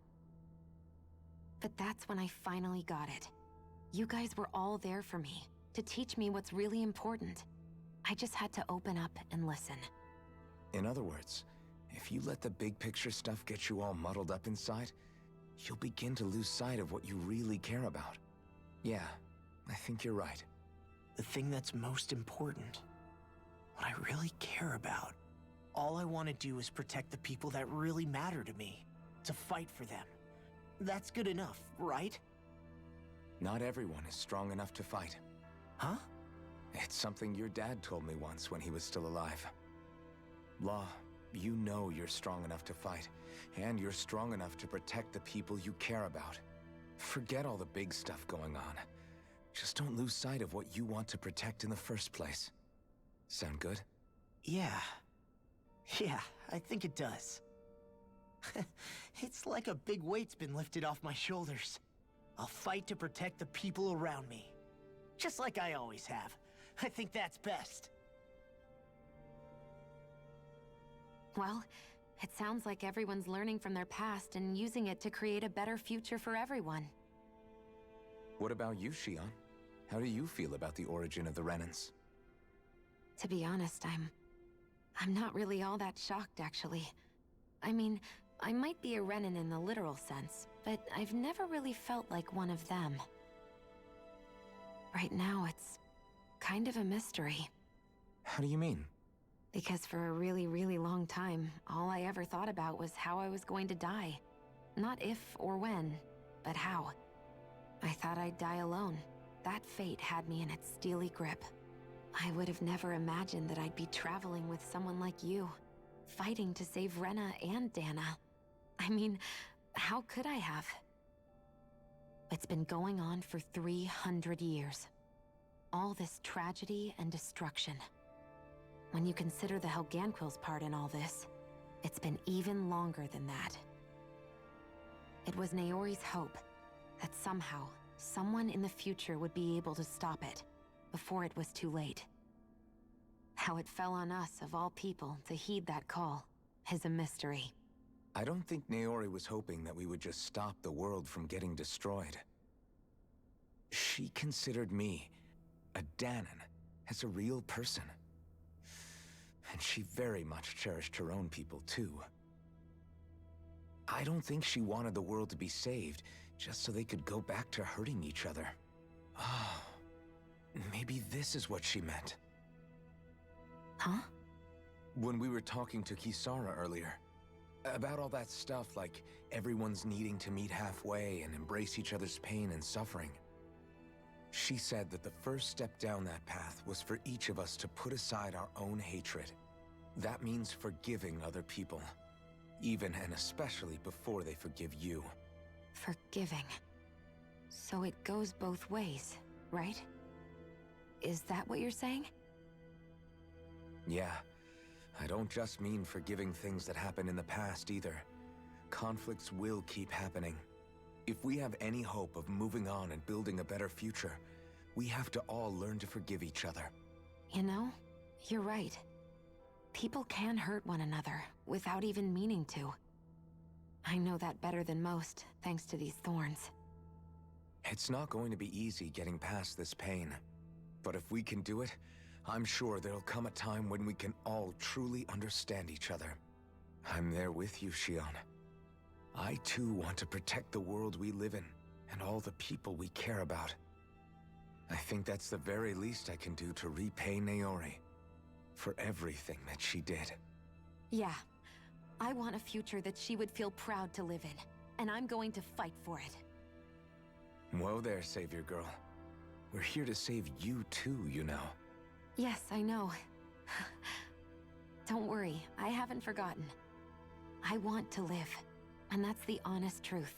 But that's when I finally got it. You guys were all there for me, to teach me what's really important. I just had to open up and listen. In other words, if you let the big picture stuff get you all muddled up inside, you'll begin to lose sight of what you really care about. Yeah, I think you're right. The thing that's most important, what I really care about. All I want to do is protect the people that really matter to me, to fight for them. That's good enough, right? Not everyone is strong enough to fight. Huh? It's something your dad told me once when he was still alive. Law, you know you're strong enough to fight, and you're strong enough to protect the people you care about. Forget all the big stuff going on. Just don't lose sight of what you want to protect in the first place. Sound good? Yeah, I think it does. It's like a big weight's been lifted off my shoulders. I'll fight to protect the people around me. Just like I always have. I think that's best. Well, it sounds like everyone's learning from their past and using it to create a better future for everyone. What about you, Xion? How do you feel about the origin of the Renans? To be honest, I'm not really all that shocked, actually. I mean, I might be a Renan in the literal sense, but I've never really felt like one of them. Right now, it's kind of a mystery. How do you mean? Because for a really, really long time, all I ever thought about was how I was going to die. Not if or when, but how. I thought I'd die alone. That fate had me in its steely grip. I would have never imagined that I'd be traveling with someone like you, fighting to save Rena and Dana. I mean, how could I have? It's been going on for 300 years. All this tragedy and destruction. When you consider the Helganquil's part in all this, it's been even longer than that. It was Naori's hope that somehow, someone in the future would be able to stop it before it was too late. How it fell on us, of all people, to heed that call is a mystery. I don't think Naori was hoping that we would just stop the world from getting destroyed. She considered me, a Danan, as a real person. And she very much cherished her own people, too. I don't think she wanted the world to be saved just so they could go back to hurting each other. Oh, maybe this is what she meant. Huh? When we were talking to Kisara earlier, about all that stuff like everyone's needing to meet halfway and embrace each other's pain and suffering. She said that the first step down that path was for each of us to put aside our own hatred. That means forgiving other people, even and especially before they forgive you. Forgiving. So it goes both ways, right? Is that what you're saying? Yeah. I don't just mean forgiving things that happened in the past either. Conflicts will keep happening. If we have any hope of moving on and building a better future, we have to all learn to forgive each other. You know, you're right. People can hurt one another without even meaning to. I know that better than most, thanks to these thorns. It's not going to be easy getting past this pain. But if we can do it, I'm sure there'll come a time when we can all truly understand each other. I'm there with you, Xion. I too want to protect the world we live in, and all the people we care about. I think that's the very least I can do to repay Naori for everything that she did. Yeah. I want a future that she would feel proud to live in, and I'm going to fight for it. Whoa there, Savior Girl. We're here to save you too, you know. Yes, I know. Don't worry, I haven't forgotten. I want to live, and that's the honest truth.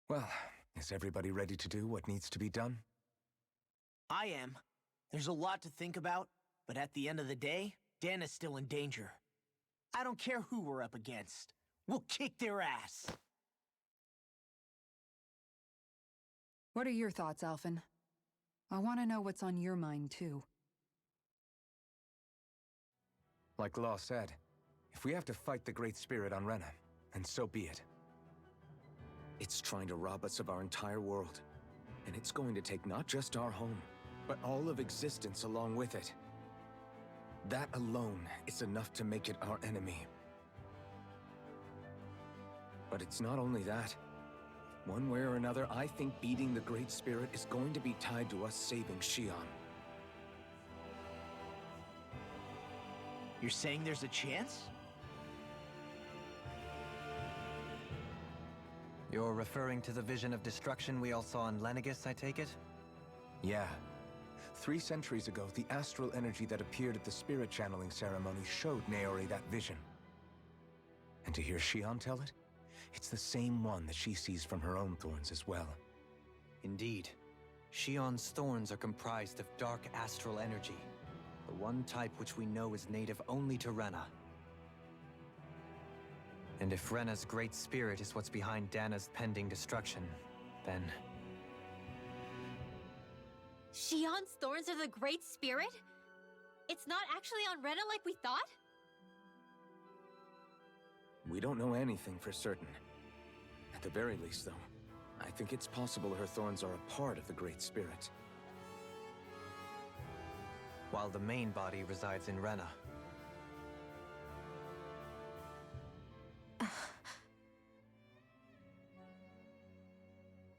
Well, is everybody ready to do what needs to be done? I am. There's a lot to think about, but at the end of the day, Dana's still in danger. I don't care who we're up against. We'll kick their ass. What are your thoughts, Alphen? I want to know what's on your mind, too. Like Law said, if we have to fight the Great Spirit on Rena, then so be it. It's trying to rob us of our entire world. And it's going to take not just our home, but all of existence along with it. That alone is enough to make it our enemy. But it's not only that. One way or another, I think beating the Great Spirit is going to be tied to us saving Xion. You're saying there's a chance? You're referring to the vision of destruction we all saw in Lenegis, I take it? Yeah. 3 centuries ago, the astral energy that appeared at the spirit channeling ceremony showed Naori that vision. And to hear Xion tell it, it's the same one that she sees from her own thorns as well. Indeed. Xion's thorns are comprised of dark astral energy, the one type which we know is native only to Rena. And if Rena's great spirit is what's behind Dana's pending destruction, then... Xion's thorns are the Great Spirit? It's not actually on Rena like we thought? We don't know anything for certain. At the very least, though, I think it's possible her thorns are a part of the Great Spirit. While the main body resides in Rena.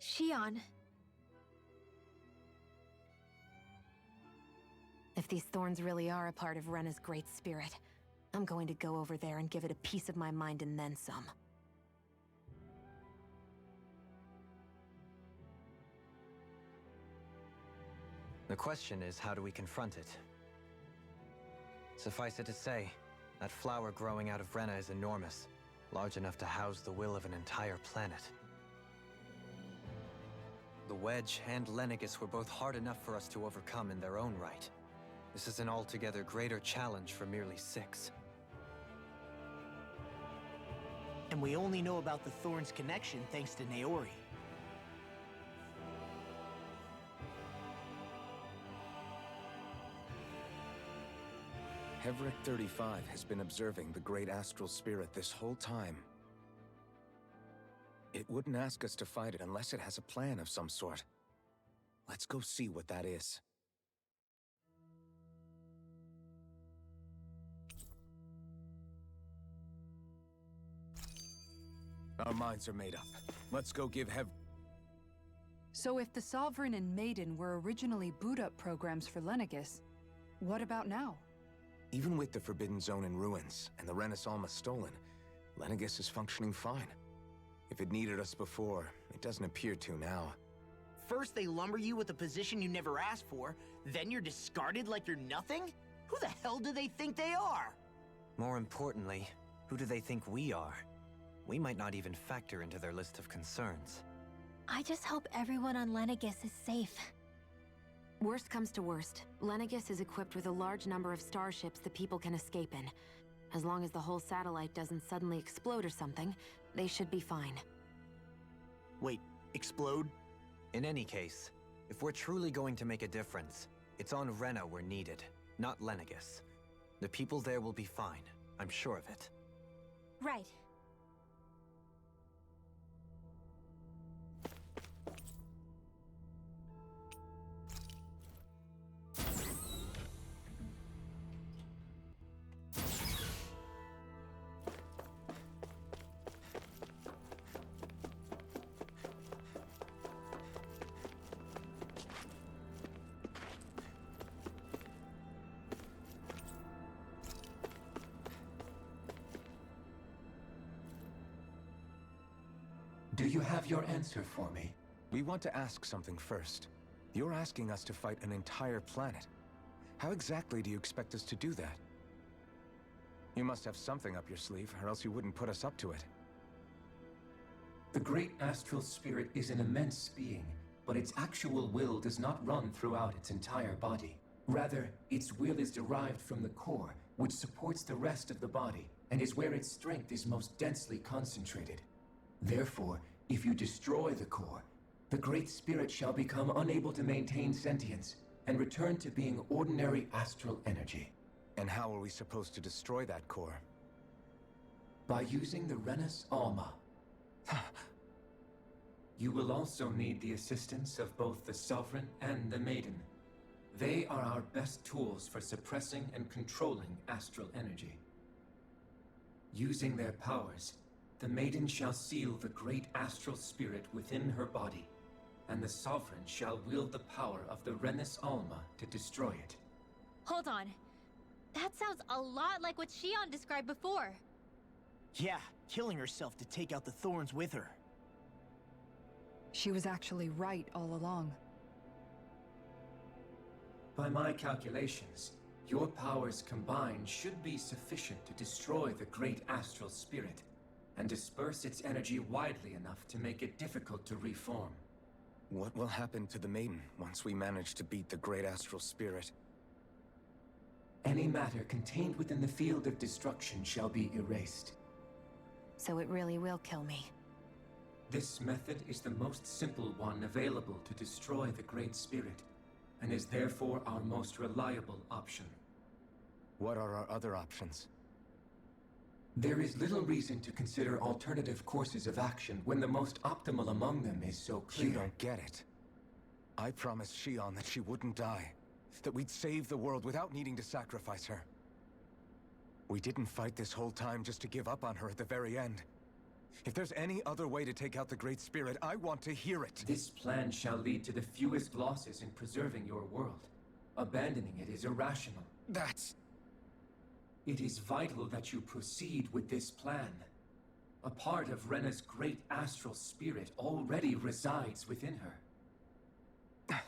Xion. If these thorns really are a part of Rena's Great Spirit, I'm going to go over there and give it a piece of my mind and then some. The question is, how do we confront it? Suffice it to say, that flower growing out of Rena is enormous, large enough to house the will of an entire planet. The Wedge and Lenegis were both hard enough for us to overcome in their own right. This is an altogether greater challenge for merely 6. And we only know about the Thorns connection thanks to Naori. Hevric 35 has been observing the Great Astral Spirit this whole time. It wouldn't ask us to fight it unless it has a plan of some sort. Let's go see what that is. Our minds are made up. Let's go give So if the Sovereign and Maiden were originally boot-up programs for Lenegis, what about now? Even with the Forbidden Zone in ruins and the Renaissance stolen, Lenegis is functioning fine. If it needed us before, it doesn't appear to now. First they lumber you with a position you never asked for, then you're discarded like you're nothing? Who the hell do they think they are? More importantly, who do they think we are? We might not even factor into their list of concerns. I just hope everyone on Lenegis is safe. Worst comes to worst, Lenegis is equipped with a large number of starships that people can escape in. As long as the whole satellite doesn't suddenly explode or something, they should be fine. Wait, explode? In any case, if we're truly going to make a difference, it's on Rena we're needed, not Lenegis. The people there will be fine, I'm sure of it. Right. Do you have your answer for me? We want to ask something first. You're asking us to fight an entire planet. How exactly do you expect us to do that? You must have something up your sleeve, or else you wouldn't put us up to it. The great astral spirit is an immense being, but its actual will does not run throughout its entire body. Rather, its will is derived from the core, which supports the rest of the body, and is where its strength is most densely concentrated. Therefore, if you destroy the core, the Great Spirit shall become unable to maintain sentience, and return to being ordinary astral energy. And how are we supposed to destroy that core? By using the Rena's Alma. You will also need the assistance of both the Sovereign and the Maiden. They are our best tools for suppressing and controlling astral energy. Using their powers, the Maiden shall seal the great astral spirit within her body, and the Sovereign shall wield the power of the Rena's Alma to destroy it. Hold on. That sounds a lot like what Xion described before. Yeah, killing herself to take out the thorns with her. She was actually right all along. By my calculations, your powers combined should be sufficient to destroy the great astral spirit, and disperse its energy widely enough to make it difficult to reform. What will happen to the Maiden once we manage to beat the great astral spirit? Any matter contained within the field of destruction shall be erased. So it really will kill me. This method is the most simple one available to destroy the Great Spirit, and is therefore our most reliable option. What are our other options? There is little reason to consider alternative courses of action when the most optimal among them is so clear. You don't get it. I promised Xion that she wouldn't die, that we'd save the world without needing to sacrifice her. We didn't fight this whole time just to give up on her at the very end. If there's any other way to take out the Great Spirit, I want to hear it. This plan shall lead to the fewest losses in preserving your world. Abandoning it is irrational. It is vital that you proceed with this plan. A part of Rena's great astral spirit already resides within her.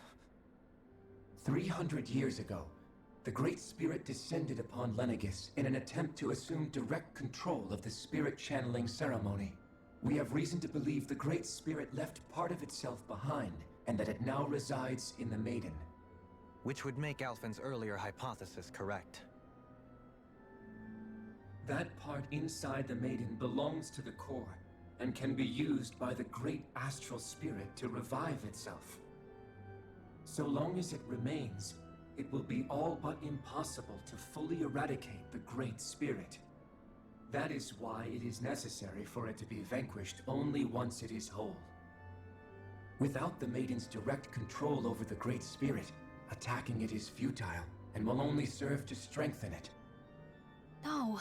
300 years ago, the Great Spirit descended upon Lenegis in an attempt to assume direct control of the spirit channeling ceremony. We have reason to believe the Great Spirit left part of itself behind, and that it now resides in the Maiden. Which would make Alphen's earlier hypothesis correct. That part inside the Maiden belongs to the core, and can be used by the great astral spirit to revive itself. So long as it remains, it will be all but impossible to fully eradicate the Great Spirit. That is why it is necessary for it to be vanquished only once it is whole. Without the Maiden's direct control over the Great Spirit, attacking it is futile, and will only serve to strengthen it. No.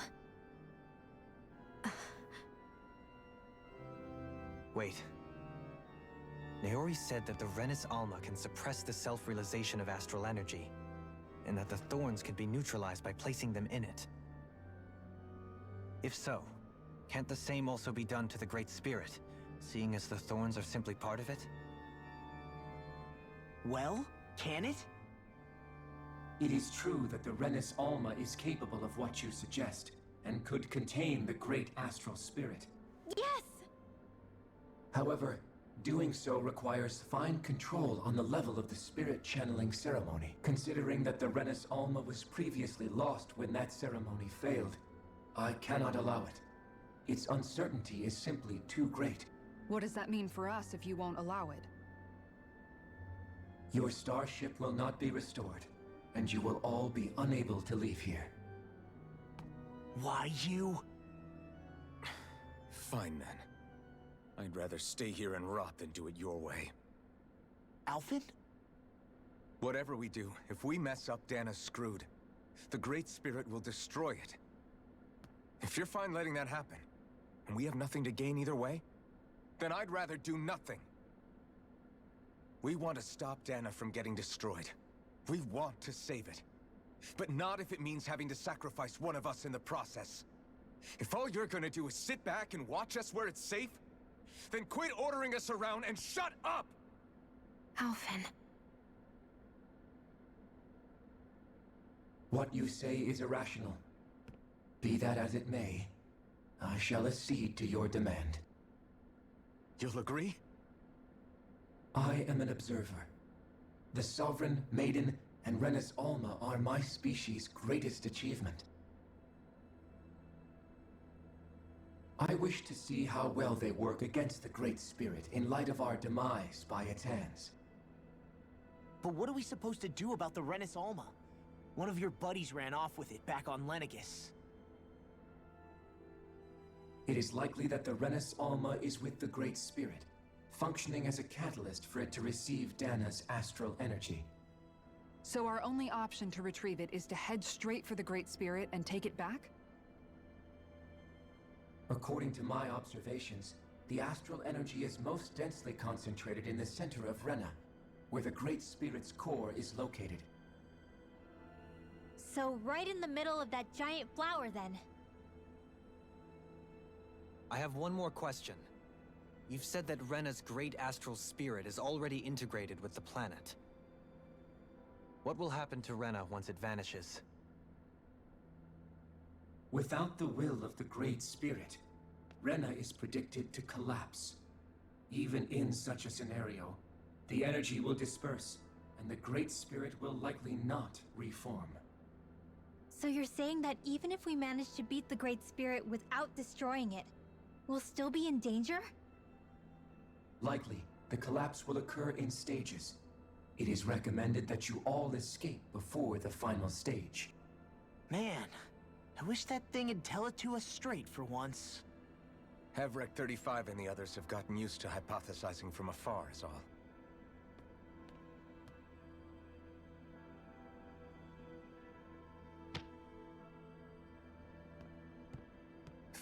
Wait. Naori said that the Rena's Alma can suppress the self-realization of astral energy, and that the thorns could be neutralized by placing them in it. If so, can't the same also be done to the Great Spirit, seeing as the thorns are simply part of it? Well, can it? It is true that the Rena's Alma is capable of what you suggest, and could contain the great astral spirit. Yes! However, doing so requires fine control on the level of the spirit channeling ceremony, considering that the Rena's Alma was previously lost when that ceremony failed. I cannot allow it. Its uncertainty is simply too great. What does that mean for us if you won't allow it? Your starship will not be restored, and you will all be unable to leave here. Why you? Fine then. I'd rather stay here and rot than do it your way. Alphen? Whatever we do, if we mess up, Dana's screwed. The Great Spirit will destroy it. If you're fine letting that happen, and we have nothing to gain either way, then I'd rather do nothing. We want to stop Dana from getting destroyed. We want to save it. But not if it means having to sacrifice one of us in the process. If all you're gonna do is sit back and watch us where it's safe, then quit ordering us around and shut up! Alphen. What you say is irrational. Be that as it may, I shall accede to your demand. You'll agree? I am an observer. The Sovereign, Maiden, and Rena's Alma are my species' greatest achievement. I wish to see how well they work against the Great Spirit in light of our demise by its hands. But what are we supposed to do about the Rena's Alma? One of your buddies ran off with it back on Lenegus. It is likely that the Rena's Alma is with the Great Spirit, functioning as a catalyst for it to receive Dana's astral energy. So our only option to retrieve it is to head straight for the Great Spirit and take it back? According to my observations, the astral energy is most densely concentrated in the center of Rena, where the Great Spirit's core is located. So right in the middle of that giant flower, then. I have one more question. You've said that Rena's great astral spirit is already integrated with the planet. What will happen to Rena once it vanishes? Without the will of the Great Spirit, Rena is predicted to collapse. Even in such a scenario, the energy will disperse, and the Great Spirit will likely not reform. So you're saying that even if we manage to beat the Great Spirit without destroying it, we'll still be in danger? Likely, the collapse will occur in stages. It is recommended that you all escape before the final stage. Man, I wish that thing would tell it to us straight for once. Hevrek 35 and the others have gotten used to hypothesizing from afar, is all.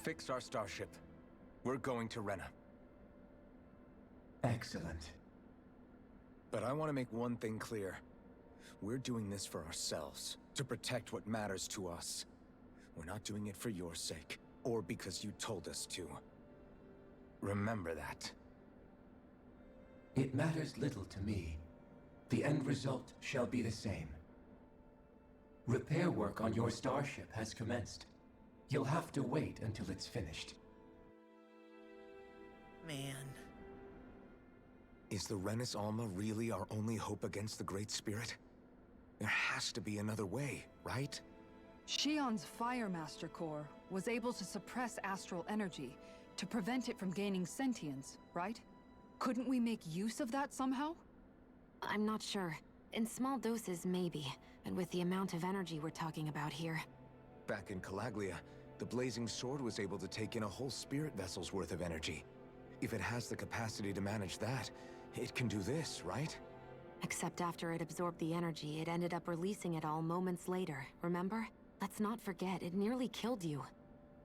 Fix our starship. We're going to Rena. Excellent. But I want to make one thing clear. We're doing this for ourselves, to protect what matters to us. We're not doing it for your sake, or because you told us to. Remember that. It matters little to me. The end result shall be the same. Repair work on your starship has commenced. You'll have to wait until it's finished. Man. Is the Rena's Alma really our only hope against the Great Spirit? There has to be another way, right? Shion's Fire Master Core was able to suppress astral energy to prevent it from gaining sentience, right? Couldn't we make use of that somehow? I'm not sure. In small doses, maybe. And with the amount of energy we're talking about here. Back in Calaglia, the Blazing Sword was able to take in a whole spirit vessel's worth of energy. If it has the capacity to manage that, it can do this, right? Except after it absorbed the energy, it ended up releasing it all moments later, remember? Let's not forget, it nearly killed you.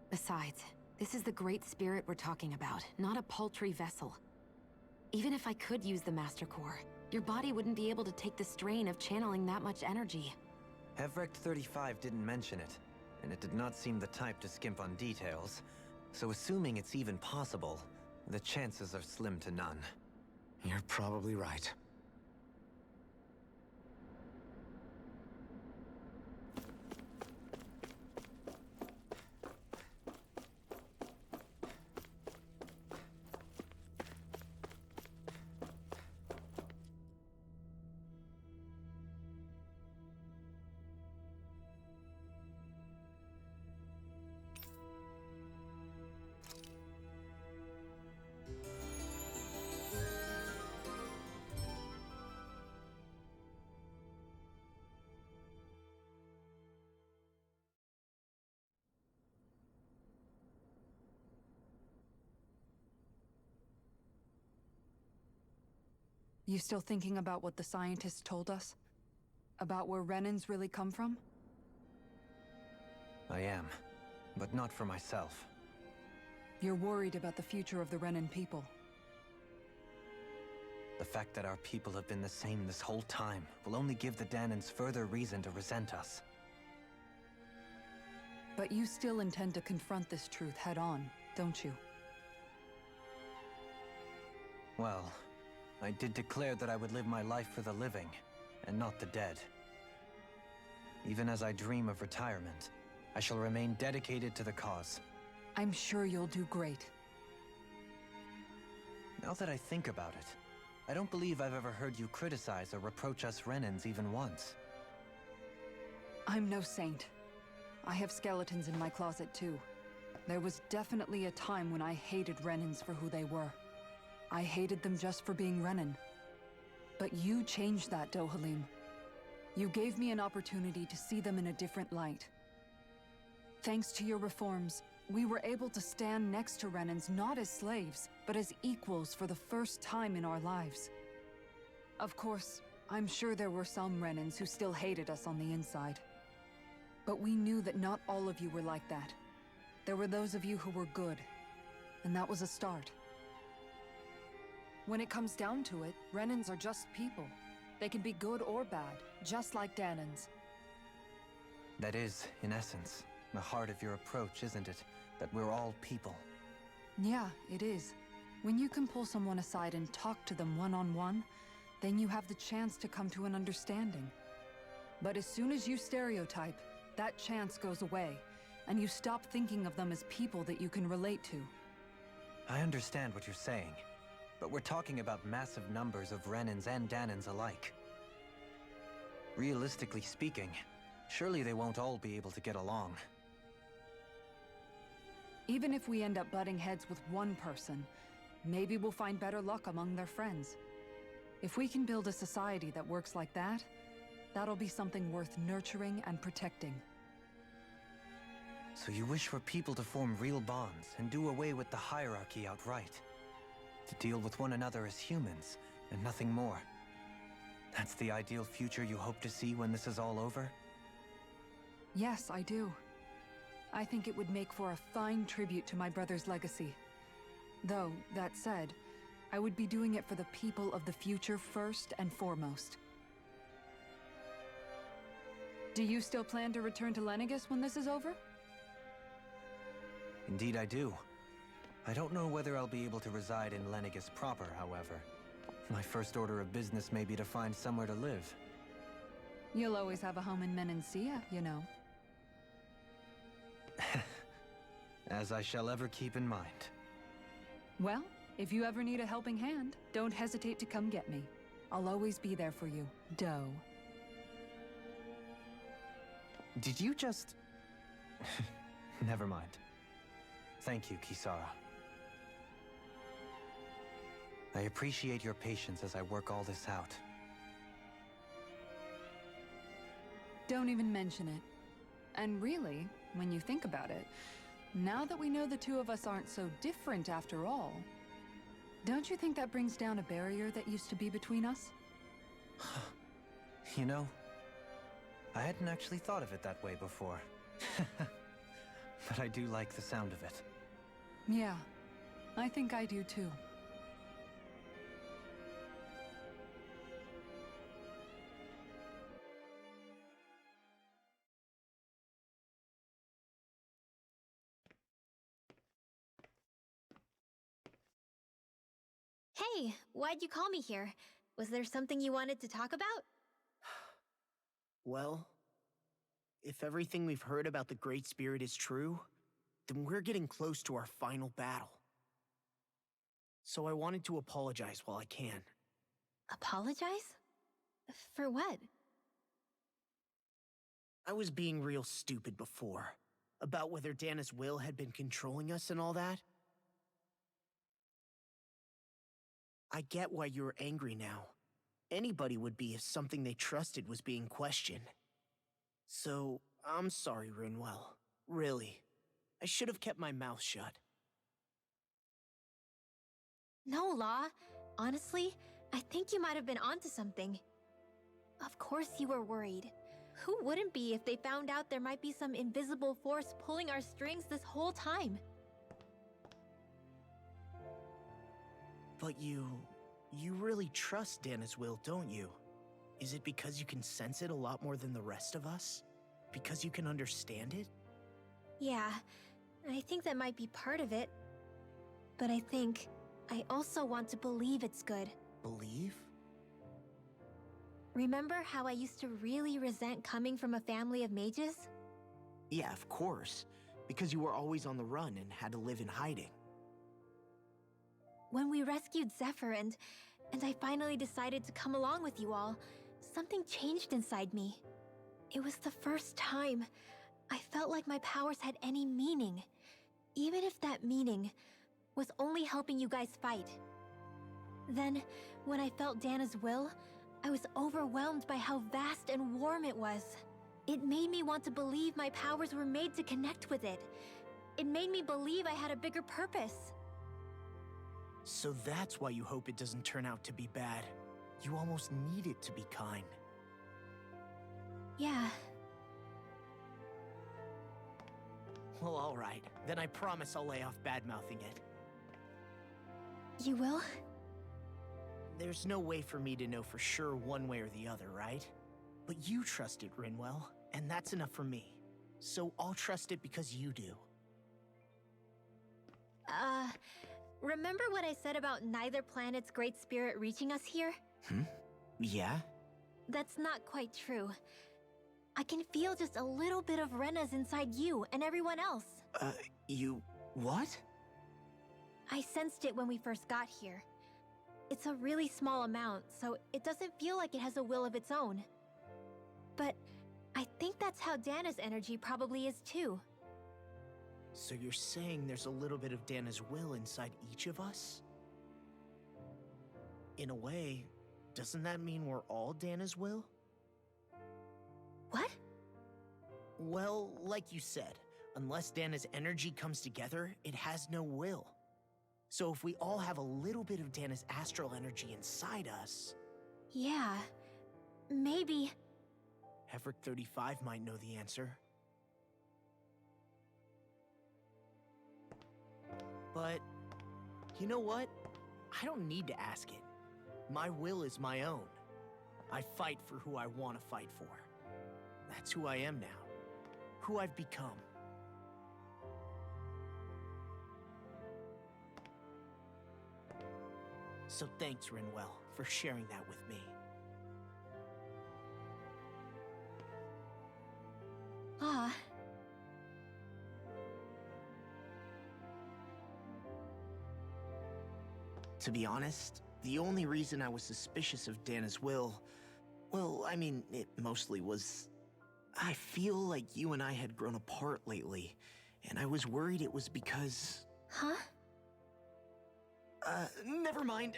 Besides, this is the Great Spirit we're talking about, not a paltry vessel. Even if I could use the Master Core, your body wouldn't be able to take the strain of channeling that much energy. Hevrek 35 didn't mention it, and it did not seem the type to skimp on details. So assuming it's even possible, the chances are slim to none. You're probably right. You still thinking about what the scientists told us? About where Renans really come from? I am, but not for myself. You're worried about the future of the Renan people. The fact that our people have been the same this whole time will only give the Danans further reason to resent us. But you still intend to confront this truth head-on, don't you? Well, I did declare that I would live my life for the living, and not the dead. Even as I dream of retirement, I shall remain dedicated to the cause. I'm sure you'll do great. Now that I think about it, I don't believe I've ever heard you criticize or reproach us Renans even once. I'm no saint. I have skeletons in my closet too. There was definitely a time when I hated Renans for who they were. I hated them just for being Renan. But you changed that, Dohalim. You gave me an opportunity to see them in a different light. Thanks to your reforms, we were able to stand next to Renans not as slaves, but as equals for the first time in our lives. Of course, I'm sure there were some Renans who still hated us on the inside. But we knew that not all of you were like that. There were those of you who were good, and that was a start. When it comes down to it, Renans are just people. They can be good or bad, just like Danans. That is, in essence, the heart of your approach, isn't it? That we're all people. Yeah, it is. When you can pull someone aside and talk to them one-on-one, then you have the chance to come to an understanding. But as soon as you stereotype, that chance goes away, and you stop thinking of them as people that you can relate to. I understand what you're saying, but we're talking about massive numbers of Renans and Danans alike. Realistically speaking, surely they won't all be able to get along. Even if we end up butting heads with one person, maybe we'll find better luck among their friends. If we can build a society that works like that, that'll be something worth nurturing and protecting. So you wish for people to form real bonds and do away with the hierarchy outright? To deal with one another as humans, and nothing more? That's the ideal future you hope to see when this is all over? Yes, I do. I think it would make for a fine tribute to my brother's legacy. Though, that said, I would be doing it for the people of the future first and foremost. Do you still plan to return to Lenegis when this is over? Indeed I do. I don't know whether I'll be able to reside in Lenegis proper, however. My first order of business may be to find somewhere to live. You'll always have a home in Menancia, you know. As I shall ever keep in mind. Well, if you ever need a helping hand, don't hesitate to come get me. I'll always be there for you, Doe. Did you just... Never mind. Thank you, Kisara. I appreciate your patience as I work all this out. Don't even mention it. And really, when you think about it, now that we know the two of us aren't so different after all, don't you think that brings down a barrier that used to be between us? You know, I hadn't actually thought of it that way before. But I do like the sound of it. Yeah, I think I do too. Hey, why'd you call me here? Was there something you wanted to talk about? Well, if everything we've heard about the Great Spirit is true, then we're getting close to our final battle. So I wanted to apologize while I can. Apologize? For what? I was being real stupid before, about whether Dana's will had been controlling us and all that. I get why you're angry now. Anybody would be if something they trusted was being questioned. So, I'm sorry, Runewell. Really. I should have kept my mouth shut. No, Law. Honestly, I think you might have been onto something. Of course you were worried. Who wouldn't be if they found out there might be some invisible force pulling our strings this whole time? But you really trust Dana's will, don't you? Is it because you can sense it a lot more than the rest of us? Because you can understand it? Yeah, I think that might be part of it. But I think I also want to believe it's good. Believe? Remember how I used to really resent coming from a family of mages? Yeah, of course. Because you were always on the run and had to live in hiding. When we rescued Zephyr and I finally decided to come along with you all, something changed inside me. It was the first time I felt like my powers had any meaning, even if that meaning was only helping you guys fight. Then, when I felt Dana's will, I was overwhelmed by how vast and warm it was. It made me want to believe my powers were made to connect with it. It made me believe I had a bigger purpose. So that's why you hope it doesn't turn out to be bad. You almost need it to be kind. Yeah. Well, alright. Then I promise I'll lay off bad-mouthing it. You will? There's no way for me to know for sure one way or the other, right? But you trust it, Rinwell, and that's enough for me. So I'll trust it because you do. Remember what I said about neither planet's great spirit reaching us here? Yeah? That's not quite true. I can feel just a little bit of Rena's inside you and everyone else. You... what? I sensed it when we first got here. It's a really small amount, so it doesn't feel like it has a will of its own. But I think that's how Dana's energy probably is too. So you're saying there's a little bit of Dana's will inside each of us? In a way, doesn't that mean we're all Dana's will? What? Well, like you said, unless Dana's energy comes together, it has no will. So if we all have a little bit of Dana's astral energy inside us... Yeah, maybe... Hefric 35 might know the answer. But, you know what? I don't need to ask it. My will is my own. I fight for who I want to fight for. That's who I am now. Who I've become. So thanks, Rinwell, for sharing that with me. Ah. To be honest, the only reason I was suspicious of Dana's will, well, I mean, it mostly was... I feel like you and I had grown apart lately, and I was worried it was because... Huh? Never mind.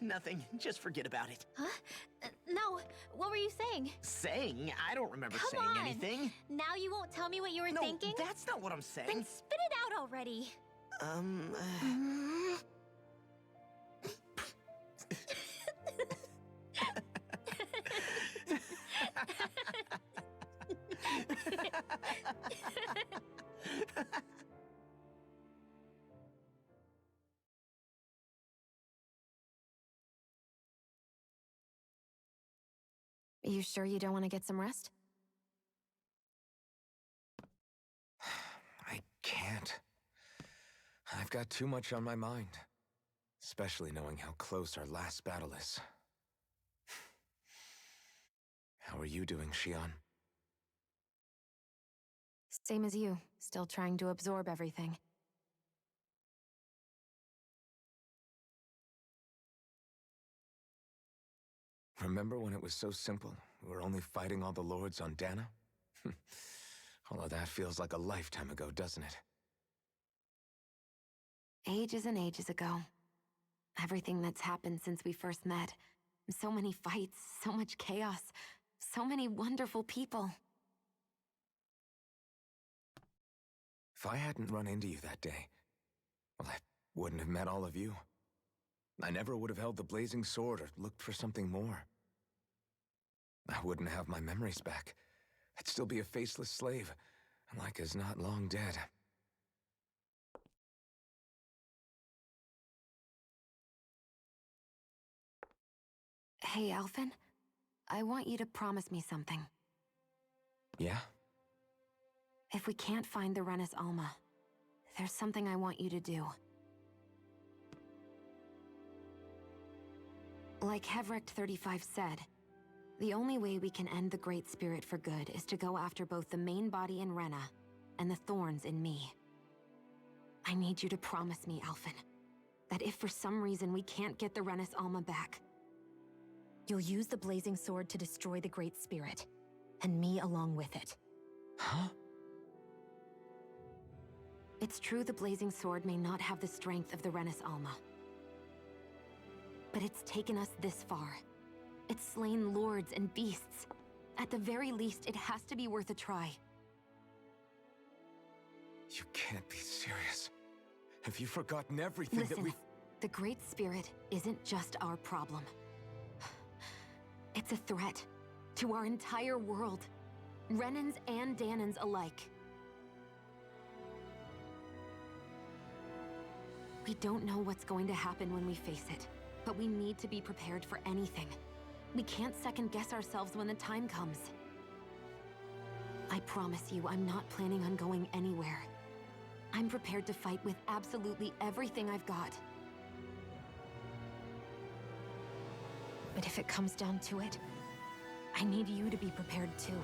Nothing. Just forget about it. Huh? No, what were you saying? Saying? I don't remember Come saying on. anything. Now you won't tell me what you were thinking? No, that's not what I'm saying. Then spit it out already. You sure you don't want to get some rest? I can't. I've got too much on my mind. Especially knowing how close our last battle is. How are you doing, Xion? Same as you, still trying to absorb everything. Remember when it was so simple? We were only fighting all the lords on Dana? All of that feels like a lifetime ago, doesn't it? Ages and ages ago. Everything that's happened since we first met. So many fights, so much chaos, so many wonderful people. If I hadn't run into you that day, well, I wouldn't have met all of you. I never would have held the blazing sword or looked for something more. I wouldn't have my memories back. I'd still be a faceless slave, like as not long dead. Hey, Alphen. I want you to promise me something. Yeah? If we can't find the Rena's Alma, there's something I want you to do. Like Hevrect 35 said, the only way we can end the Great Spirit for good is to go after both the main body in Rena and the thorns in me. I need you to promise me, Alphen, that if for some reason we can't get the Renis Alma back, you'll use the Blazing Sword to destroy the Great Spirit, and me along with it. Huh? It's true the Blazing Sword may not have the strength of the Renis Alma, but it's taken us this far. It's slain lords and beasts. At the very least, it has to be worth a try. You can't be serious. Have you forgotten everything that Listen, we've... the Great Spirit isn't just our problem. It's a threat to our entire world. Renans and Danans alike. We don't know what's going to happen when we face it, but we need to be prepared for anything. We can't second-guess ourselves when the time comes. I promise you, I'm not planning on going anywhere. I'm prepared to fight with absolutely everything I've got. But if it comes down to it, I need you to be prepared too.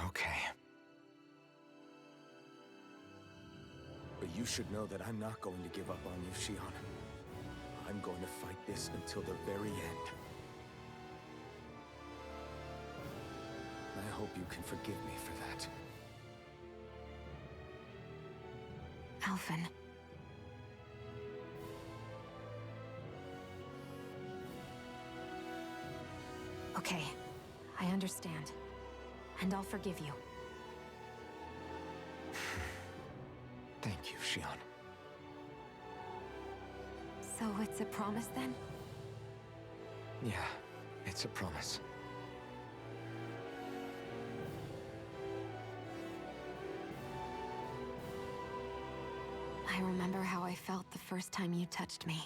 Okay. But you should know that I'm not going to give up on you, Xion. I'm going to fight this until the very end. I hope you can forgive me for that. Alphen. Okay, I understand. And I'll forgive you. Thank you, Xion. So it's a promise then? Yeah, it's a promise. I remember how I felt the first time you touched me.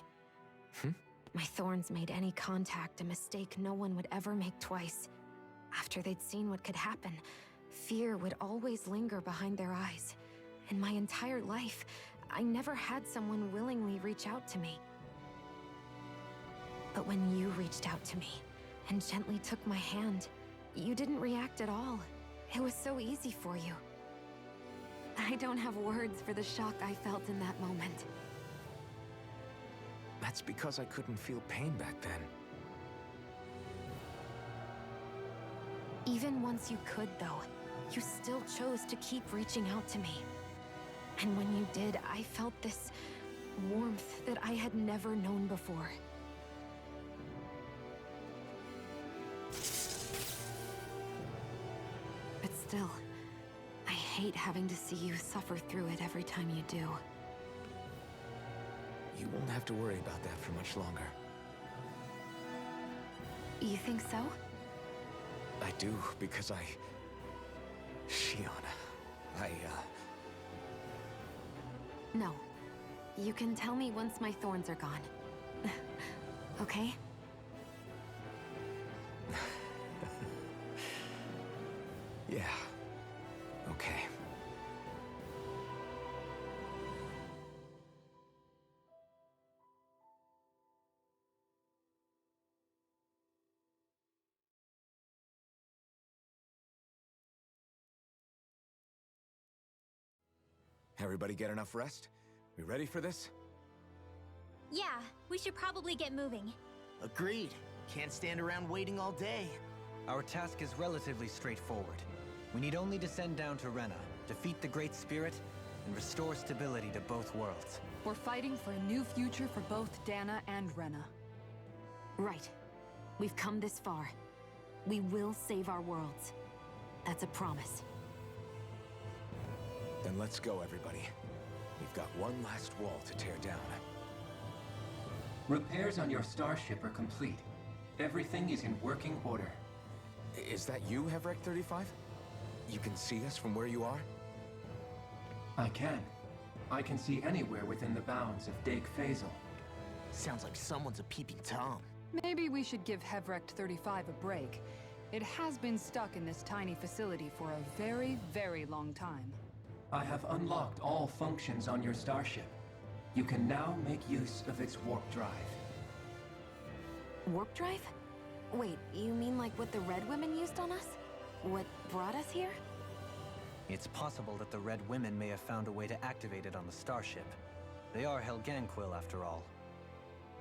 My thorns made any contact a mistake no one would ever make twice. After they'd seen what could happen, fear would always linger behind their eyes. In my entire life, I never had someone willingly reach out to me. But when you reached out to me and gently took my hand, you didn't react at all. It was so easy for you. I don't have words for the shock I felt in that moment. That's because I couldn't feel pain back then. Even once you could, though, you still chose to keep reaching out to me. And when you did, I felt this warmth that I had never known before. But still, I hate having to see you suffer through it every time you do. You won't have to worry about that for much longer. You think so? I do, because Xion, No. You can tell me once my thorns are gone. Okay? Yeah. Okay. Everybody get enough rest? We ready for this? Yeah, we should probably get moving. Agreed. Can't stand around waiting all day. Our task is relatively straightforward. We need only descend down to Rena, defeat the Great Spirit, and restore stability to both worlds. We're fighting for a new future for both Dana and Rena. Right. We've come this far. We will save our worlds. That's a promise. Then let's go, everybody. We've got one last wall to tear down. Repairs on your starship are complete. Everything is in working order. Is that you, Hevrect 35? You can see us from where you are? I can. I can see anywhere within the bounds of Dake Faisal. Sounds like someone's a peeping Tom. Maybe we should give Hevrect 35 a break. It has been stuck in this tiny facility for a very, very long time. I have unlocked all functions on your starship. You can now make use of its warp drive. Warp drive? Wait, you mean like what the Red Women used on us? What brought us here? It's possible that the Red Women may have found a way to activate it on the starship. They are Helganquil, after all.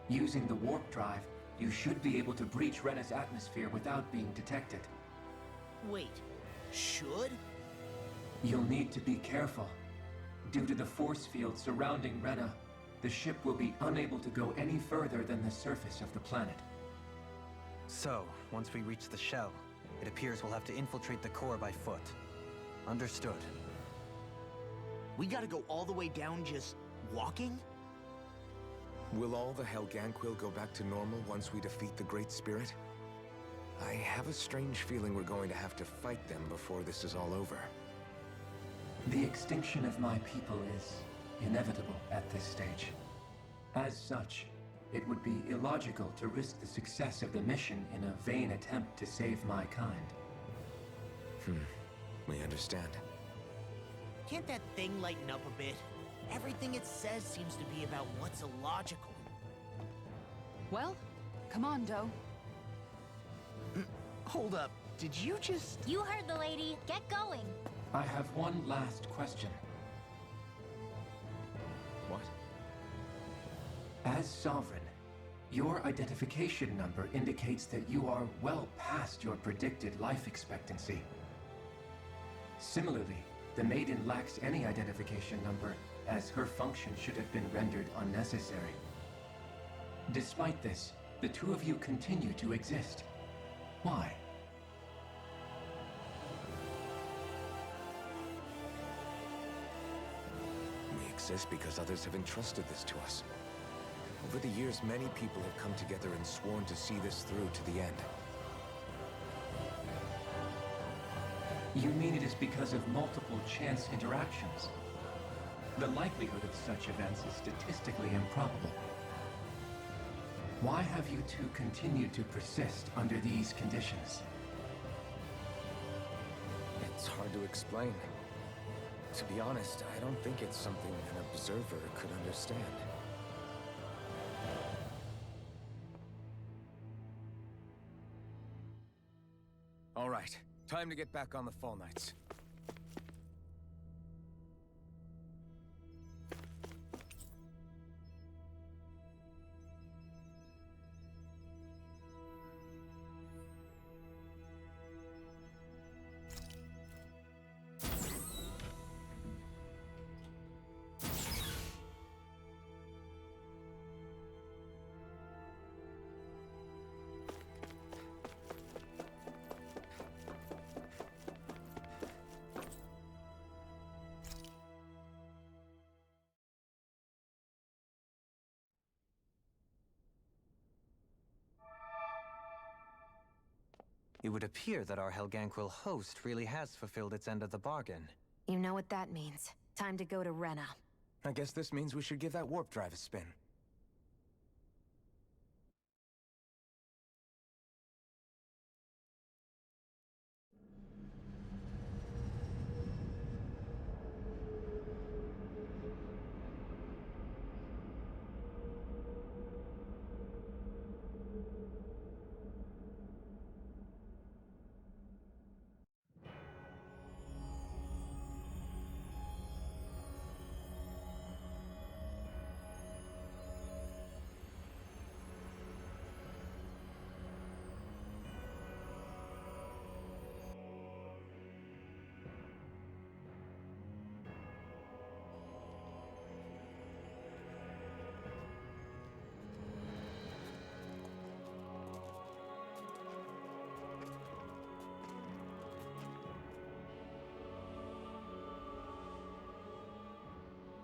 Using the warp drive, you should be able to breach Rena's atmosphere without being detected. Wait, should? You'll need to be careful. Due to the force field surrounding Rena, the ship will be unable to go any further than the surface of the planet. So, once we reach the shell, it appears we'll have to infiltrate the core by foot. Understood. We gotta go all the way down just walking? Will all the Helganquil go back to normal once we defeat the Great Spirit? I have a strange feeling we're going to have to fight them before this is all over. The extinction of my people is inevitable at this stage. As such, it would be illogical to risk the success of the mission in a vain attempt to save my kind. We understand. Can't that thing lighten up a bit? Everything it says seems to be about what's illogical. Well, come on, Doe. Hold up, did you just... You heard the lady. Get going. I have one last question. What? As Sovereign, your identification number indicates that you are well past your predicted life expectancy. Similarly, the Maiden lacks any identification number, as her function should have been rendered unnecessary. Despite this, the two of you continue to exist. Why? We exist because others have entrusted this to us. Over the years, many people have come together and sworn to see this through to the end. You mean it is because of multiple chance interactions? The likelihood of such events is statistically improbable. Why have you two continued to persist under these conditions? It's hard to explain. To be honest, I don't think it's something an observer could understand. All right, time to get back on the Fall Knights. It would appear that our Helganquil host really has fulfilled its end of the bargain. You know what that means. Time to go to Rena. I guess this means we should give that warp drive a spin.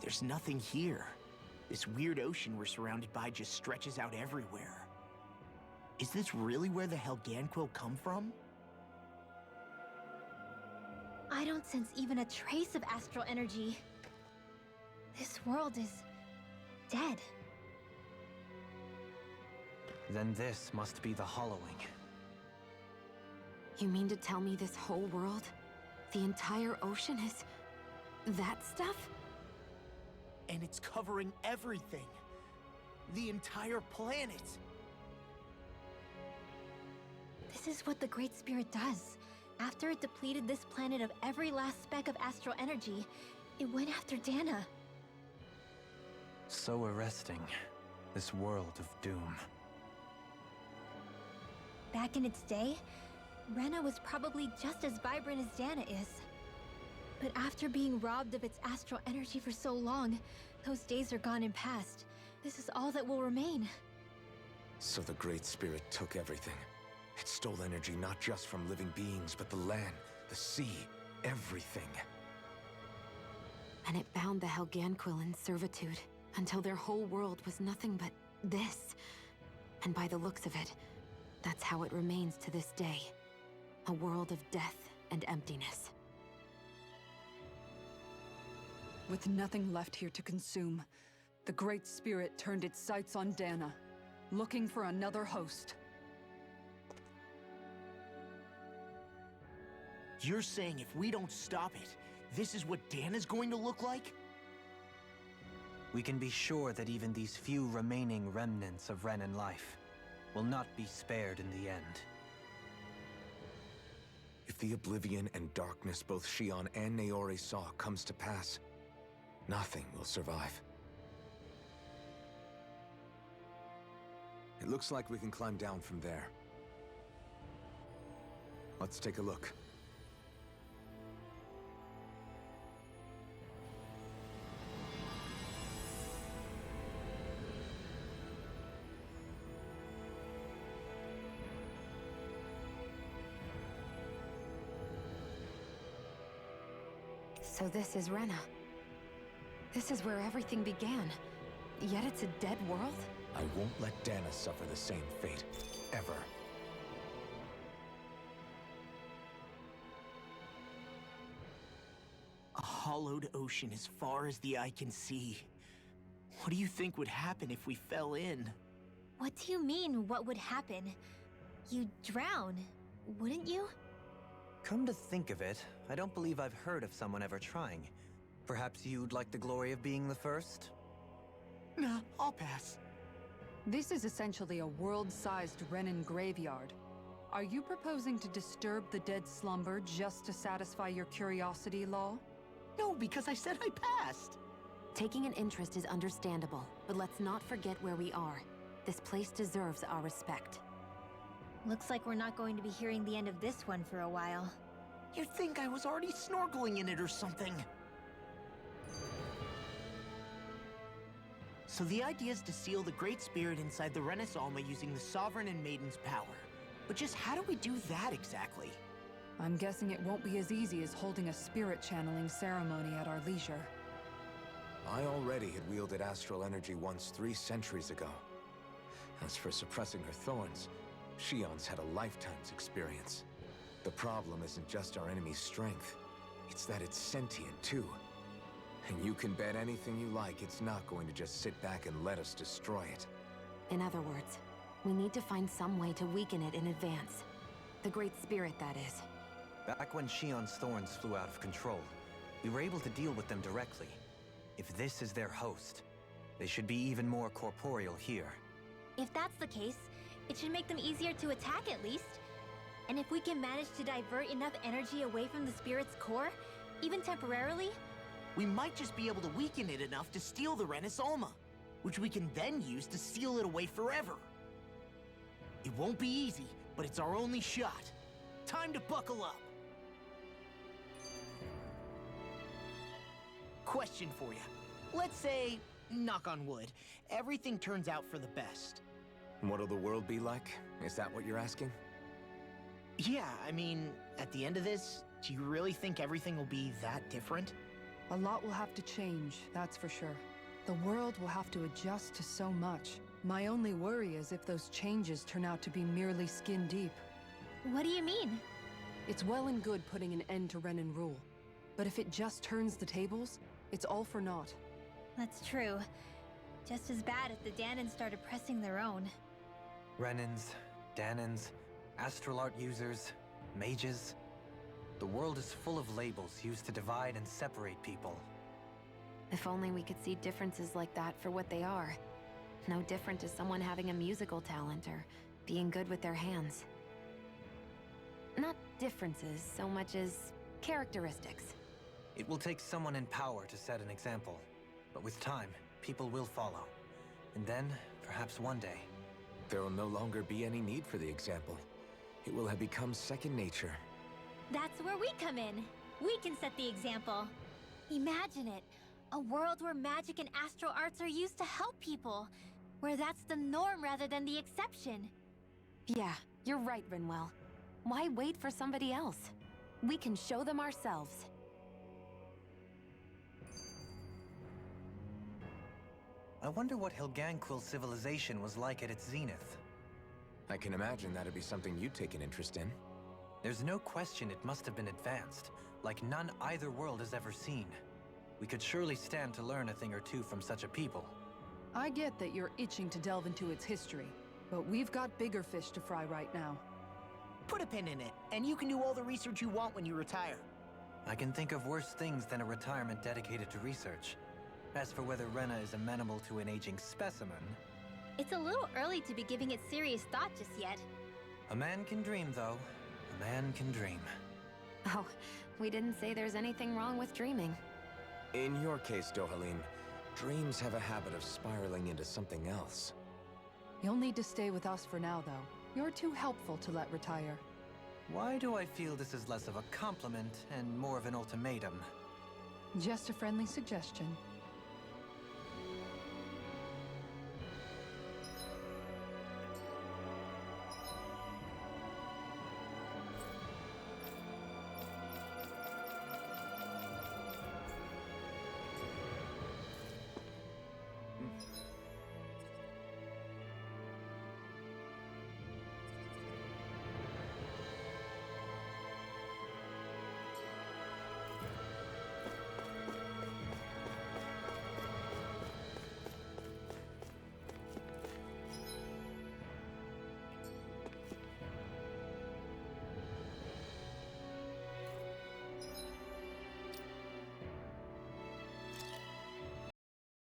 There's nothing here. This weird ocean we're surrounded by just stretches out everywhere. Is this really where the Helganquil come from? I don't sense even a trace of astral energy. This world is dead. Then this must be the hollowing. You mean to tell me this whole world, the entire ocean is That stuff? And it's covering everything. The entire planet. This is what the Great Spirit does. After it depleted this planet of every last speck of astral energy, it went after Dana. So arresting. This world of doom. Back in its day, Rena was probably just as vibrant as Dana is. But after being robbed of its astral energy for so long, those days are gone and past. This is all that will remain. So the Great Spirit took everything. It stole energy not just from living beings, but the land, the sea, everything. And it bound the Helganquil in servitude, until their whole world was nothing but this. And by the looks of it, that's how it remains to this day. A world of death and emptiness. With nothing left here to consume, the Great Spirit turned its sights on Dana, looking for another host. You're saying if we don't stop it, this is what Dana's going to look like? We can be sure that even these few remaining remnants of Renan life will not be spared in the end. If the oblivion and darkness both Shion and Naori saw comes to pass, nothing will survive. It looks like we can climb down from there. Let's take a look. So this is Rena. This is where everything began. Yet it's a dead world? I won't let Dana suffer the same fate, ever. A hollowed ocean as far as the eye can see. What do you think would happen if we fell in? What do you mean, what would happen? You'd drown, wouldn't you? Come to think of it, I don't believe I've heard of someone ever trying. Perhaps you'd like the glory of being the first? Nah, I'll pass. This is essentially a world-sized Renan graveyard. Are you proposing to disturb the dead slumber just to satisfy your curiosity, Law? No, because I said I passed. Taking an interest is understandable, but let's not forget where we are. This place deserves our respect. Looks like we're not going to be hearing the end of this one for a while. You'd think I was already snorkeling in it or something. So the idea is to seal the Great Spirit inside the Rena's Alma using the Sovereign and Maiden's power. But just how do we do that exactly? I'm guessing it won't be as easy as holding a spirit channeling ceremony at our leisure. I already had wielded astral energy once 3 centuries ago. As for suppressing her thorns, Shion's had a lifetime's experience. The problem isn't just our enemy's strength, it's that it's sentient too. And you can bet anything you like it's not going to just sit back and let us destroy it. In other words, we need to find some way to weaken it in advance. The Great Spirit, that is. Back when Shion's thorns flew out of control, we were able to deal with them directly. If this is their host, they should be even more corporeal here. If that's the case, it should make them easier to attack at least. And if we can manage to divert enough energy away from the spirit's core, even temporarily, we might just be able to weaken it enough to steal the Rena's Alma, which we can then use to seal it away forever. It won't be easy, but it's our only shot. Time to buckle up. Question for you. Let's say, knock on wood, everything turns out for the best. What'll the world be like? Is that what you're asking? Yeah, I mean, at the end of this, do you really think everything will be that different? A lot will have to change, that's for sure. The world will have to adjust to so much. My only worry is if those changes turn out to be merely skin deep. What do you mean? It's well and good putting an end to Renan rule. But if it just turns the tables, it's all for naught. That's true. Just as bad if the Danans started pressing their own. Renans, Danans, astral art users, mages. The world is full of labels used to divide and separate people. If only we could see differences like that for what they are. No different to someone having a musical talent or being good with their hands. Not differences so much as characteristics. It will take someone in power to set an example. But with time, people will follow. And then, perhaps one day... There will no longer be any need for the example. It will have become second nature. That's where we come in. We can set the example. Imagine it. A world where magic and astral arts are used to help people. Where that's the norm rather than the exception. Yeah, you're right, Rinwell. Why wait for somebody else? We can show them ourselves. I wonder what Helganquil's civilization was like at its zenith. I can imagine that'd be something you'd take an interest in. There's no question it must have been advanced, like none either world has ever seen. We could surely stand to learn a thing or two from such a people. I get that you're itching to delve into its history, but we've got bigger fish to fry right now. Put a pin in it, and you can do all the research you want when you retire. I can think of worse things than a retirement dedicated to research. As for whether Rena is amenable to an aging specimen... It's a little early to be giving it serious thought just yet. A man can dream, though. A man can dream. Oh, we didn't say there's anything wrong with dreaming. In your case, Dohalim, dreams have a habit of spiraling into something else. You'll need to stay with us for now, though. You're too helpful to let retire. Why do I feel this is less of a compliment and more of an ultimatum? Just a friendly suggestion.